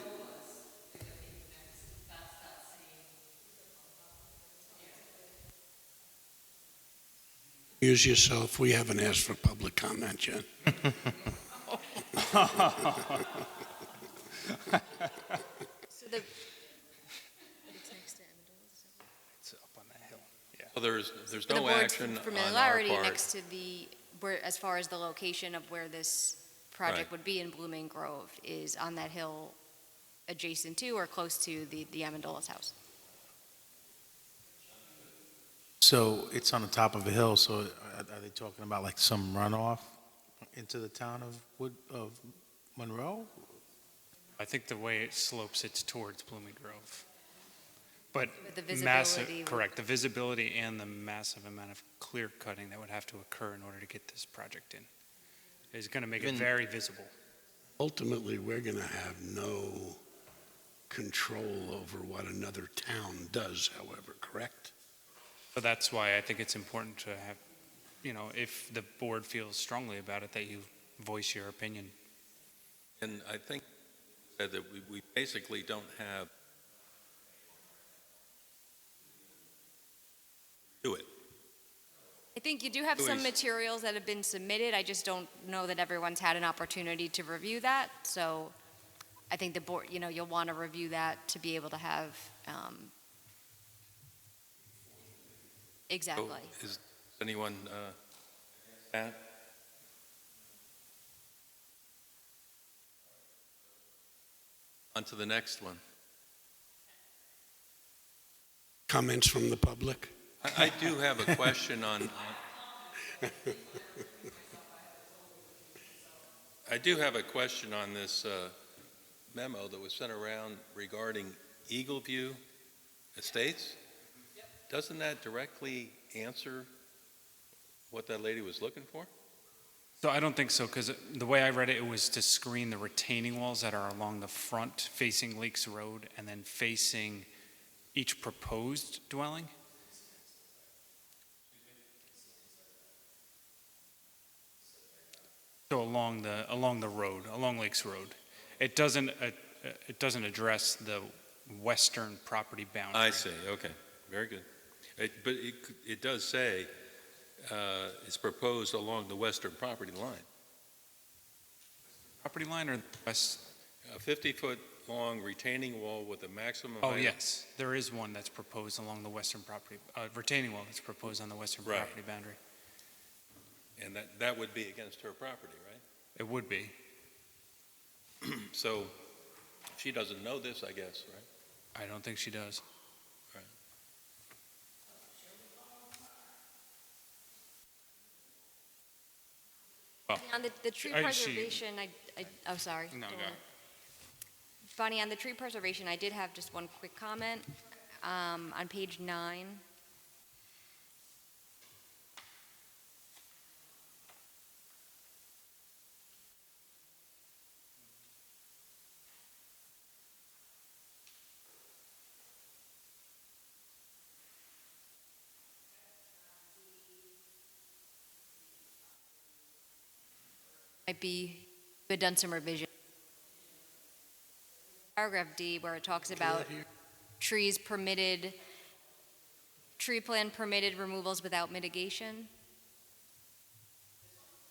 use yourself, we haven't asked for public comment yet. So the It's up on that hill, yeah. Well, there's the no board's action on our familiarity part. next to as far as the location of where this project Right. would be in Blooming Grove is on that hill adjacent to or close to the Amendola's house. So it's on the top of a hill, so are they talking about like some runoff into the town of Monroe? I think the way it slopes, it's towards Blooming Grove. But With the massive, visibility would- correct, the visibility and the massive amount of clear cutting that would have to occur in order to get this project in is going to make it Even- very visible. Ultimately, we're going to have no control over what another town does, however, correct? So that's why I think it's important to have, if the board feels strongly about it, that you voice your opinion. And I think that we basically don't have do it. I think you do have some Louise. materials that have been submitted. I just don't know that everyone's had an opportunity to review that. So I think the board, you'll want to review that to be able to have, exactly. So is anyone that? On to the next one. Comments from the public? I do have a question on I do have a question on this memo that was sent around regarding Eagle View Estates. Doesn't that directly answer what that lady was looking for? So I don't think so, because the way I read it, it was to screen the retaining walls that are along the front facing Lakes Road and then facing each proposed dwelling. So along the road, along Lakes Road. It doesn't address western property boundary. I see, okay, very good. But it does say it's proposed along the western property line. Property line or west? A 50-foot-long retaining wall with a maximum Oh, height. yes, there is one that's proposed along the western property, retaining wall that's proposed on the western Right. property boundary. And that would be against her property, right? It would be. So she doesn't know this, I guess, right? I don't think she does. Well, On the tree she- preservation, oh, sorry. No, Go go. ahead. Bonnie, on the tree preservation, I did have just one quick comment. On page 9, might be, we had done some revision. Paragraph D, where it talks about trees permitted, tree plan permitted removals without mitigation.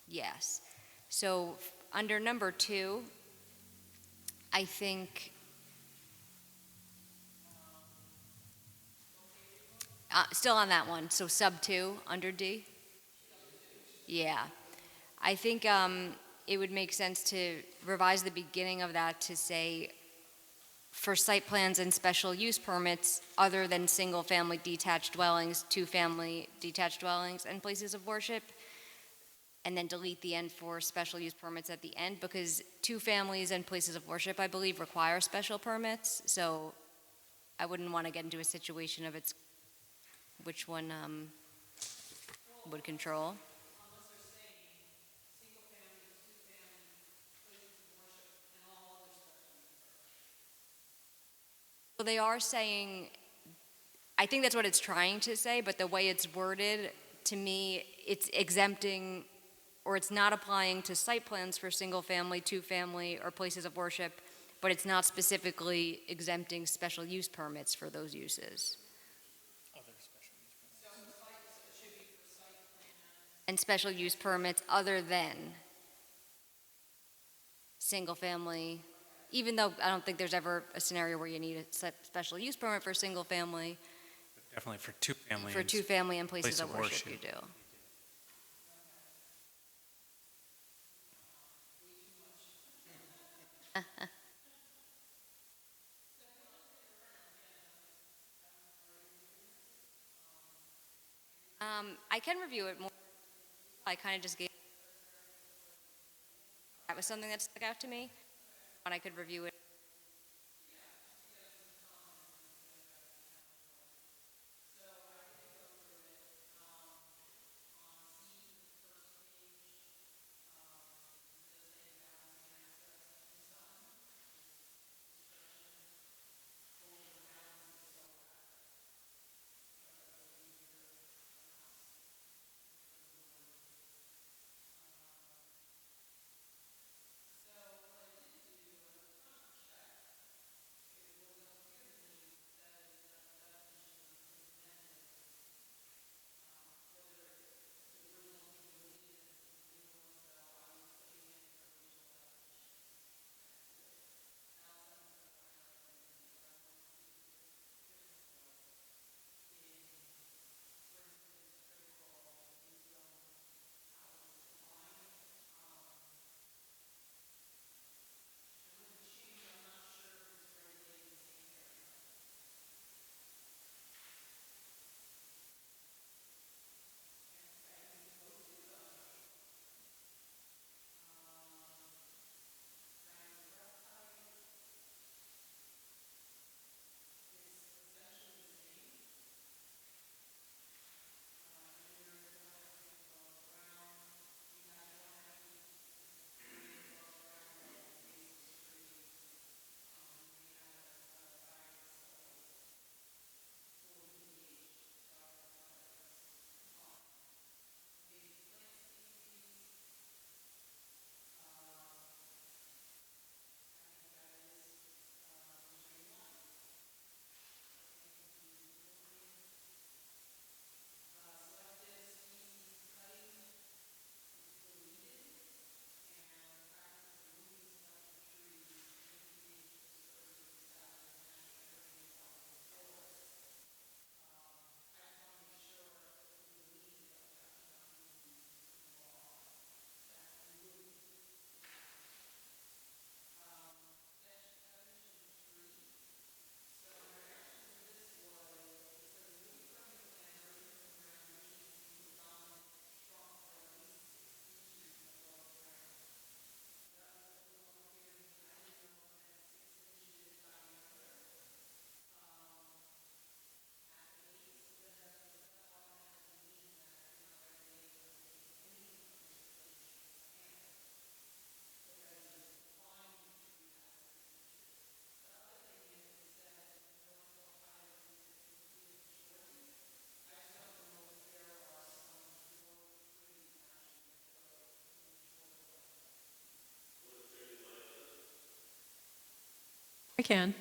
Yes. So under number 2, I think, still on that one, so sub 2 under D. Yeah. I think it would make sense to revise the beginning of that to say, for site plans and special use permits other than single-family detached dwellings, two-family detached dwellings, and places of worship, and then delete the end for special use permits at the end, because two families and places of worship, I believe, require special permits, so I wouldn't want to get into a situation of which one would control. Well, they are saying, I think that's what it's trying to say, but the way it's worded, to me, it's exempting, or it's not applying to site plans for single-family, two-family, or places of worship, but it's not specifically exempting special use permits for those uses. And special use permits other than single-family, even though I don't think there's ever a scenario where you need a special use permit for single-family. Definitely for two-family. For two-family and places of worship, you do. I can review it more. I kind of just gave, that was something that stuck out to me, but I could review it. can.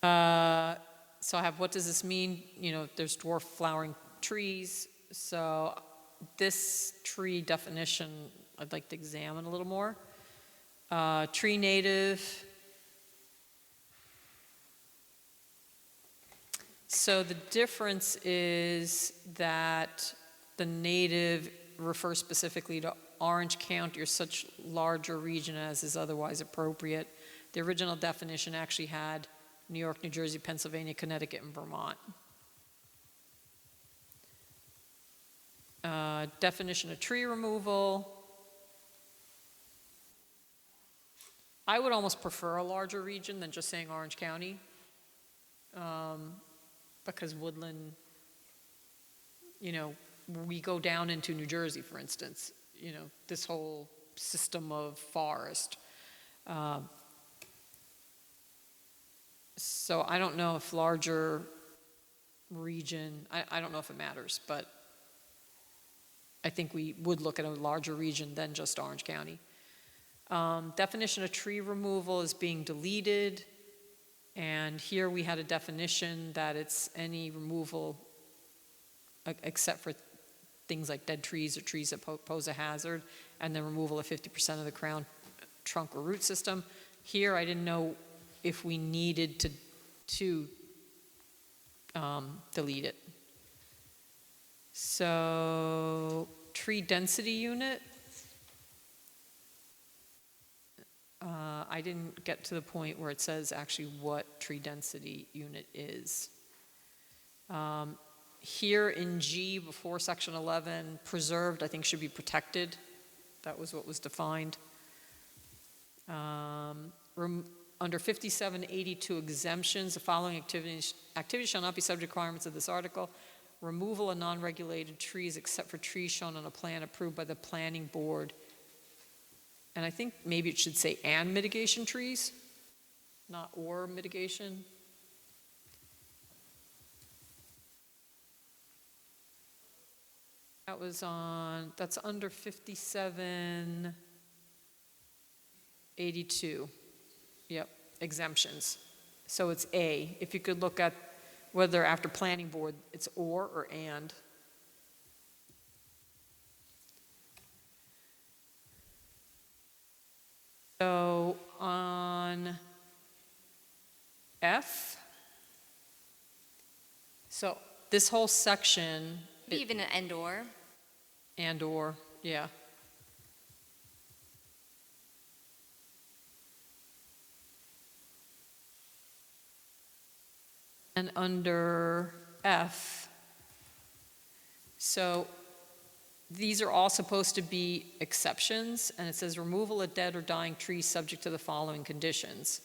So I have, what does this mean? You know, there's dwarf flowering trees. So this tree definition, I'd like to examine a little more. Tree native. So the difference is that the native refers specifically to Orange County or such larger region as is otherwise appropriate. The original definition actually had New York, New Jersey, Pennsylvania, Connecticut, and Vermont. Definition of tree removal. I would almost prefer a larger region than just saying Orange County. Because woodland, you know, we go down into New Jersey, for instance, you know, this whole system of forest. So I don't know if larger region, I don't know if it matters, but I think we would look at a larger region than just Orange County. Definition of tree removal is being deleted. And here we had a definition that it's any removal except for things like dead trees or trees that pose a hazard, and then removal of 50% of the crown, trunk, or root system. Here I didn't know if we needed to delete it. So tree density unit. I didn't get to the point where it says actually what tree density unit is. Here in G, before section 11, preserved, I think should be protected. That was what was defined. Under 5782 exemptions, the following activities shall not be subject to requirements of this article. Removal of non-regulated trees except for trees shown on a plan approved by the planning board. And I think maybe it should say and mitigation trees, not or mitigation. That's under 5782. Yep, exemptions. So it's A. If you could look at whether after planning board it's or and. So on F, so this whole section. Even an and or. And or, yeah. And under F, so these are all supposed to be exceptions, and it says removal of dead or dying trees subject to the following conditions.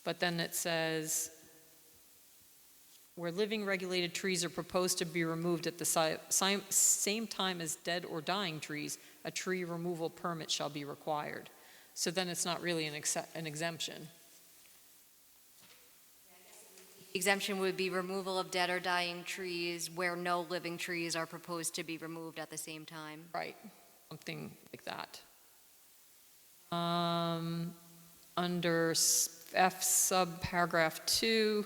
But then it says where living regulated trees are proposed to be removed at the same time as dead or dying trees, a tree removal permit shall be required. So then it's not really an exemption. Exemption would be removal of dead or dying trees where no living trees are proposed to be removed at the same time. Right, something like that. Under F sub paragraph 2,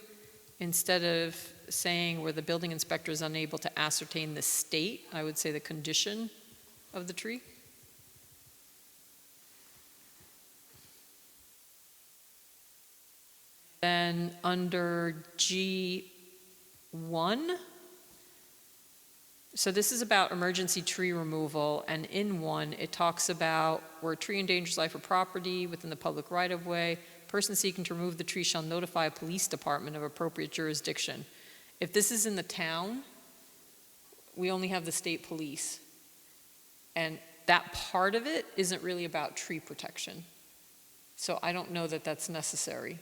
instead of saying where the building inspector is unable to ascertain the state, I would say the condition of the tree. Then under G1, so this is about emergency tree removal, and in 1, it talks about where a tree endangers life or property within the public right-of-way, person seeking to remove the tree shall notify a police department of appropriate jurisdiction. If this is in the town, we only have the state police. And that part of it isn't really about tree protection. So I don't know that that's necessary.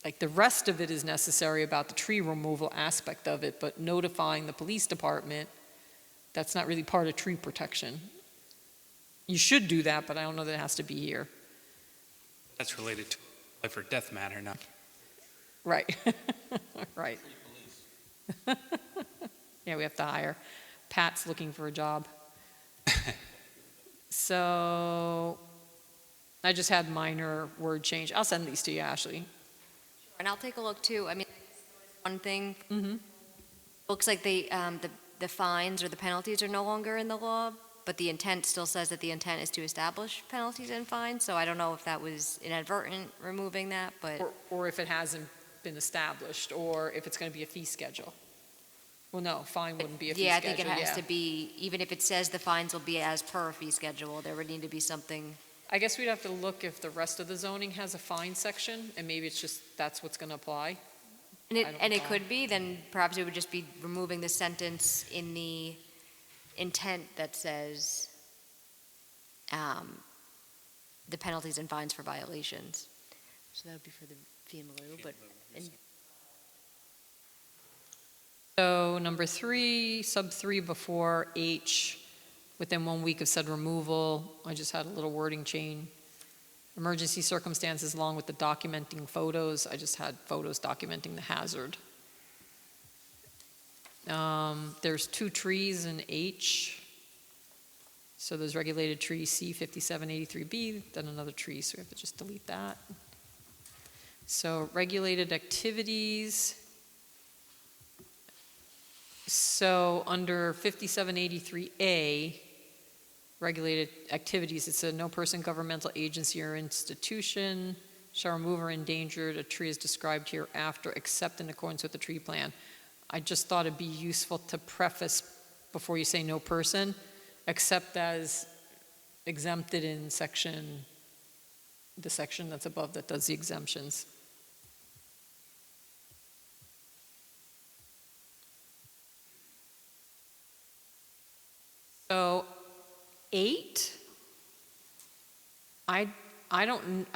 Like the rest of it is necessary about the tree removal aspect of it, but notifying the police department, that's not really part of tree protection. You should do that, but I don't know that it has to be here. That's related to life or death matter, not. Right, right. Yeah, we have to hire. Pat's looking for a job. So I just had minor word change. I'll send these to you, Ashley. And I'll take a look too. I mean, one thing, Mm-hmm. looks like the fines or the penalties are no longer in the law, but the intent still says that the intent is to establish penalties and fines, so I don't know if that was inadvertent removing that, but. Or if it hasn't been established, or if it's going to be a fee schedule. Well, no, fine wouldn't be a fee Yeah, I schedule, think it has yeah. to be, even if it says the fines will be as per a fee schedule, there would need to be something. I guess we'd have to look if the rest of the zoning has a fine section, and maybe it's just, that's what's going to apply. And I don't it know. could be, then perhaps it would just be removing the sentence in the intent that says the penalties and fines for violations. So that would be for the fee in lieu, but. So number 3, sub 3 before H, within 1 week of said removal, I just had a little wording change. Emergency circumstances along with the documenting photos, I just had photos documenting the hazard. There's 2 trees in H. So there's regulated tree C5783B, then another tree, so we have to just delete that. So regulated activities. So under 5783A, regulated activities, it said no person, governmental agency, or institution shall remove or endanger a tree as described hereafter, except in accordance with the tree plan. I just thought it'd be useful to preface before you say no person, except as exempted in the section that's above that does the exemptions. So 8, I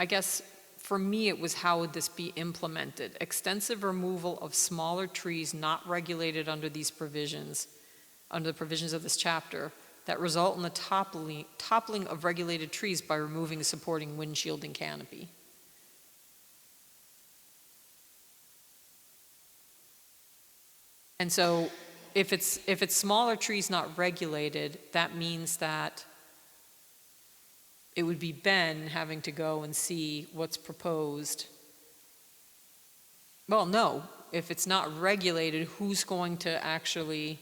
guess for me it was how would this be implemented? Extensive removal of smaller trees not regulated under these provisions, under the provisions of this chapter, that result in the toppling of regulated trees by removing a supporting windshielding canopy. And so if it's smaller trees not regulated, that means that it would be Ben having to go and see what's proposed. Well, no, if it's not regulated, who's going to actually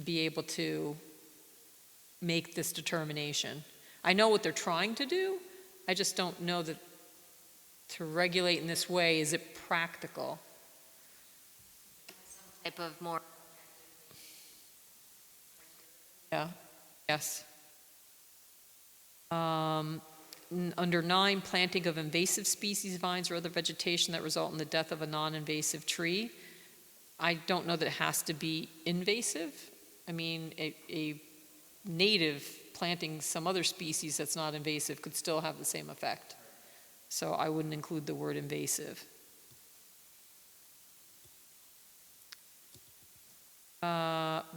be able to make this determination? I know what they're trying to do, I just don't know that to regulate in this way, is it practical? Type of more. Yeah, yes. Under 9, planting of invasive species, vines, or other vegetation that result in the death of a non-invasive tree. I don't know that it has to be invasive. I mean, a native planting some other species that's not invasive could still have the same effect. So I wouldn't include the word invasive.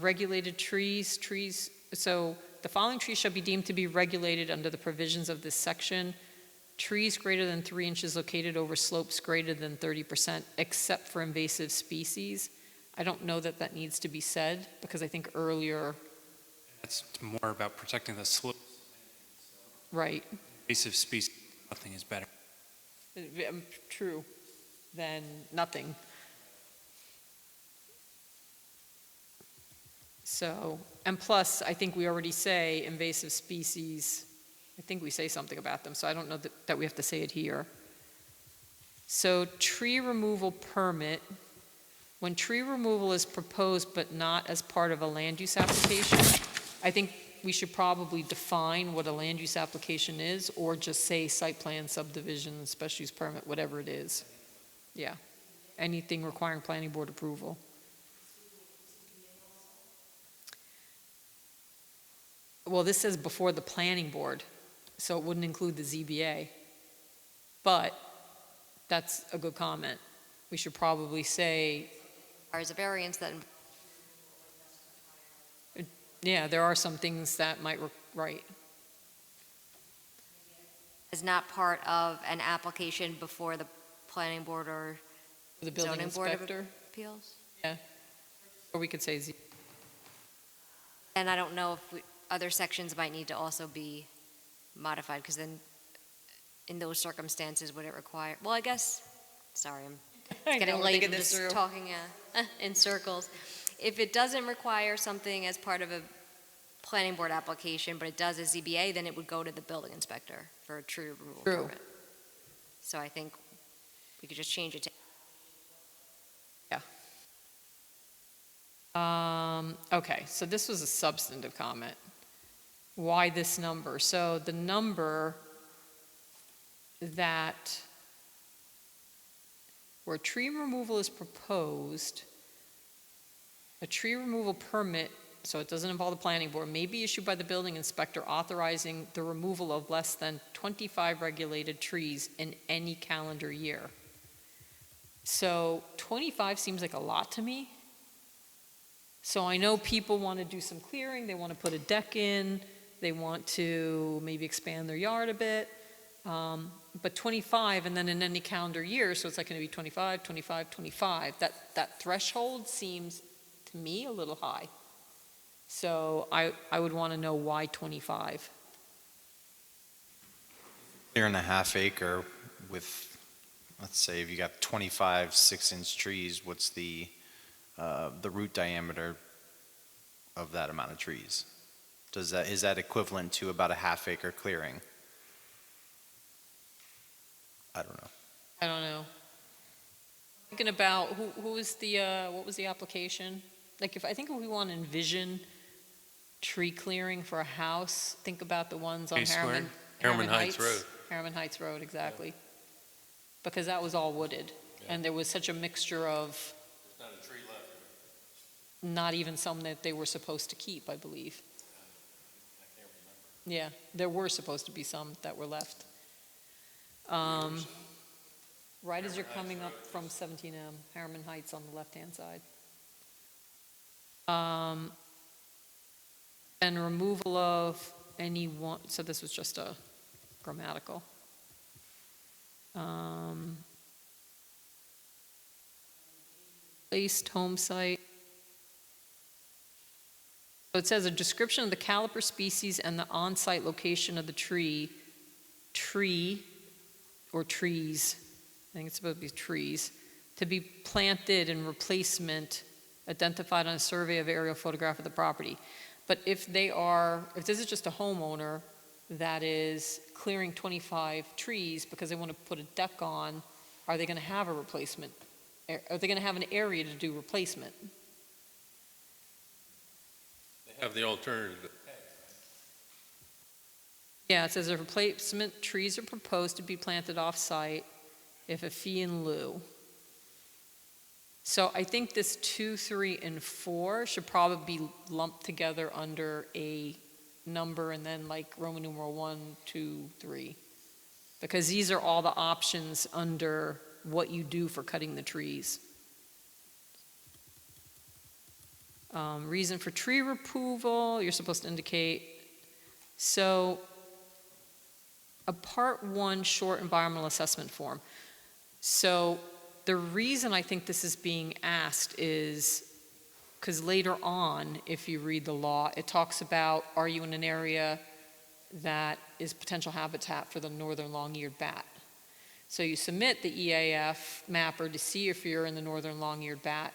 Regulated trees, so the following trees shall be deemed to be regulated under the provisions of this section. Trees greater than 3 inches located over slopes greater than 30%, except for invasive species. I don't know that that needs to be said, because I think earlier. That's more about protecting the slope. Right. Invasive species, nothing is better. True, than nothing. So, and plus, I think we already say invasive species, I think we say something about them, so I don't know that we have to say it here. So tree removal permit, when tree removal is proposed but not as part of a land use application, I think we should probably define what a land use application is, or just say site plan, subdivision, special use permit, whatever it is. Yeah, anything requiring planning board approval. Well, this says before the planning board, so it wouldn't include the ZBA. But that's a good comment. We should probably say, As a variance that. yeah, there are some things that might, right. Is not part of an application before the planning board or The building zoning board of inspector. appeals? Yeah. Or we could say And I don't know if other sections might need to also be modified, because then in those circumstances, would it require, well, I guess, sorry, I'm I it's getting know, we're late, thinking I'm this just through. talking in circles. If it doesn't require something as part of a planning board application, but it does a ZBA, then it would go to the building inspector for a tree removal True. permit. So I think we could just change it to, Okay, so this was a substantive comment. Why this number? So the number that where tree removal is proposed, a tree removal permit, so it doesn't involve the planning board, may be issued by the building inspector authorizing the removal of less than 25 regulated trees in any calendar year. So 25 seems like a lot to me. So I know people want to do some clearing, they want to put a deck in, they want to maybe expand their yard a bit, but 25 and then in any calendar year, so it's like going to be 25, 25, 25. That threshold seems to me a little high. So I would want to know why 25. Clear and a half acre with, let's say if you got 25 6-inch trees, what's the root diameter of that amount of trees? Is that equivalent to about a half acre clearing? I don't know. I don't know. Thinking about who was the what was the application? Like if we want to envision tree clearing for a house, think about the ones on Harriman Heights Road. Harriman Heights Road, exactly. Because that was all wooded, and there was such a mixture of There's not a tree left. not even some that they were supposed to keep, I believe. I can't remember. Yeah, there were supposed to be some that were left. Right as you're coming up from 17M, Harriman Heights on the left-hand side. And removal of any one, so this was just a grammatical. Placed home site. So it says a description of the caliper species and the on-site location of the tree or trees, I think it's supposed to be trees, to be planted and replacement identified on a survey of aerial photograph of the property. But if this is just a homeowner that is clearing 25 trees because they want to put a deck on, are they going to have a replacement? Are they going to have an area to do replacement? They have the alternative. Yeah, it says a replacement trees are proposed to be planted off-site if a fee in lieu. So I think this 2, 3, and 4 should probably be lumped together under a number and then like Roman numeral 1, 2, 3. Because these are all the options under what you do for cutting the trees. Reason for tree removal, you're supposed to indicate. So a Part 1 short environmental assessment form. So the reason I think this is being asked is because later on, if you read the law, it talks about, are you in an area that is potential habitat for the northern long-eared bat? So you submit the EAF mapper to see if you're in the northern long-eared bat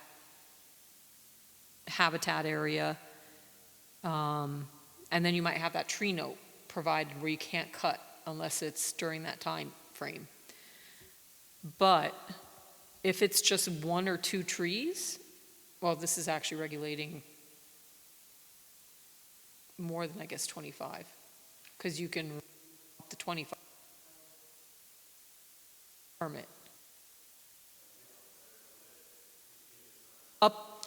habitat area, and then you might have that tree note provided where you can't cut unless it's during that time frame. But if it's just 1 or 2 trees, well, this is actually regulating more than, I guess, 25, because you can up to 25 permit. Up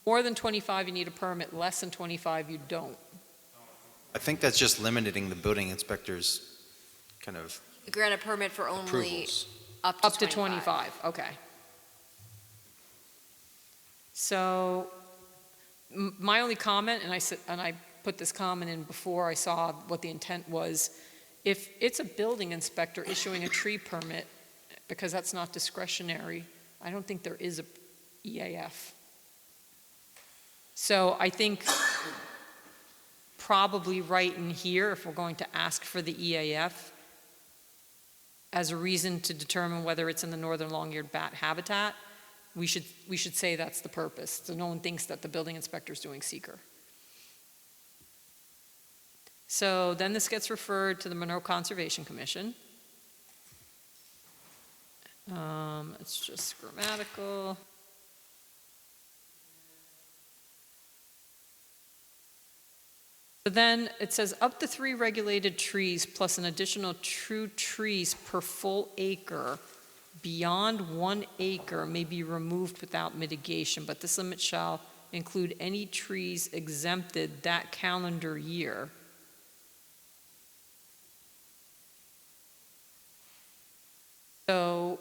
more than 25, you need a permit. Less than 25, you don't. I think that's just limiting the building inspector's kind of grant a permit for only approvals. up to 25. Okay. So my only comment, and I put this comment in before I saw what the intent was, if it's a building inspector issuing a tree permit, because that's not discretionary, I don't think there is a EAF. So I think probably right in here, if we're going to ask for the EAF, as a reason to determine whether it's in the northern long-eared bat habitat, we should say that's the purpose, so no one thinks that the building inspector's doing seeker. So then this gets referred to the Monroe Conservation Commission. It's just grammatical. But then it says up to 3 regulated trees plus an additional 2 trees per full acre beyond 1 acre may be removed without mitigation, but this limit shall include any trees exempted that calendar year. So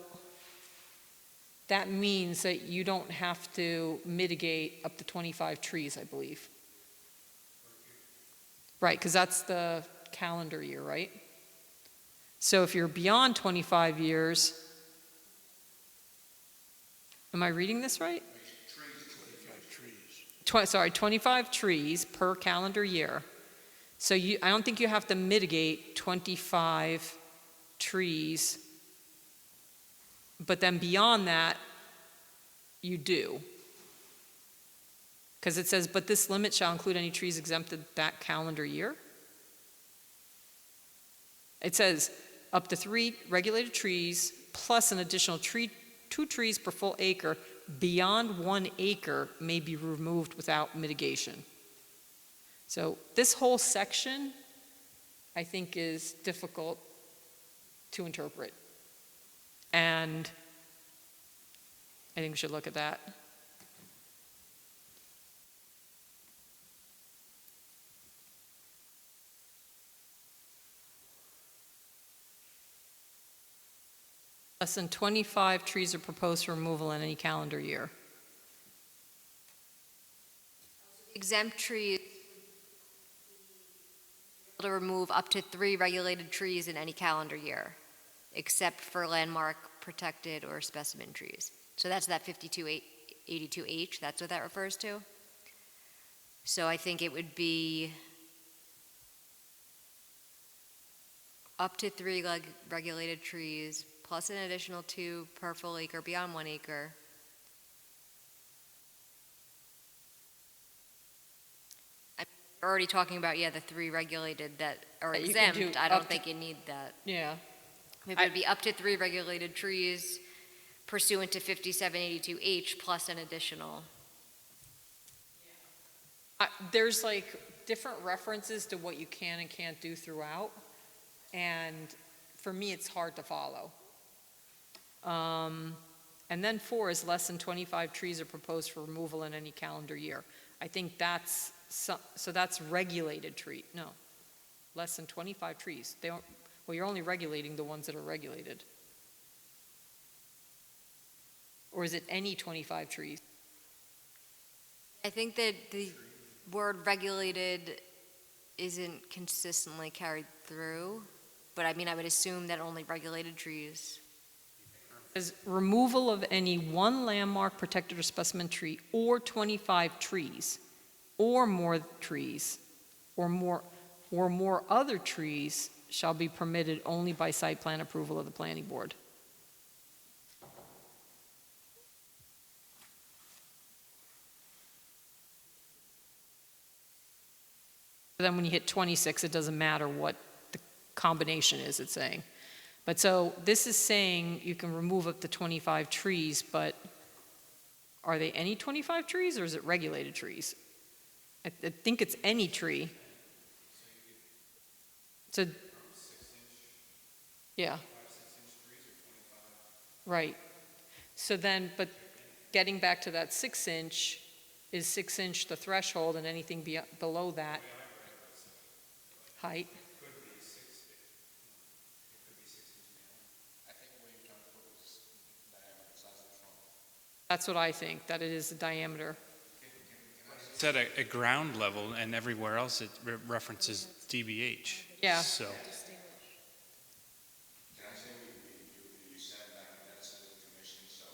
that means that you don't have to mitigate up to 25 trees, I believe. Right, because that's the calendar year, right? So if you're beyond 25 years, am I reading this right? 25 trees per calendar year. So I don't think you have to mitigate 25 trees, but then beyond that, you do. Because it says, but this limit shall include any trees exempted that calendar year. It says up to 3 regulated trees plus an additional 2 trees per full acre beyond 1 acre may be removed without mitigation. So this whole section, I think, is difficult to interpret. And I think we should look at that. Less than 25 trees are proposed for removal in any calendar year. Exempt trees, to remove up to 3 regulated trees in any calendar year, except for landmark, protected, or specimen trees. So that's that 5282H, that's what that refers to. So I think it would be up to 3 regulated trees, plus an additional 2 per full acre beyond 1 acre. We're already talking about, the 3 regulated that are That you can exempt. do I don't up to- think you need that. Yeah. Maybe it'd be up to 3 regulated trees pursuant to 5782H plus an additional. There's like different references to what you can and can't do throughout, and for me, it's hard to follow. And then 4 is less than 25 trees are proposed for removal in any calendar year. I think that's, so that's regulated tree, no, less than 25 trees. They don't, well, you're only regulating the ones that are regulated. Or is it any 25 trees? I think that the word regulated isn't consistently carried through, but I mean, I would assume that only regulated trees. Is removal of any 1 landmark, protected, or specimen tree, or 25 trees, or more trees, or more other trees shall be permitted only by site plan approval of the planning board. Then when you hit 26, it doesn't matter what the combination is, it's saying. But so this is saying you can remove up to 25 trees, but are they any 25 trees or is it regulated trees? I think it's any tree. So, yeah. Right. So then, but getting back to that 6-inch, is 6-inch the threshold and anything below that? Height? That's what I think, that it is the diameter. It's at a ground level, and everywhere else it references DBH. Yeah. So, Can I say you sat back and that's to the commission, so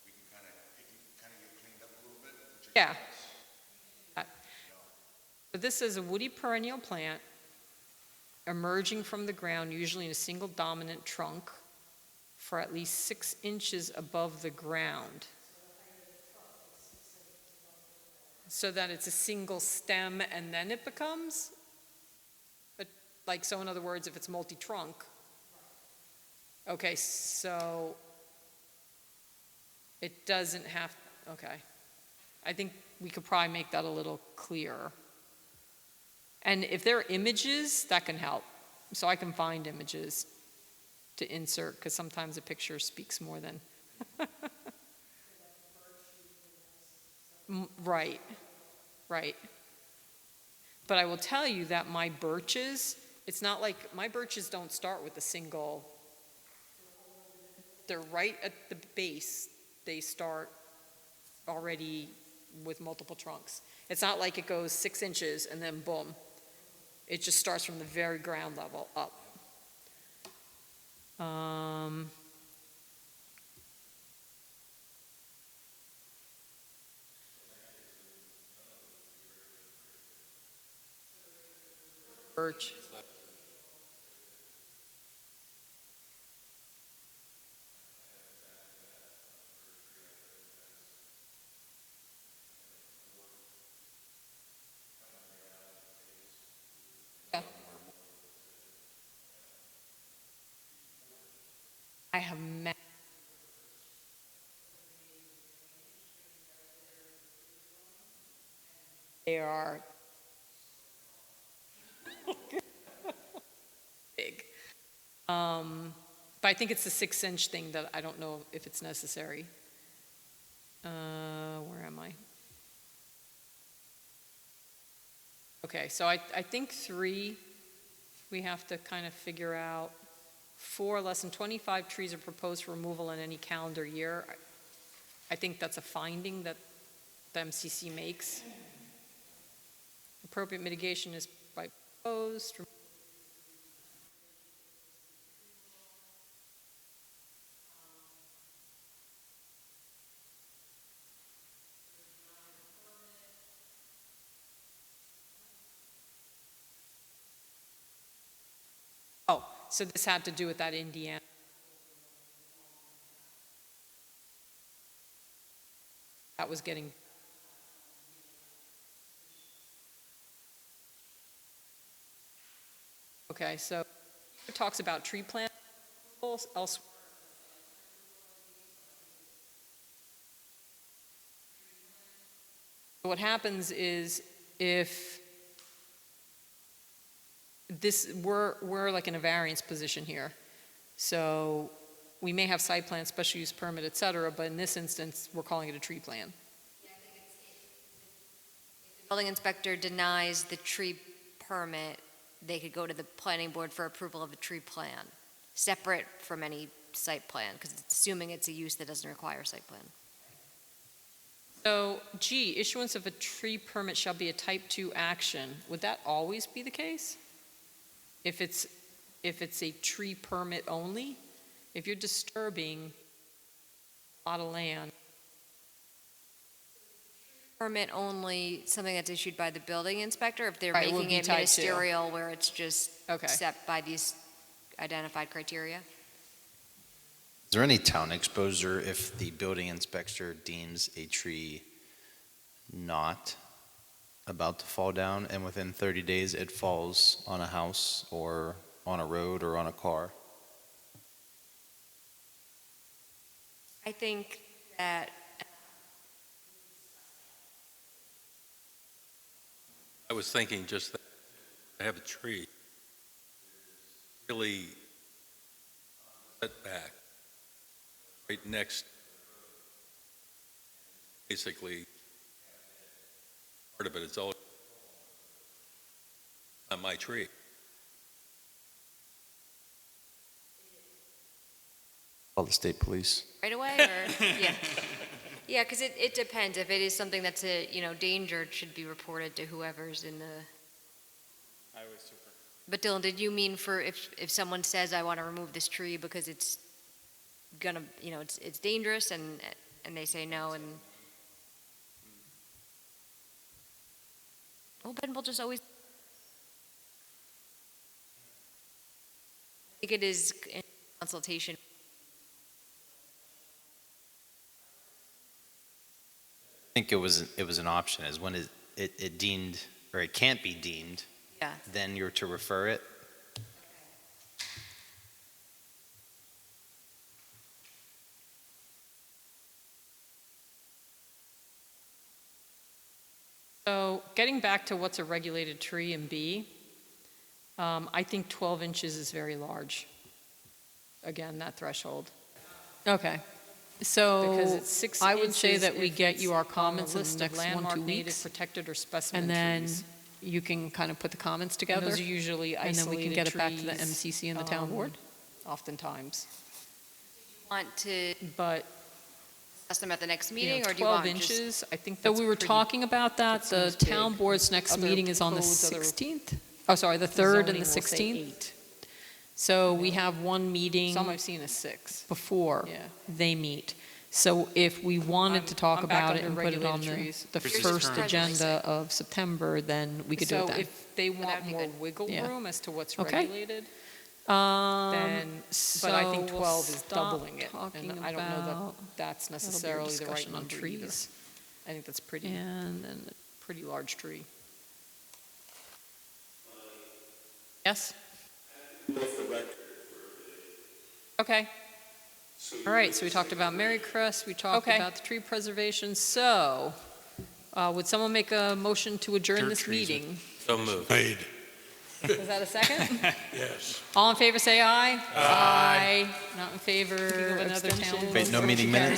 we can kind of get cleaned up a little bit? Yeah. But this is a woody perennial plant emerging from the ground, usually in a single dominant trunk, for at least 6 inches above the ground. So that it's a single stem and then it becomes? Like, so in other words, if it's multi-trunk. Okay, so it doesn't have, okay. I think we could probably make that a little clearer. And if there are images, that can help. So I can find images to insert, because sometimes a picture speaks more than. Right, right. But I will tell you that my birches, it's not like, my birches don't start with a single, they're right at the base, they start already with multiple trunks. It's not like it goes 6 inches and then boom. It just starts from the very ground level up. Birch. Yeah. I have met. They are big. But I think it's the 6-inch thing that I don't know if it's necessary. Where am I? Okay, so I think 3, we have to kind of figure out. 4, less than 25 trees are proposed for removal in any calendar year. I think that's a finding that the MCC makes. Appropriate mitigation is by proposed. Oh, so this had to do with that Indiana. That was getting. Okay, so it talks about tree plant elsewhere. What happens is if this, we're like in a variance position here. So we may have site plan, special use permit, et cetera, but in this instance, we're calling it a tree plan. Building inspector denies the tree permit, they could go to the planning board for approval of a tree plan, separate from any site plan, because it's assuming it's a use that doesn't require site plan. So G, issuance of a tree permit shall be a type 2 action. Would that always be the case? If it's a tree permit only? If you're disturbing a lot of land. Permit only, something that's issued by the building inspector, if they're Right, it would making be it type 2. ministerial where it's just Okay. set by these identified criteria? Is there any town exposure if the building inspector deems a tree not about to fall down and within 30 days it falls on a house or on a road or on a car? I think that I was thinking just that I have a tree really set back right next, basically, part of it is all on my tree. Call the state police. right away, or, yeah. Yeah, because it depends. If it is something that's a, danger, it should be reported to whoever's in the. Highway super. But Dylan, did you mean for if someone says, I want to remove this tree because it's gonna, it's dangerous, and they say no, and. Well, then we'll just always. I think it is in consultation. think it was an option, is when it deemed, or it can't be deemed, Yeah. then you're to refer it. So getting back to what's a regulated tree in B, I think 12 inches is very large. Again, that threshold. Okay. So Because it's 6 I would say inches that we if get it's you our on the comments in list the of next 1-2 landmark, native, weeks. protected, or specimen And then trees. you can kind of put the comments And together. those are usually And then we can isolated get it back to the trees, MCC and the town board, oftentimes. Want to But discuss them at the next you meeting, know, or do you 12 want just? inches, I think So that's we were pretty- talking about that, the seems big. town board's next Other meeting is on the codes, other 16th. Oh, sorry, the 3rd zoning and the will say 16th. 8. So we have one meeting Some I've seen is 6. before Yeah. they meet. So if we wanted to talk I'm back about it under and put it on regulated trees. the Here's the first current agenda of September, then we could do it So then. if they want that'd be more good. wiggle Yeah. room as to what's Okay. regulated, Um, then, but I think so 12 we'll is stop doubling it. talking And I don't know about- that that's that'll be a necessarily the right discussion on number either. trees. I think that's pretty, And then, pretty large tree. Yes? Okay. All right, so we talked about Marycrest, we talked Okay. about the tree preservation. So, would someone make a motion to adjourn Dirt this trees are- meeting? So moved. Made. Is that a second? Yes. All in favor, say aye. Aye. Not in favor, Another town abstentions? Wait, no meeting minutes?